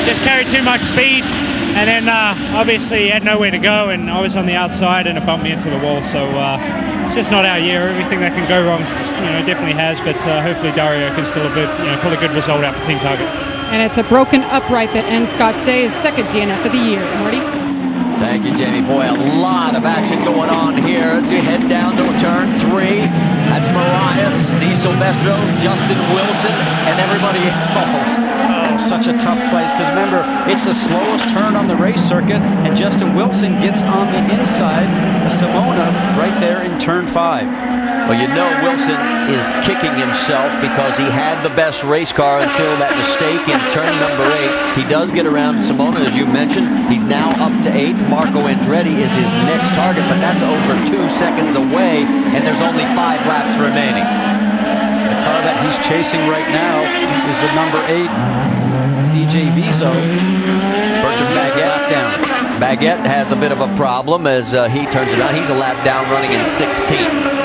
A: Just carried too much speed, and then obviously he had nowhere to go, and I was on the outside, and it bumped me into the wall. So it's just not our year. Everything that can go wrong, definitely has. But hopefully Dario can still pull a good result out for Team Target.
S: And it's a broken upright that ends Scott's day, his second DNF of the year. Marty.
O: Thank you, Jamie. Boy, a lot of action going on here as you head down to turn 3. That's Marias, Steve Silvestro, Justin Wilson, and everybody else.
P: Oh, such a tough place, because remember, it's the slowest turn on the race circuit, and Justin Wilson gets on the inside of Simona right there in turn 5.
O: Well, you know Wilson is kicking himself because he had the best race car until that mistake in turn number 8. He does get around Simona, as you mentioned. He's now up to 8th. Marco Andretti is his next target, but that's over 2 seconds away, and there's only 5 laps remaining.
P: The car that he's chasing right now is the number 8 EJ Viso.
O: Bertrand Baguette has a bit of a problem as he turns it on. He's a lap down, running in 16th.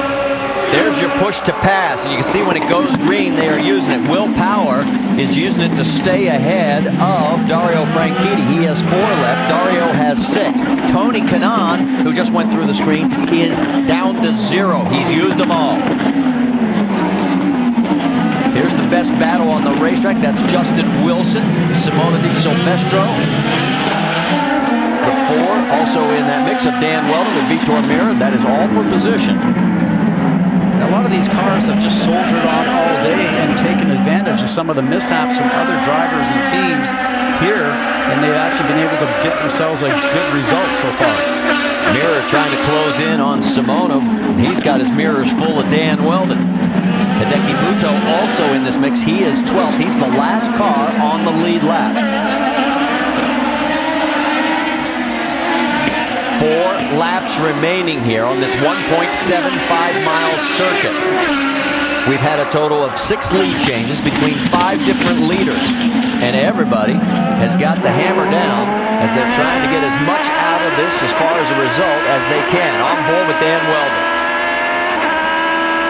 O: There's your push to pass, and you can see when it goes green, they are using it. Will Power is using it to stay ahead of Dario Franchitti. He has 4 left. Dario has 6. Tony Kanaan, who just went through the screen, is down to 0. He's used them all. Here's the best battle on the racetrack. That's Justin Wilson, Simona Di Silvestro. The 4 also in that mix of Dan Weldon and Vitor Meira. That is all for position.
P: A lot of these cars have just soldiered on all day and taken advantage of some of the mishaps from other drivers and teams here, and they've actually been able to get themselves a good result so far.
O: Meira trying to close in on Simona. He's got his mirrors full of Dan Weldon. Hideki Muto also in this mix. He is 12th. He's the last car on the lead lap. 4 laps remaining here on this 1.75-mile circuit. We've had a total of 6 lead changes between 5 different leaders, and everybody has got the hammer down as they're trying to get as much out of this as far as a result as they can. On board with Dan Weldon.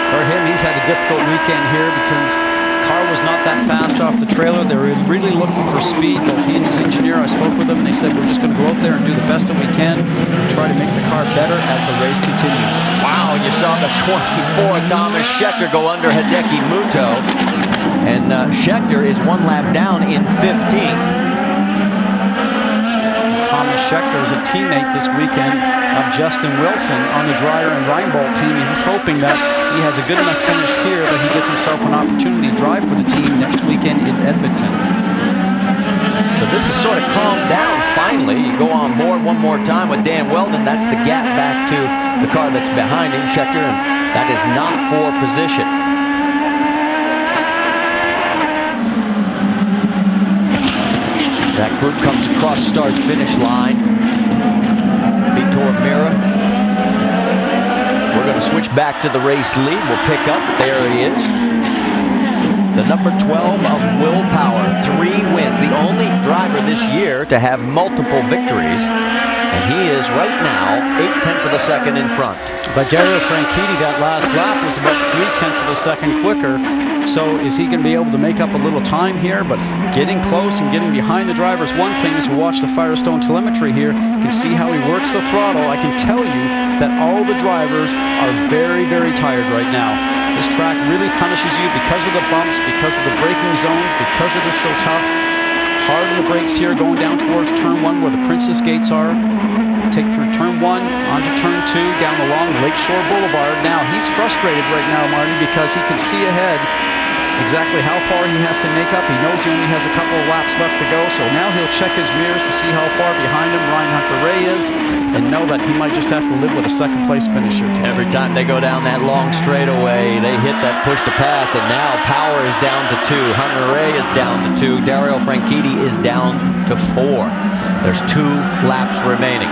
P: For him, he's had a difficult weekend here because the car was not that fast off the trailer. They were really looking for speed. Both he and his engineer, I spoke with them, and they said, we're just going to go out there and do the best that we can and try to make the car better as the race continues.
O: Wow, you saw the 24 Thomas Scheckter go under Hideki Muto. And Scheckter is 1 lap down in 15th.
P: Thomas Scheckter is a teammate this weekend of Justin Wilson on the Dreyer and Reinbold team. He's hoping that he has a good enough finish here that he gets himself an opportunity to drive for the team next weekend in Edmonton.
O: So this is sort of calmed down finally. You go on board one more time with Dan Weldon. That's the gap back to the car that's behind him, Scheckter, and that is not for position. That group comes across start-finish line. Vitor Meira. We're going to switch back to the race lead. We'll pick up. There he is. The number 12 of Will Power. 3 wins. The only driver this year to have multiple victories. And he is right now 0.8 of a second in front.
P: But Dario Franchitti, that last lap was about 0.3 of a second quicker. So is he going to be able to make up a little time here? But getting close and getting behind the driver is one thing. As we watch the Firestone telemetry here, you can see how he works the throttle. I can tell you that all the drivers are very, very tired right now. This track really punishes you because of the bumps, because of the braking zones, because it is so tough. Hard on the brakes here, going down towards turn 1 where the Princess Gates are. Take through turn 1, onto turn 2, down along Lakeshore Boulevard. Now, he's frustrated right now, Martin, because he can see ahead exactly how far he has to make up. He knows he only has a couple of laps left to go, so now he'll check his mirrors to see how far behind him Ryan Hunter-Reay is. and know that he might just have to live with a second place finisher today.
O: Every time they go down that long straightaway, they hit that push to pass, and now Power is down to 2. Hunter Ray is down to 2. Dario Franchitti is down to 4. There's 2 laps remaining.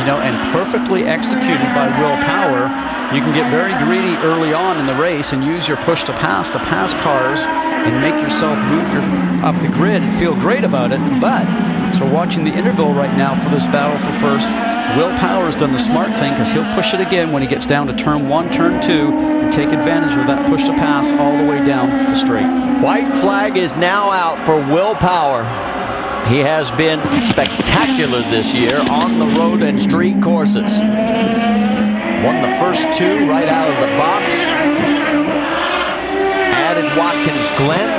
P: You know, and perfectly executed by Will Power. You can get very greedy early on in the race and use your push to pass cars and make yourself move up the grid and feel great about it. But, so watching the interval right now for this battle for first, Will Power's done the smart thing because he'll push it again when he gets down to turn 1, turn 2, and take advantage of that push to pass all the way down the straight.
O: White flag is now out for Will Power. He has been spectacular this year on the road and street courses. Won the first 2 right out of the box. Added Watkins Glen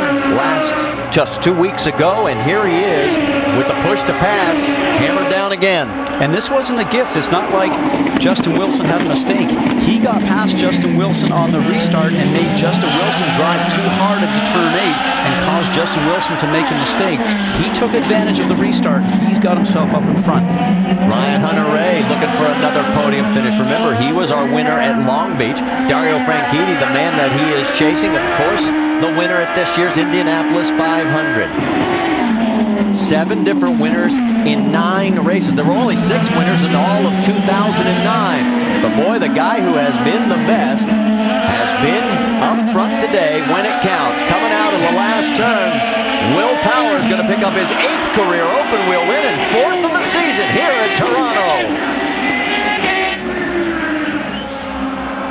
O: just 2 weeks ago, and here he is with the push to pass, hammered down again.
P: And this wasn't a gift. It's not like Justin Wilson had a mistake. He got past Justin Wilson on the restart and made Justin Wilson drive too hard into turn 8 and caused Justin Wilson to make a mistake. He took advantage of the restart. He's got himself up in front.
O: Ryan Hunter-Reay looking for another podium finish. Remember, he was our winner at Long Beach. Dario Franchitti, the man that he is chasing, of course, the winner at this year's Indianapolis 500. 7 different winners in 9 races. There were only 6 winners in all of 2009. But boy, the guy who has been the best has been up front today when it counts. Coming out of the last turn, Will Power is going to pick up his 8th career open wheel win and 4th of the season here at Toronto.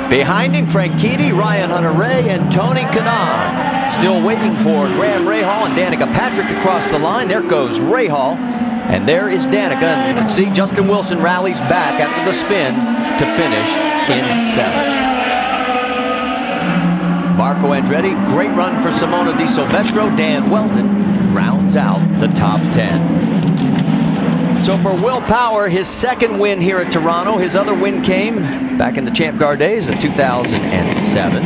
O: Behind him, Franchitti, Ryan Hunter-Reay, and Tony Kanaan. Still waiting for Graham Rahal and Danica Patrick to cross the line. There goes Rahal, and there is Danica. And you can see Justin Wilson rallies back after the spin to finish in 7th. Marco Andretti, great run for Simona Di Silvestro. Dan Wheldon rounds out the top 10. So for Will Power, his 2nd win here at Toronto. His other win came back in the Champ Car days of 2007.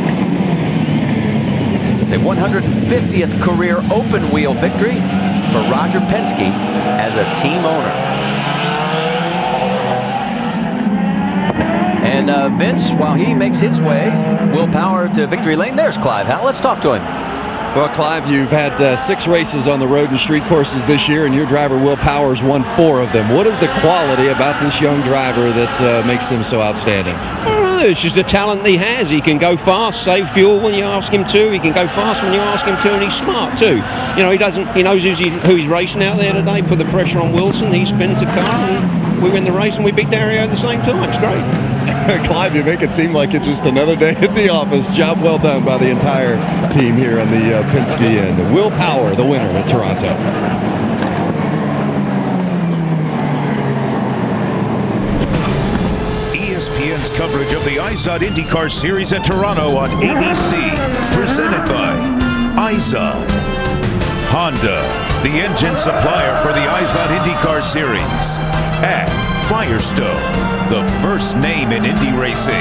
O: The 150th career open wheel victory for Roger Penske as a team owner. And Vince, while he makes his way, Will Power to victory lane. There's Clive Howell. Let's talk to him.
T: Well, Clive, you've had 6 races on the road and street courses this year, and your driver, Will Power's, won 4 of them. What is the quality about this young driver that makes him so outstanding?
K: I don't know. It's just the talent he has. He can go fast, save fuel when you ask him to. He can go fast when you ask him to, and he's smart too. You know, he knows who he's racing out there today. Put the pressure on Wilson. He spins the car, and we win the race, and we beat Dario at the same time. It's great.
T: Clive, you make it seem like it's just another day at the office. Job well done by the entire team here on the Penske end. Will Power, the winner at Toronto.
U: ESPN's coverage of the IZOD IndyCar Series at Toronto on ABC, presented by IZOD. Honda, the engine supplier for the IZOD IndyCar Series. And Firestone, the first name in Indy racing.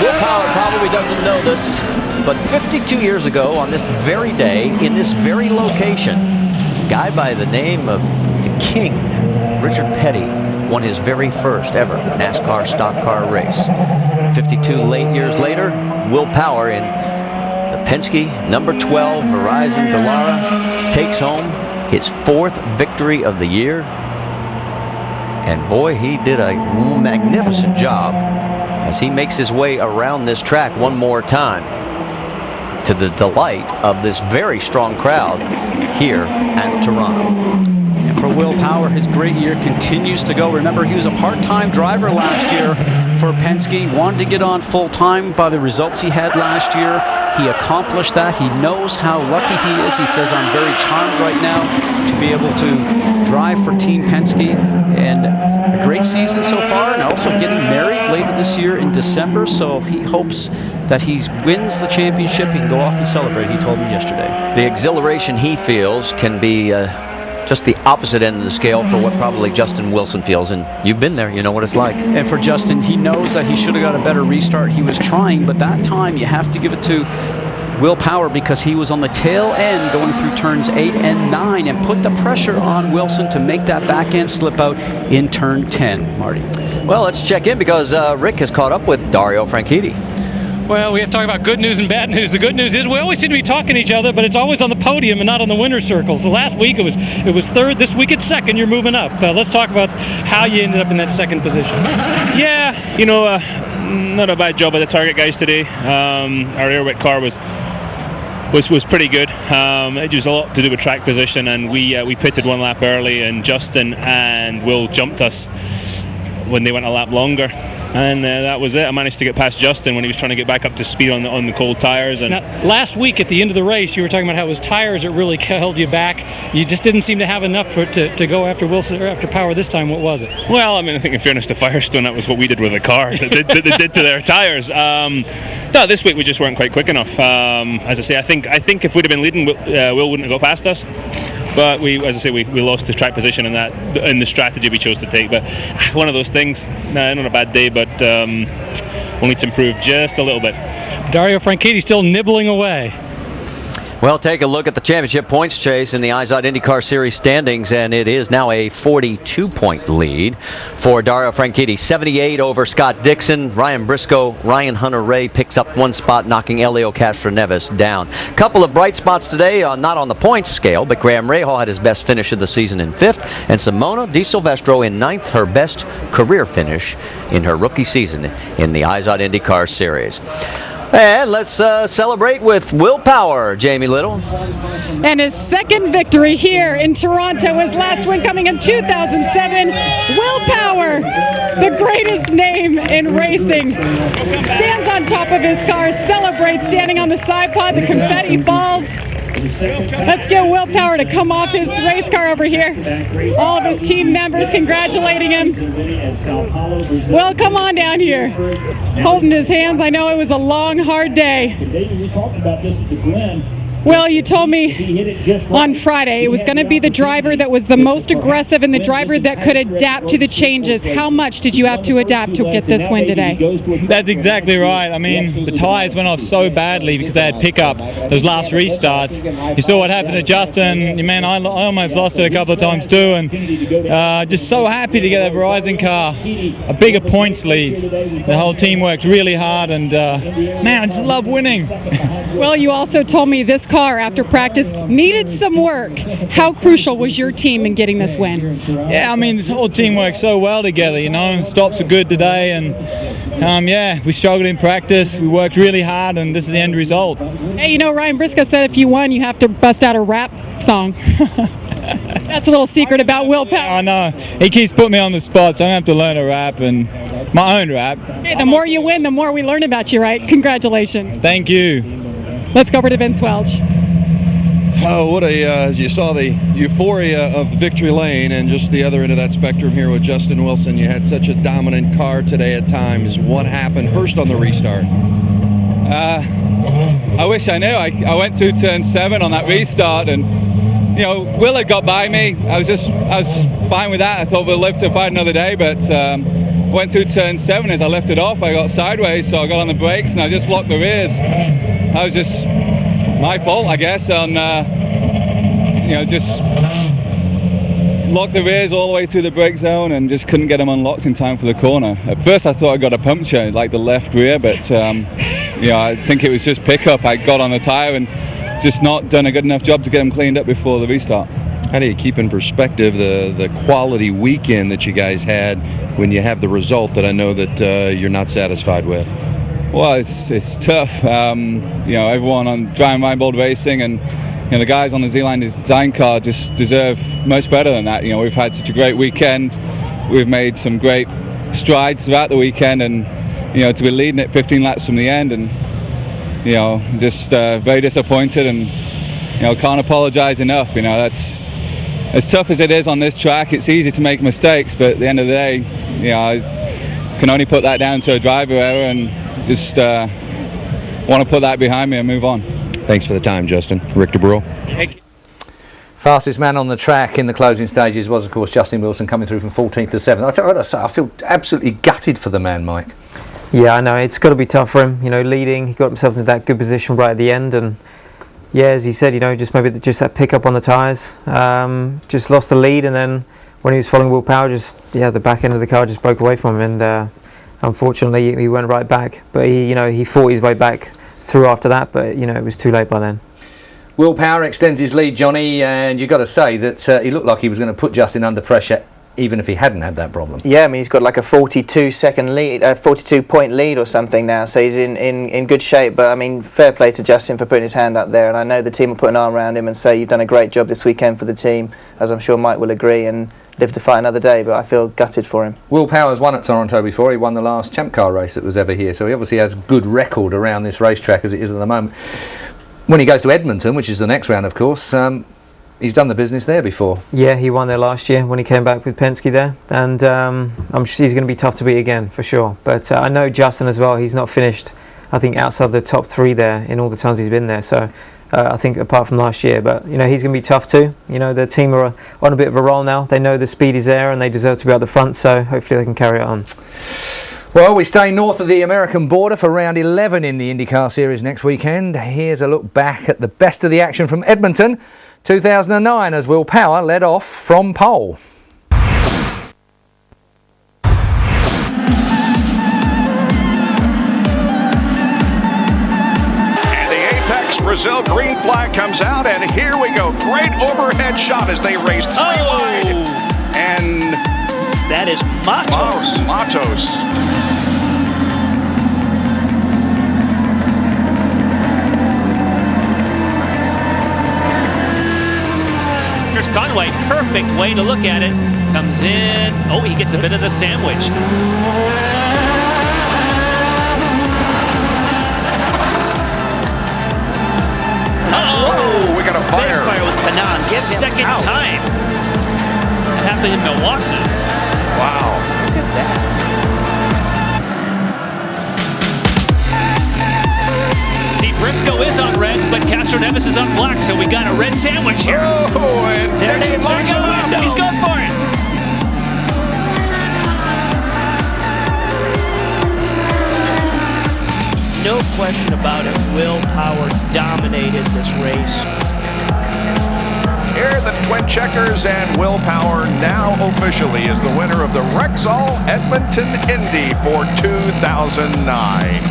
O: Will Power probably doesn't know this, but 52 years ago on this very day, in this very location, a guy by the name of the King, Richard Petty, won his very first ever NASCAR stock car race. 52 late years later, Will Power in the Penske number 12 Verizon Velara takes home his 4th victory of the year. And boy, he did a magnificent job as he makes his way around this track one more time to the delight of this very strong crowd here at Toronto.
P: And for Will Power, his great year continues to go. Remember, he was a part-time driver last year for Penske, wanted to get on full-time by the results he had last year. He accomplished that. He knows how lucky he is. He says, I'm very charmed right now to be able to drive for Team Penske. And a great season so far, and also getting married later this year in December. So he hopes that he wins the championship. He can go off and celebrate, he told me yesterday.
O: The exhilaration he feels can be just the opposite end of the scale for what probably Justin Wilson feels, and you've been there, you know what it's like.
P: And for Justin, he knows that he should have got a better restart. He was trying, but that time you have to give it to Will Power because he was on the tail end going through turns 8 and 9 and put the pressure on Wilson to make that back end slip out in turn 10. Marty.
O: Well, let's check in because Rick has caught up with Dario Franchitti.
V: Well, we have to talk about good news and bad news. The good news is we always seem to be talking to each other, but it's always on the podium and not on the winner's circle. So last week it was third. This week it's second. You're moving up. Let's talk about how you ended up in that second position.
L: Yeah, not a bad job by the Target guys today. Our air wet car was pretty good. It was a lot to do with track position, and we pitted one lap early, and Justin and Will jumped us when they went a lap longer. And that was it. I managed to get past Justin when he was trying to get back up to speed on the cold tires. And
V: now, last week at the end of the race, you were talking about how it was tires that really held you back. You just didn't seem to have enough to go after Wilson or after Power this time. What was it?
L: Well, I think in fairness to Firestone, that was what we did with the car. They did to their tires. No, this week we just weren't quite quick enough. As I say, I think if we'd have been leading, Will wouldn't have got past us. But we lost the track position in the strategy we chose to take. But one of those things, not a bad day, but we'll need to improve just a little bit.
V: Dario Franchitti still nibbling away.
O: Well, take a look at the championship points chase in the IZOD IndyCar Series standings, and it is now a 42-point lead for Dario Franchitti. 78 over Scott Dixon. Ryan Briscoe, Ryan Hunter-Ray picks up one spot, knocking Elio Castroneves down. Couple of bright spots today, not on the points scale, but Graham Rahal had his best finish of the season in 5th, and Simona Di Silvestro in 9th, her best career finish in her rookie season in the IZOD IndyCar Series. And let's celebrate with Will Power, Jamie Little.
S: And his second victory here in Toronto, his last win coming in 2007. Will Power, the greatest name in racing, stands on top of his car, celebrates standing on the side pod, the confetti falls. Let's get Will Power to come off his race car over here. All of his team members congratulating him. Will, come on down here. Holding his hands. I know it was a long, hard day. Will, you told me on Friday it was going to be the driver that was the most aggressive and the driver that could adapt to the changes. How much did you have to adapt to get this win today?
M: That's exactly right. The tires went off so badly because they had pickup, those last restarts. You saw what happened to Justin. Man, I almost lost it a couple of times too, and just so happy to get that Verizon car a bigger points lead. The whole team worked really hard, and man, I just love winning.
S: Well, you also told me this car after practice needed some work. How crucial was your team in getting this win?
M: Yeah, this whole team worked so well together, Stops are good today, and we struggled in practice. We worked really hard, and this is the end result.
S: Hey, Ryan Briscoe said if you won, you have to bust out a rap song. That's a little secret about Will Power.
M: I know. He keeps putting me on the spot, so I have to learn a rap, and my own rap.
S: Hey, the more you win, the more we learn about you, right? Congratulations.
M: Thank you.
S: Let's go over to Vince Welch.
T: Oh, as you saw the euphoria of the victory lane and just the other end of that spectrum here with Justin Wilson. You had such a dominant car today at times. What happened first on the restart?
W: I wish I knew. I went through turn 7 on that restart, and Will had got by me. I was fine with that. I thought we'll live to fight another day, but went through turn 7. As I lifted off, I got sideways, so I got on the brakes and I just locked the rears. That was just my fault, I guess, on just locked the rears all the way through the brake zone and just couldn't get them unlocked in time for the corner. At first I thought I got a puncture, like the left rear, but I think it was just pickup. I got on the tire and just not done a good enough job to get them cleaned up before the restart.
T: How do you keep in perspective the quality weekend that you guys had when you have the result that I know that you're not satisfied with?
W: Well, it's tough. Everyone on Driving Reinbold Racing and the guys on the Z-Line design car just deserve much better than that. We've had such a great weekend. We've made some great strides throughout the weekend, and to be leading it 15 laps from the end, and just very disappointed, and can't apologize enough. That's as tough as it is on this track. It's easy to make mistakes, but at the end of the day, I can only put that down to a driver error, and just want to put that behind me and move on.
T: Thanks for the time, Justin. Rick DeBrule.
B: Fastest man on the track in the closing stages was, of course, Justin Wilson, coming through from 14th to 7th. I feel absolutely gutted for the man, Mike.
C: Yeah, I know. It's got to be tough for him. Leading, he got himself into that good position right at the end, and yeah, as he said, just that pickup on the tyres, just lost the lead, and then when he was following Will Power, the back end of the car just broke away from him, and unfortunately he went right back. But he fought his way back through after that, but it was too late by then.
B: Will Power extends his lead, Johnny, and you've got to say that he looked like he was going to put Justin under pressure, even if he hadn't had that problem.
D: Yeah, I mean, he's got like a 42-second lead, 42-point lead or something now, so he's in good shape. But I mean, fair play to Justin for putting his hand up there, and I know the team will put an arm around him and say you've done a great job this weekend for the team, as I'm sure Mike will agree, and live to fight another day. But I feel gutted for him.
B: Will Power's won at Toronto before. He won the last Champ Car race that was ever here, so he obviously has a good record around this racetrack as it is at the moment. When he goes to Edmonton, which is the next round, of course, he's done the business there before. Yeah, he won there last year when he came back with Penske there, and I'm sure he's going to be tough to beat again for sure. But I know Justin as well. He's not finished, I think, outside the top 3 there in all the times he's been there. So I think apart from last year, but he's going to be tough too. The team are on a bit of a roll now. They know the speed is there and they deserve to be at the front. So hopefully they can carry it on. Well, we stay north of the American border for round 11 in the IndyCar Series next weekend. Here's a look back at the best of the action from Edmonton 2009 as Will Power led off from pole.
I: And the Apex Brazil green flag comes out, and here we go. Great overhead shot as they race 3 wide. And
N: that is Matos.
I: Matos.
N: Here's Conway, perfect way to look at it. Comes in, he gets a bit of the sandwich.
I: Oh, we got a fire.
N: Big fire with Panas, second time. It happened in Milwaukee.
I: Wow.
N: Look at that. Steve Briscoe is on reds, but Castro Neves is on black, so we got a red sandwich here.
I: Oh, and
N: there it is. He's going for it. No question about it. Will Power dominated this race.
I: Here the Twin Checkers, and Will Power now officially is the winner of the Rexall Edmonton Indy for 2009.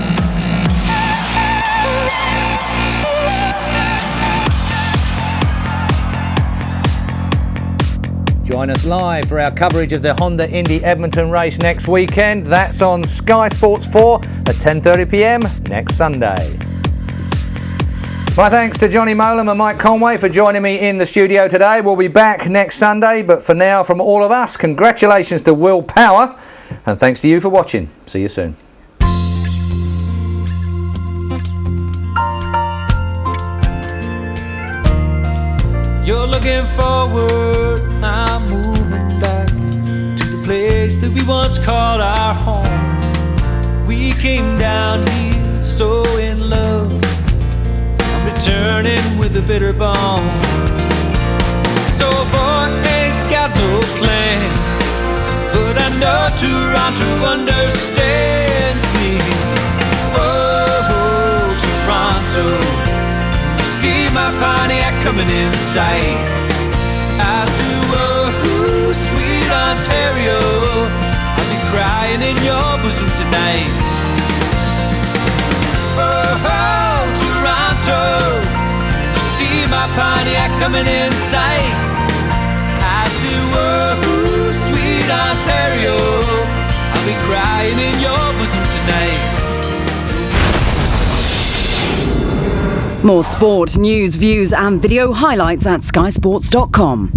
B: Join us live for our coverage of the Honda Indy Edmonton race next weekend. That's on Sky Sports 4 at 10:30 p.m. next Sunday. My thanks to Johnny Molam and Mike Conway for joining me in the studio today. We'll be back next Sunday, but for now, from all of us, congratulations to Will Power, and thanks to you for watching. See you soon.
R: You're looking forward, I'm moving back to the place that we once called our home. We came down here so in love, I'm returning with a bitter bone. So boy, ain't got no plan, but I know Toronto understands me. Oh, Toronto, see my Pontiac coming in sight. I said, whoa, sweet Ontario, I'll be crying in your bosom tonight. Oh, Toronto, see my Pontiac coming in sight. I said, whoa, sweet Ontario, I'll be crying in your bosom tonight.
X: More sport, news, views and video highlights at skysports.com.